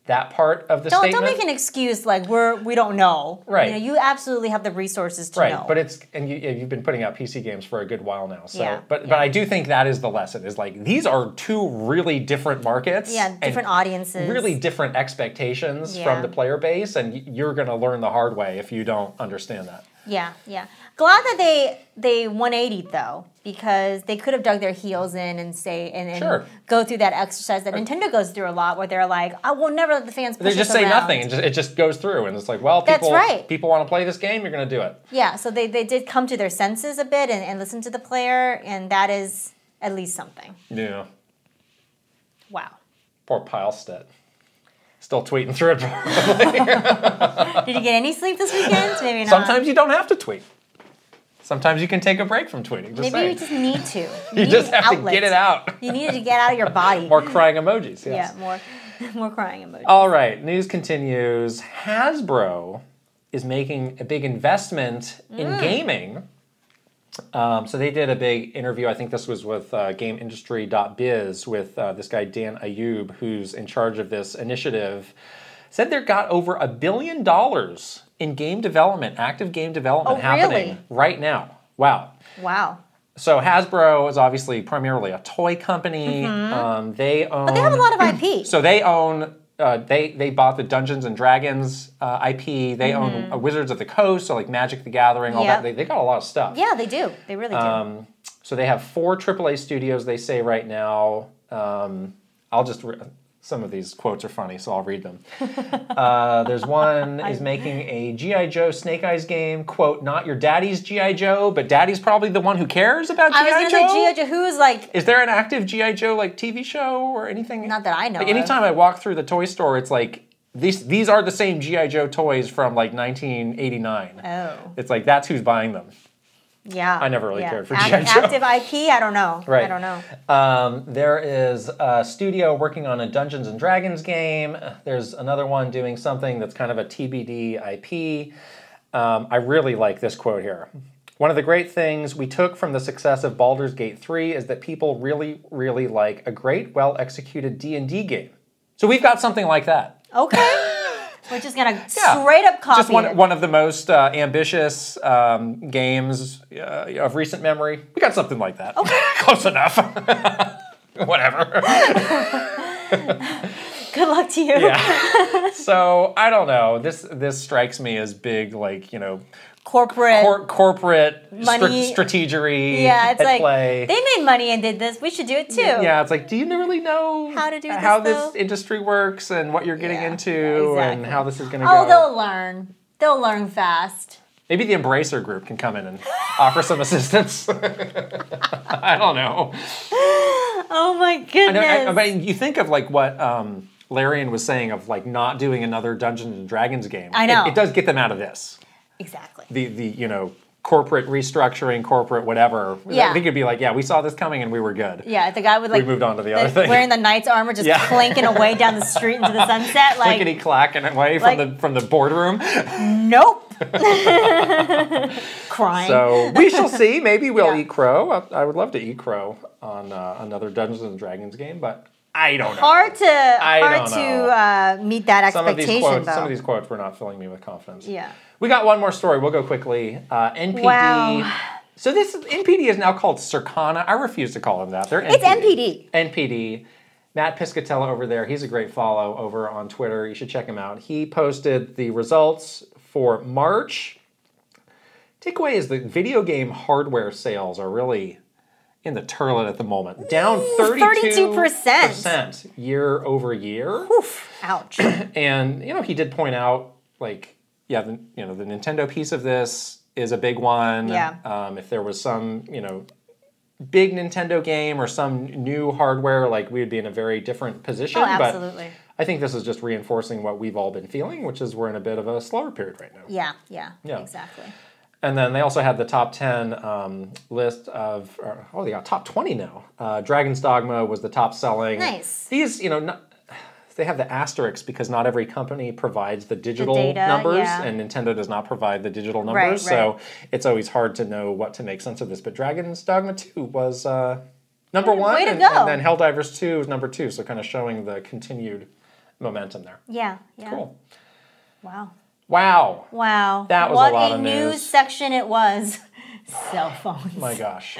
that part of the statement. Don't make an excuse like we don't know. Right. You absolutely have the resources to know. But you've been putting out PC games for a good while now. So but I do think that is the lesson, is like these are two really different markets. Yeah, different audiences. Really different expectations from the player base, and you're gonna learn the hard way if you don't understand that. Yeah, yeah. Glad that they 180'd though, because they could have dug their heels in and go through that exercise that Nintendo goes through a lot, where they're like, I will never let the fans push us around. They just say nothing, and it just goes through, and it's like, well, people want to play this game, you're going to do it. Yeah, so they did come to their senses a bit and listen to the player, and that is at least something. Yeah. Wow. Poor Pilestead. Still tweeting through it, probably. Did you get any sleep this weekend? Maybe not. Sometimes you don't have to tweet. Sometimes you can take a break from tweeting. Maybe you just need to. You just have to get it out. You need to get out of your body. More crying emojis, yes. Yeah, more crying emojis. All right, news continues. Hasbro is making a big investment in gaming. So they did a big interview. I think this was with GameIndustry.biz with this guy Dan Ayub, who's in charge of this initiative. Said they've got over $1 billion in game development, active game development happening right now. Wow. Wow. So Hasbro is obviously primarily a toy company. They own, but they have a lot of IP. So they own. They bought the Dungeons and Dragons IP. They own Wizards of the Coast, so like Magic the Gathering, all that. They got a lot of stuff. Yeah, they do. They really do. So they have 4 AAA studios, they say right now. I'll just... Some of these quotes are funny, so I'll read them. There's one is making a G.I. Joe Snake Eyes game. Quote, not your daddy's G.I. Joe, but daddy's probably the one who cares about G.I. Joe. I was going to say G.I. Joe. Who's like... Is there an active G.I. Joe like TV show or anything? Not that I know Like anytime I walk through the toy store, it's like, these are the same G.I. Joe toys from like 1989. Oh. It's like, that's who's buying them. Yeah. I never really cared for G.I. Joe. Active IP? I don't know. Right. I don't know. There is a studio working on a Dungeons and Dragons game. There's another one doing something that's kind of a TBD IP. I really like this quote here. One of the great things we took from the success of Baldur's Gate 3 is that people really, really like a great, well-executed D&D game. So we've got something like that. Okay. We're just going to straight up copy Just one of the most ambitious games of recent memory. We got something like that. Okay. Close enough. Whatever. Good luck to you. Yeah. So, I don't know. This strikes me as big, like, you know... Corporate money, strategery it's like, play. They made money and did this. We should do it too. Yeah, it's like, do you really know how to do this, how this industry works and what you're getting into and how this is going to go? Oh, they'll learn. They'll learn fast. Maybe the Embracer Group can come in and offer some assistance. I don't know. Oh my goodness. I mean, you think of like what Larian was saying of like not doing another Dungeons and Dragons game. I know. It does get them out of this. Exactly. The you know, corporate restructuring, corporate whatever. Yeah. I think it'd be like, yeah, we saw this coming and we were good. Yeah, the guy with like... We moved on to the other thing. Wearing the knight's armor, just clanking away down the street into the sunset. Like, clickety-clacking away from the boardroom. Nope. Crying. So we shall see. Maybe we'll eat crow. I would love to eat crow on another Dungeons and Dragons game, but I don't know. Hard to meet that expectation, Some of these quotes were not filling me with confidence. Yeah. We got one more story. We'll go quickly. NPD. Wow. So this NPD is now called Circana. I refuse to call him that. They're NPD. It's NPD. NPD. Matt Piscatella over there. He's a great follow over on Twitter. You should check him out. He posted the results for March. Takeaway is the video game hardware sales are really in the turlet at the moment. Down 32% year over year. Oof. Ouch. And, you know, he did point out, like, yeah, the Nintendo piece of this is a big one. Yeah. If there was some, you know, big Nintendo game or some new hardware, like, we would be in a very different position. Oh, absolutely. But I think this is just reinforcing what we've all been feeling, which is we're in a bit of a slower period right now. Yeah, exactly. And then they also had the top 10 list of, they got top 20 now. Dragon's Dogma was the top selling. Nice. These, you know, they have the asterisks because not every company provides the digital numbers, and Nintendo does not provide the digital numbers, so it's always hard to know what to make sense of this. But Dragon's Dogma 2 was number one, and then Helldivers 2 was number 2, so kind of showing the continued momentum there. Yeah. Cool. Wow. That was a lot of news. What a news section it was. Cell phones. My gosh.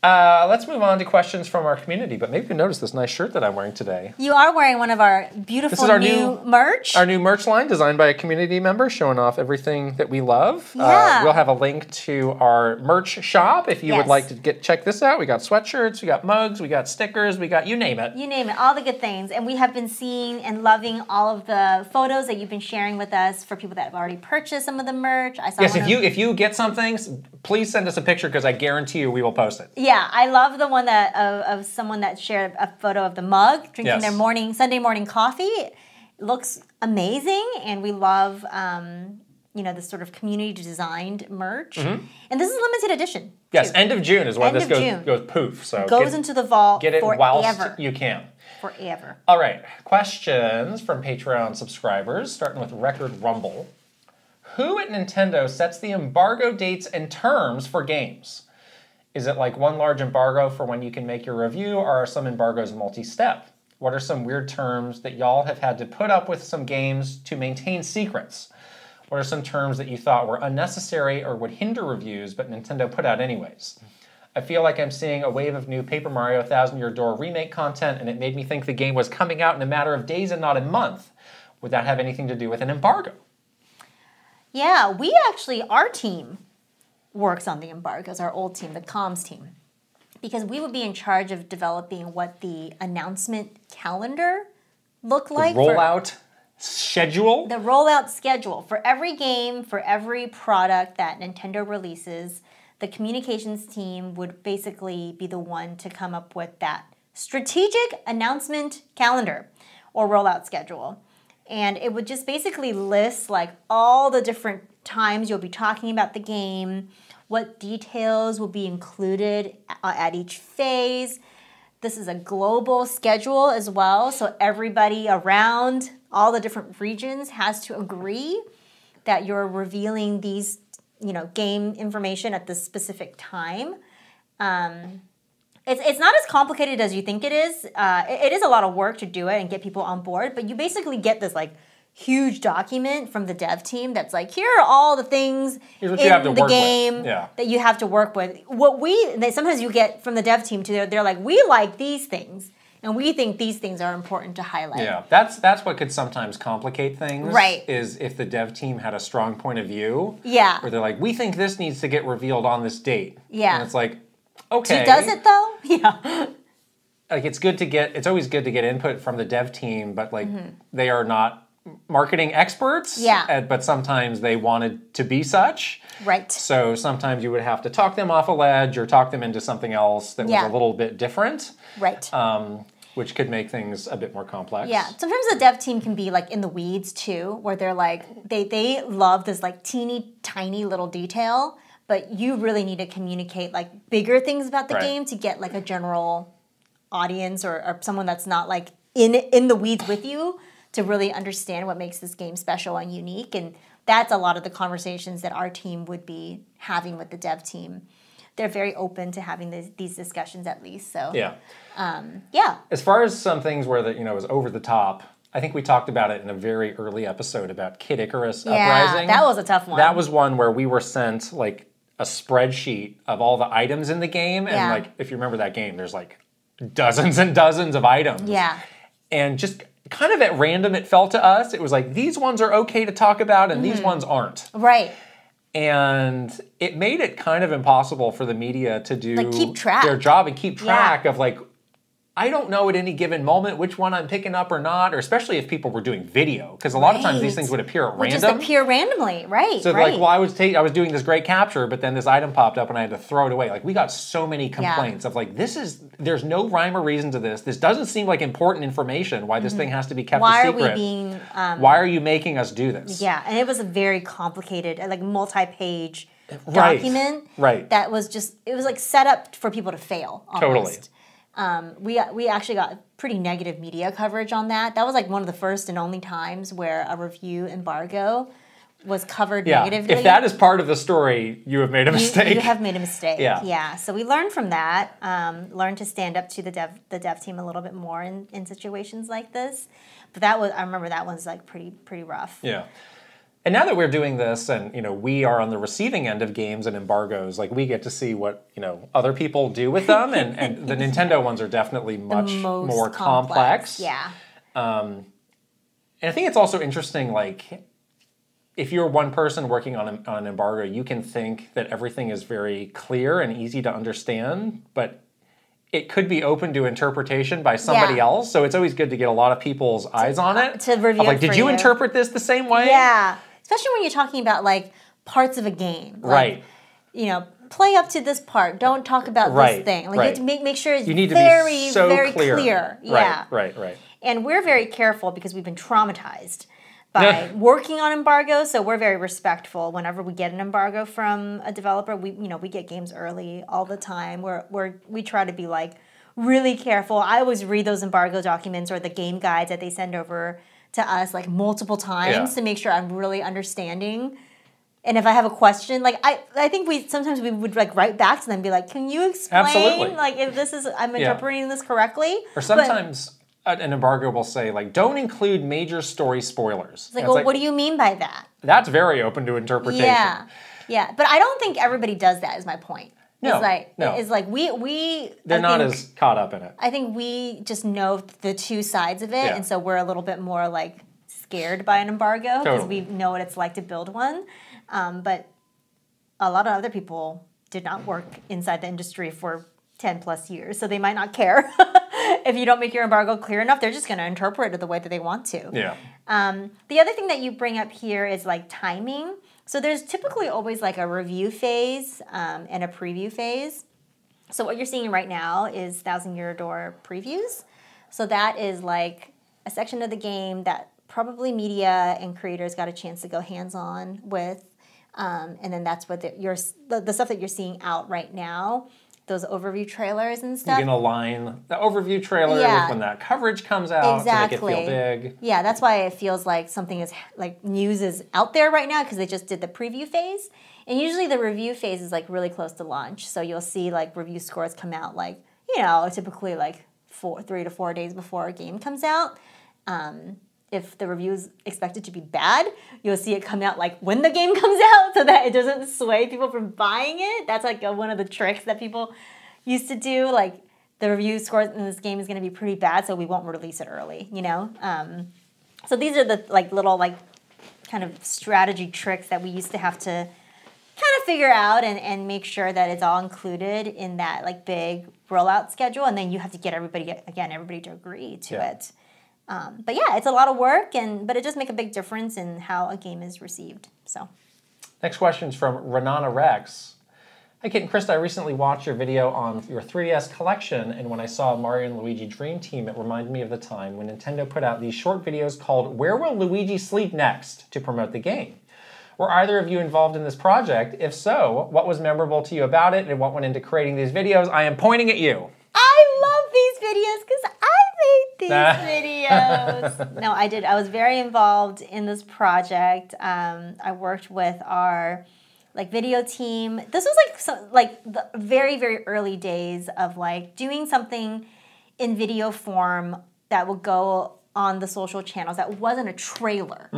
Let's move on to questions from our community, but maybe you notice this nice shirt that I'm wearing today. You are wearing one of our beautiful new merch. Our new merch line designed by a community member showing off everything that we love. Yeah. We'll have a link to our merch shop if you would like to check this out. We got sweatshirts, we got mugs, we got stickers, we got you name it. You name it, all the good things. And we have been seeing and loving all of the photos that you've been sharing with us for people that have already purchased some of the merch. Yes, if you get something, please send us a picture because I guarantee you we will post it. Yeah. Yeah, I love the one that of someone that shared a photo of the mug drinking their Sunday morning coffee. It looks amazing, and we love this sort of community designed merch. And this is limited edition. Yes, end of June is when this goes poof. So it goes into the vault. Get it forever. whilst you can. Forever. All right, questions from Patreon subscribers, starting with Record Rumble. Who at Nintendo sets the embargo dates and terms for games? Is it like one large embargo for when you can make your review, or are some embargoes multi-step? What are some weird terms that y'all have had to put up with some games to maintain secrets? What are some terms that you thought were unnecessary or would hinder reviews, but Nintendo put out anyways? I feel like I'm seeing a wave of new Paper Mario Thousand Year Door remake content, and it made me think the game was coming out in a matter of days and not a month. Would that have anything to do with an embargo? Yeah, our team works on the embargoes, our old team, the comms team, because we would be in charge of developing what the announcement calendar looked like. The rollout schedule? The rollout schedule. For every game, for every product that Nintendo releases, the communications team would basically be the one to come up with that strategic announcement calendar or rollout schedule. And it would just basically list like all the different times you'll be talking about the game, what details will be included at each phase. This is a global schedule as well, so everybody around all the different regions has to agree that you're revealing these, game information at this specific time. It's not as complicated as you think it is. It is a lot of work to do it and get people on board, but you basically get this like huge document from the dev team that's like, here are all the things in the game that you have to work with. Sometimes you get from the dev team too, they're like, we like these things, and we think these things are important to highlight. Yeah, that's what could sometimes complicate things. Right. Is if the dev team had a strong point of view. Yeah. Where they're like, we think this needs to get revealed on this date. Yeah. And it's like, okay. Does it though? Yeah. Like it's always good to get input from the dev team, but like they are not marketing experts. Yeah. But sometimes they wanted to be such. Right. So sometimes you would have to talk them off a ledge or talk them into something else that was a little bit different. Right. Which could make things a bit more complex. Yeah. Sometimes the dev team can be like in the weeds too, where they're like, they love this like teeny tiny little detail, but you really need to communicate like bigger things about the game to get like a general audience or someone that's not like in the weeds with you to really understand what makes this game special and unique. And that's a lot of the conversations that our team would be having with the dev team. They're very open to having these discussions at least. So yeah. Yeah. As far as some things where it was over the top, I think we talked about it in a very early episode about Kid Icarus Uprising. That was a tough one. That was one where we were sent like a spreadsheet of all the items in the game, and like if you remember that game, there's like dozens and dozens of items. Yeah. And just kind of at random, it felt to us, it was like these ones are okay to talk about, and these ones aren't. Right. And it made it kind of impossible for the media to do keep track. their job and keep track of like, I don't know at any given moment which one I'm picking up or not, or especially if people were doing video, because a lot of times these things would appear at random. Just appear randomly, right? So like, well, I was doing this great capture, but then this item popped up and I had to throw it away. Like we got so many complaints of like, there's no rhyme or reason to this. This doesn't seem like important information. Why this thing has to be kept a secret? Why are we being? Why are you making us do this? Yeah, and it was a very complicated, like multi-page document. Right. That was it was like set up for people to fail. Almost. Totally. We actually got pretty negative media coverage on that. That was like one of the first and only times where a review embargo was covered negatively. If that is part of the story, you have made a mistake. You have made a mistake. Yeah. So we learned from that. Learned to stand up to the dev team a little bit more in situations like this. But I remember that one's like pretty rough. Yeah. And now that we're doing this, and we are on the receiving end of games and embargoes, like we get to see what other people do with them, and the Nintendo ones are definitely much more complex. Yeah. And I think it's also interesting, like if you're one person working on an embargo, you can think that everything is very clear and easy to understand, but it could be open to interpretation by somebody else. So it's always good to get a lot of people's eyes on it. To review it like, did you interpret this the same way? Yeah. Especially when you're talking about like parts of a game. Like, right. play up to this part. Don't talk about this thing. Like you have to make sure it's very, so very clear. Yeah. Right. And we're very careful because we've been traumatized by working on embargoes, so we're very respectful whenever we get an embargo from a developer. We get games early all the time. We try to be like really careful. I always read those embargo documents or the game guides that they send over to us like multiple times to make sure I'm really understanding. And if I have a question, like I think sometimes we would like write back to them and be like, can you explain like if this is I'm interpreting this correctly? Or sometimes an embargo will say, like, don't include major story spoilers. It's like, well, what do you mean by that? That's very open to interpretation. Yeah. But I don't think everybody does that, is my point. No, It's like They're not as caught up in it. I think we just know the two sides of it, and so we're a little bit more, like, scared by an embargo because we know what it's like to build one. But a lot of other people did not work inside the industry for 10 plus years, so they might not care. If you don't make your embargo clear enough, they're just going to interpret it the way that they want to. Yeah. The other thing that you bring up here is like timing. So there's typically always like a review phase and a preview phase. So what you're seeing right now is Thousand Year Door previews. So that is like a section of the game that probably media and creators got a chance to go hands-on with. And then that's what the stuff that you're seeing out right now. Those overview trailers and stuff. You can align the overview trailer with when that coverage comes out to make it feel big. Yeah, that's why it feels like something is like news is out there right now because they just did the preview phase. And usually the review phase is like really close to launch. So you'll see like review scores come out like, typically like 3 to 4 days before a game comes out. If the review is expected to be bad, you'll see it come out like when the game comes out so that it doesn't sway people from buying it. That's like one of the tricks that people used to do. Like the review scores in this game is going to be pretty bad, so we won't release it early, So these are the like little like kind of strategy tricks that we used to have to kind of figure out and make sure that it's all included in that like big rollout schedule. And then you have to get everybody to agree to it. But yeah, it's a lot of work, but it does make a big difference in how a game is received. So, next question is from Renana Rex. Hi, Kit and Krysta. I recently watched your video on your 3DS collection, and when I saw Mario and Luigi Dream Team, it reminded me of the time when Nintendo put out these short videos called "Where Will Luigi Sleep Next?" to promote the game. Were either of you involved in this project? If so, what was memorable to you about it, and what went into creating these videos? I am pointing at you. I love these videos because I made these videos. No, I did. I was very involved in this project. I worked with our video team. This was the very, very early days of like doing something in video form that would go on the social channels that wasn't a trailer.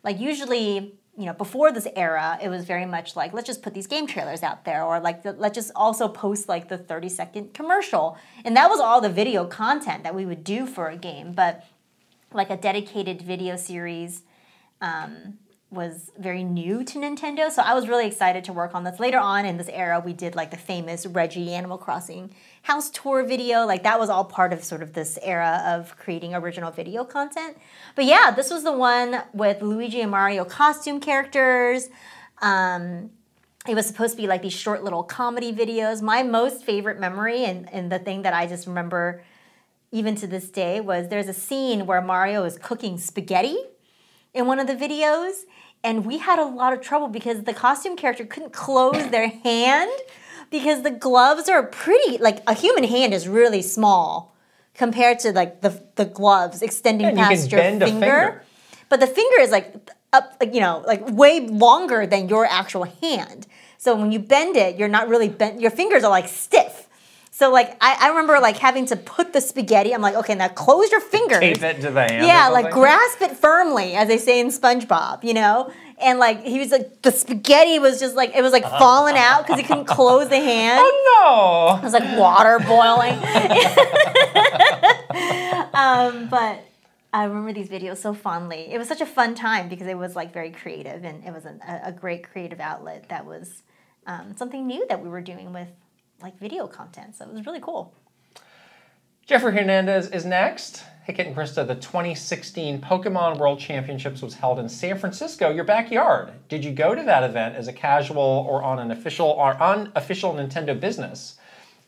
Like usually, before this era, it was very much like, let's just put these game trailers out there, or like, let's just also post like the 30-second commercial. And that was all the video content that we would do for a game. But like a dedicated video series was very new to Nintendo. So I was really excited to work on this. Later on in this era, we did like the famous Reggie Animal Crossing house tour video. Like that was all part of sort of this era of creating original video content. But yeah, this was the one with Luigi and Mario costume characters. It was supposed to be like these short little comedy videos. My most favorite memory and the thing that I just remember even to this day was there's a scene where Mario is cooking spaghetti in one of the videos. And we had a lot of trouble because the costume character couldn't close their hand because the gloves are pretty, like a human hand is really small compared to like the gloves extending past your finger. But the finger is like up, like way longer than your actual hand. So when you bend it, you're not really bent. Your fingers are like stiff. So like I remember like having to put the spaghetti. I'm like, okay, now close your fingers. Tape it to the hand. Yeah, like grasp it firmly, as they say in SpongeBob, And like he was like the spaghetti was just like it was like falling out because he couldn't close the hand. Oh no! It was like water boiling. But I remember these videos so fondly. It was such a fun time because it was like very creative and it was a great creative outlet that was something new that we were doing with like video content. So it was really cool. Jeffrey Hernandez is next. Hey, Kit and Krysta, the 2016 Pokemon World Championships was held in San Francisco, your backyard. Did you go to that event as a casual or on an official or unofficial Nintendo business?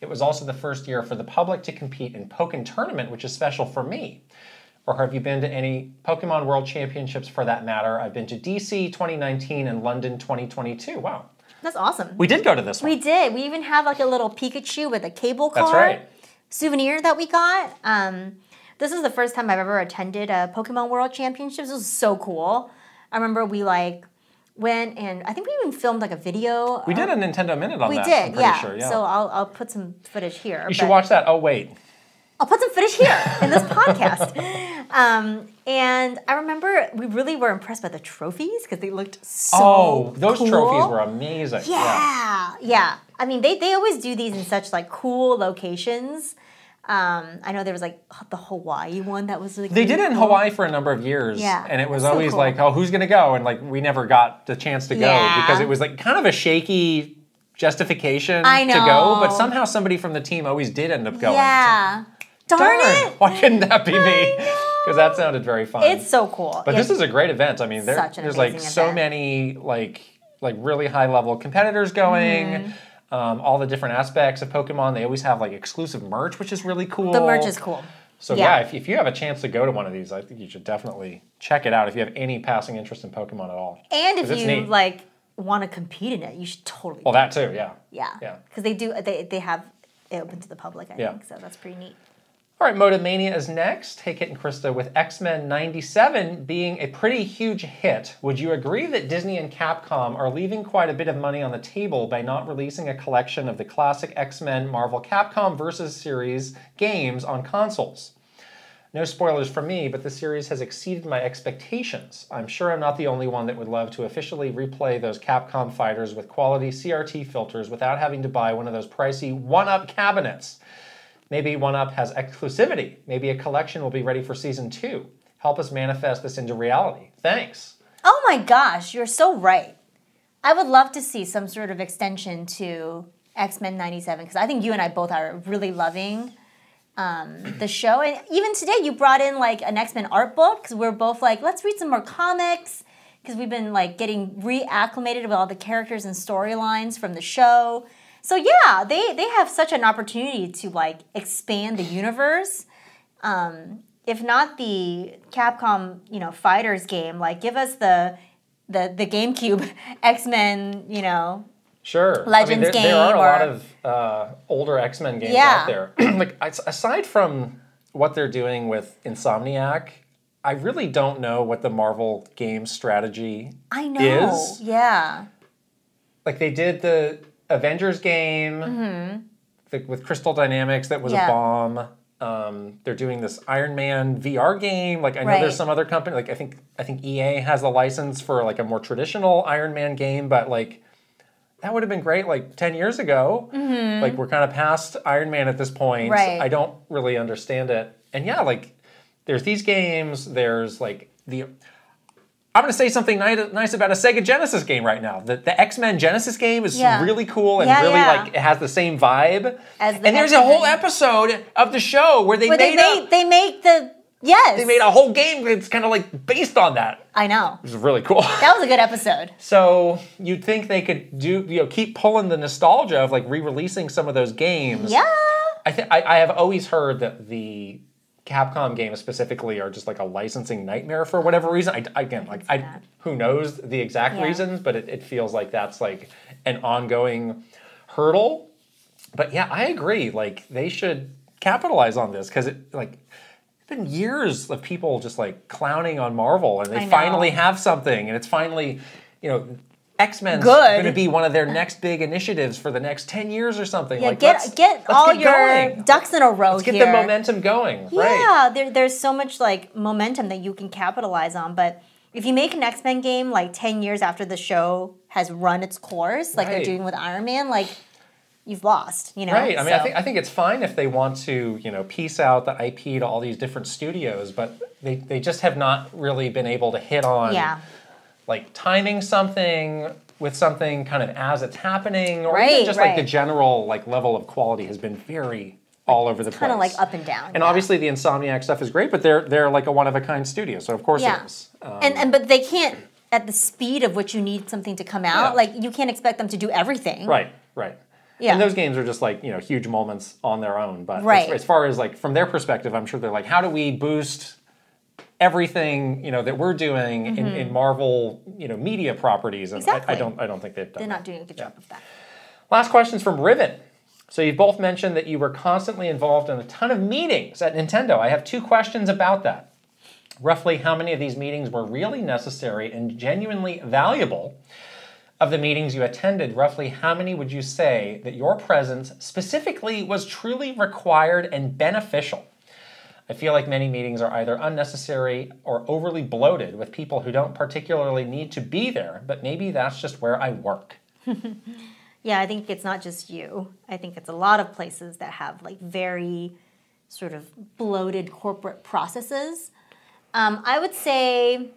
It was also the first year for the public to compete in Pokken Tournament, which is special for me. Or have you been to any Pokemon World Championships for that matter? I've been to DC 2019 and London 2022. Wow. That's awesome. We did go to this one. We did. We even have like a little Pikachu with a cable car. That's right. Souvenir that we got. This is the first time I've ever attended a Pokemon World Championships. It was so cool. I remember we like went and I think we even filmed like a video. We did a Nintendo Minute on that. We did, I'm pretty sure, yeah. So I'll put some footage here. You should watch that. Oh, wait. I'll put some footage here in this podcast. And I remember we really were impressed by the trophies because they looked so Oh, those cool. trophies were amazing. Yeah. I mean, they always do these in such like cool locations. I know there was like the Hawaii one that was like They did it in cool. Hawaii for a number of years. Yeah, And it was so always cool. like, oh, who's going to go? And like, we never got the chance to go because it was like kind of a shaky justification to go. But somehow somebody from the team always did end up going. Yeah. Darn it. Why couldn't that be me? Because that sounded very fun. It's so cool. But this is a great event. I mean, there's like so many like really high level competitors going. All the different aspects of Pokemon. They always have like exclusive merch, which is really cool. The merch is cool. So yeah, if you have a chance to go to one of these, I think you should definitely check it out if you have any passing interest in Pokemon at all. And if you like want to compete in it, you should totally. Well, that too, yeah. Yeah. Because they have it open to the public, I think. So that's pretty neat. All right, Motomania is next. Hey, Kit and Krysta, with X-Men 97 being a pretty huge hit, would you agree that Disney and Capcom are leaving quite a bit of money on the table by not releasing a collection of the classic X-Men Marvel Capcom vs. series games on consoles? No spoilers from me, but the series has exceeded my expectations. I'm sure I'm not the only one that would love to officially replay those Capcom fighters with quality CRT filters without having to buy one of those pricey 1-Up cabinets. Maybe 1-Up has exclusivity. Maybe a collection will be ready for Season 2. Help us manifest this into reality. Thanks. Oh my gosh, you're so right. I would love to see some sort of extension to X-Men 97 because I think you and I both are really loving the show. And even today you brought in like an X-Men art book because we're both like, let's read some more comics because we've been like getting reacclimated with all the characters and storylines from the show. So yeah, they have such an opportunity to like expand the universe. If not the Capcom, fighters game, like give us the GameCube X-Men, Sure. Legends game. There are a lot of older X-Men games out there. Like aside from what they're doing with Insomniac, I really don't know what the Marvel game strategy is. Yeah. Like they did the Avengers game with Crystal Dynamics that was a bomb. They're doing this Iron Man VR game. Like I know there's some other company. Like I think EA has the license for like a more traditional Iron Man game, but like that would have been great like 10 years ago. Like we're kind of past Iron Man at this point. I don't really understand it. And yeah, like there's these games. There's like I'm going to say something nice about a Sega Genesis game right now. The X-Men Genesis game is really cool and like it has the same vibe. And there's a whole episode of the show where they made a whole game that's kind of like based on that. I know. It was really cool. That was a good episode. So you'd think they could keep pulling the nostalgia of like re-releasing some of those games. Yeah. I have always heard that the Capcom games specifically are just like a licensing nightmare for whatever reason. Who knows the exact reasons, but it feels like that's like an ongoing hurdle. But yeah, I agree. Like they should capitalize on this because it's been years of people just like clowning on Marvel, and they finally have something, and it's finally, X-Men's going to be one of their next big initiatives for the next 10 years or something. Yeah, like, get all your ducks in a row. Let's get the momentum going. Yeah, there's so much like momentum that you can capitalize on. But if you make an X-Men game like 10 years after the show has run its course, like they're doing with Iron Man, like you've lost. Right. I mean, I think it's fine if they want to piece out the IP to all these different studios, but they just have not really been able to hit on. Like timing something with something kind of as it's happening, or even just like the general like level of quality has been very, all over the place. Kind of like up and down. And obviously the Insomniac stuff is great, but they're like a one-of-a-kind studio, so of course it is. But they can't, at the speed of which you need something to come out, like you can't expect them to do everything. Right, right. Yeah. And those games are just like, you know, huge moments on their own. But as far as like from their perspective, I'm sure they're like, how do we boost everything, you know, that we're doing in Marvel, you know, media properties? And I don't think they've done They're not doing a good job of that. Last question's from Riven. So you've both mentioned that you were constantly involved in a ton of meetings at Nintendo. I have 2 questions about that. Roughly how many of these meetings were really necessary and genuinely valuable? Of the meetings you attended, roughly how many would you say that your presence specifically was truly required and beneficial? I feel like many meetings are either unnecessary or overly bloated with people who don't particularly need to be there, but maybe that's just where I work. Yeah, I think it's not just you. I think it's a lot of places that have like very sort of bloated corporate processes. I would say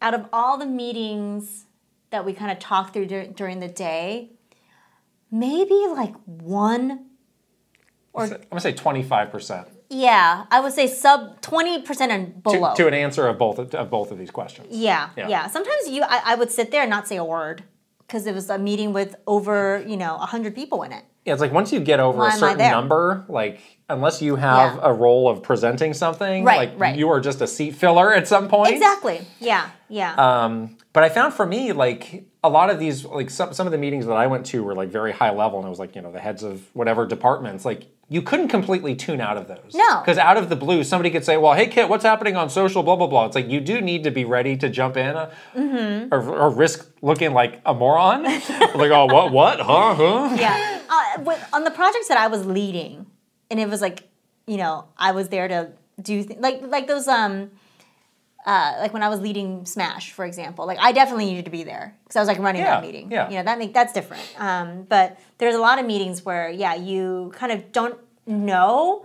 out of all the meetings that we kind of talked through during the day, maybe like 1 or... I'm going to say 25%. Yeah, I would say sub 20% and below. To an answer of both of these questions. Yeah. Sometimes I would sit there and not say a word because it was a meeting with over, 100 people in it. Yeah, it's like once you get over a certain number, like unless you have a role of presenting something, you are just a seat filler at some point. Exactly. Yeah. But I found for me, like a lot of these, like some of the meetings that I went to were like very high level, and it was like, the heads of whatever departments, like you couldn't completely tune out of those. No. Because out of the blue, somebody could say, well, hey, Kit, what's happening on social, blah, blah, blah. It's like you do need to be ready to jump in or risk looking like a moron. Like, oh, what, huh? Yeah. On the projects that I was leading, and it was like, I was there to do like those like when I was leading Smash, for example, like I definitely needed to be there because I was like running that meeting. Yeah. That's different. But there's a lot of meetings where you kind of don't know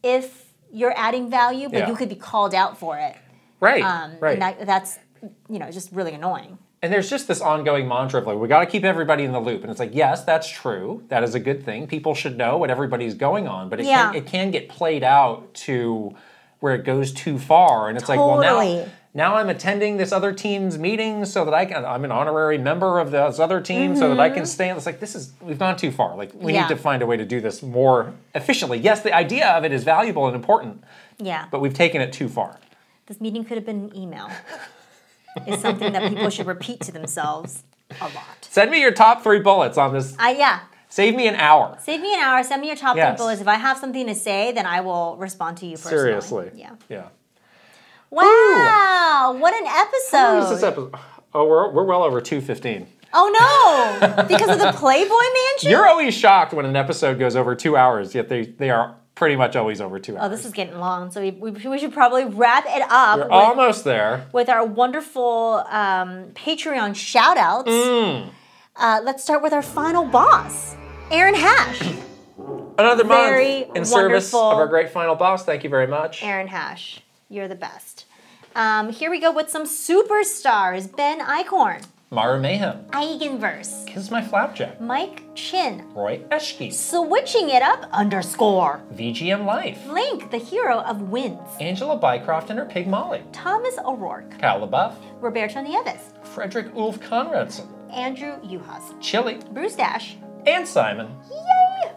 if you're adding value, but you could be called out for it. Right. And that's just really annoying. And there's just this ongoing mantra of like, we got to keep everybody in the loop. And it's like, yes, that's true. That is a good thing. People should know what everybody's going on. But it can get played out to where it goes too far. And it's like, well, now I'm attending this other team's meeting so that I'm an honorary member of this other team so that I can stay. It's like, we've gone too far. Like, we need to find a way to do this more efficiently. Yes, the idea of it is valuable and important. Yeah. But we've taken it too far. This meeting could have been an email. It's something that people should repeat to themselves a lot. Send me your top 3 bullets on this. Save me an hour. Save me an hour. Send me your top 3 bullets. If I have something to say, then I will respond to you personally. Seriously. Yeah. Wow. Ooh. What an episode. How long is this episode? Oh, we're well over 2:15. Oh, no. Because of the Playboy Mansion? You're always shocked when an episode goes over 2 hours, yet they are pretty much always over 2 hours. Oh, this is getting long, so we should probably wrap it up. We're almost there. With our wonderful Patreon shout-outs. Let's start with our final boss, Aaron Hash. Another month in service of our great final boss. Thank you very much. Aaron Hash, you're the best. Here we go with some superstars. Ben Eichhorn. MaruMayhem. Eigenverse. KissMyFlapjack. Mike Chin. Roy Eschke. Switching it up _ vgmlife. Link, the hero of Wins. Angela Bycroft and her pig Molly. Thomas O'Rourke. LeBoeuf. Roberto Nieves. Fredrik Konradsson. Andrew Youhas. Chili. Brustache. And Simon. Yay!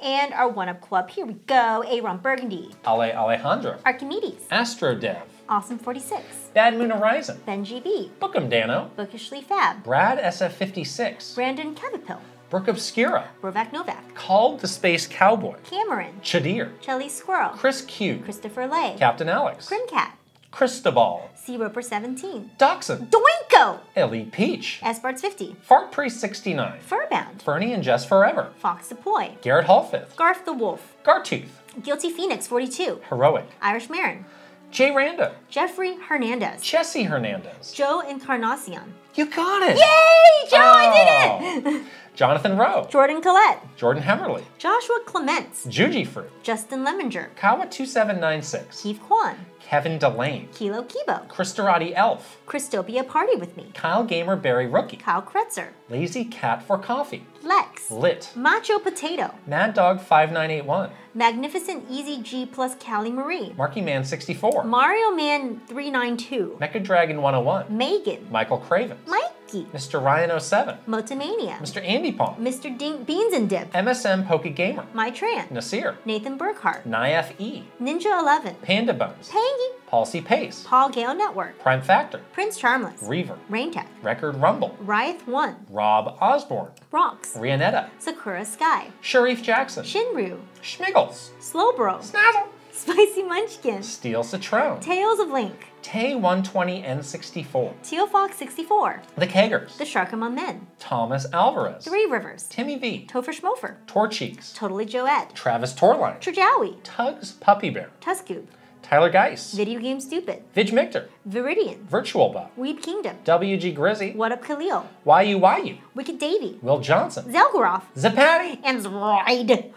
And our one-up club, here we go. Aaron Burgundy. Alejandro. Archimedes. AstroDev. Awesome 46. Bad Moon Horizon. Benji B. Bookem Dano. Bookishly Fab. Brad SF56. Brandon Cavapil. Brooke Obscura. Brovak Novak. Called the Space Cowboy. Cameron. Chadir. Chelly Squirrel. Chris Q. Christopher Lay. Captain Alex. Grimcat. Crystaball. C. Roper 17. Dachshund. Doinko. Ellie Peach. Sparts 50. Fart Priest 69. Furbound. Fernie and Jess Forever. Fox Depoy. Garrett Hallfifth. Garth the Wolf. Gartooth. Guilty Phoenix 42. Heroic. Irish Marin. Jay Randa. Jeffrey Hernandez. Jesse Hernandez. Joe Encarnacion. You got it. Yay, Joe, I did it. Jonathan Rowe. Jordan Collette. Jordan Hemmerly. Joshua Clements. Juji Fruit. Justin Leminger. Kawa2796. Keith Kwan. Kevin Delane. Kilo Kibo. Kristarati Elf. Christopia Party With Me. Kyle Gamer Berry Rookie. Kyle Kretzer. Lazy Cat for Coffee. Lex. Lit. Macho Potato. Mad Dog 5981. Magnificent Easy G plus Callie Marie. Marky Man 64. Mario Man 392. Mecha Dragon 101. Megan. Michael Craven. Mikey. Mr. Ryan 07. Motomania. Mr. Andy Pong. Mr. Beans and Dip. MSM Poke Gamer. My Tran. Nasir. Nathan Burkhart. Niaf E. Ninja 11. Panda Bones. Pangy. Palsy Pace. Paul Gale Network. Prime Factor. Prince Charmless. Reaver. Raintech. Record Rumble. Riot 1. Rob Osborne. Rocks. Rianetta. Sakura Sky. Sharif Jackson. Shinru. Schmiggles. Slowbro. Snazzle. Spicy Munchkin. Steel Citrone. Tales of Link. Tay 120 N64. Teal Fox 64. The Keggers. The Shark Among Men. Thomas Alvarez. Three Rivers. Timmy V. Topher Schmofer. Torcheeks. Totally Joette. Travis Torline. Trajowie. Tugs Puppy Bear. Tuscoob. Tyler Geis. Video Game Stupid. Vidge Michter. Viridian. Virtual Bub. Weeb Kingdom. WG Grizzy. What Up Khalil. YU. Wicked Davy. Will Johnson. Zelgaroff. Zapatty. And Zroid.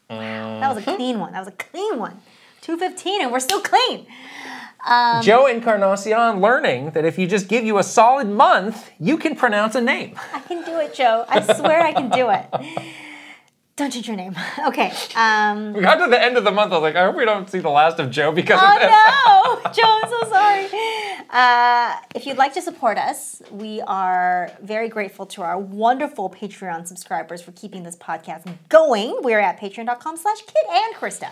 That was a clean one. 2:15 and we're still clean. Joe Encarnacion learning that if you just give you a solid month, you can pronounce a name. I can do it, Joe. I swear I can do it. Don't change your name. Okay. We got to the end of the month. I was like, I hope we don't see the last of Joe because of this. Oh, no. Joe, I'm so sorry. If you'd like to support us, we are very grateful to our wonderful Patreon subscribers for keeping this podcast going. We're at patreon.com/Kit and Krysta.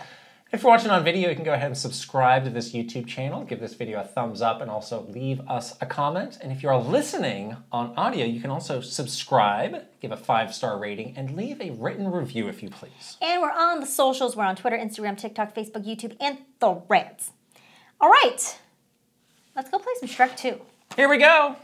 If you're watching on video, you can go ahead and subscribe to this YouTube channel, give this video a thumbs up, and also leave us a comment. And if you're listening on audio, you can also subscribe, give a 5-star rating, and leave a written review if you please. And we're on the socials. We're on Twitter, Instagram, TikTok, Facebook, YouTube, and Threads. All right. Let's go play some Shrek 2. Here we go.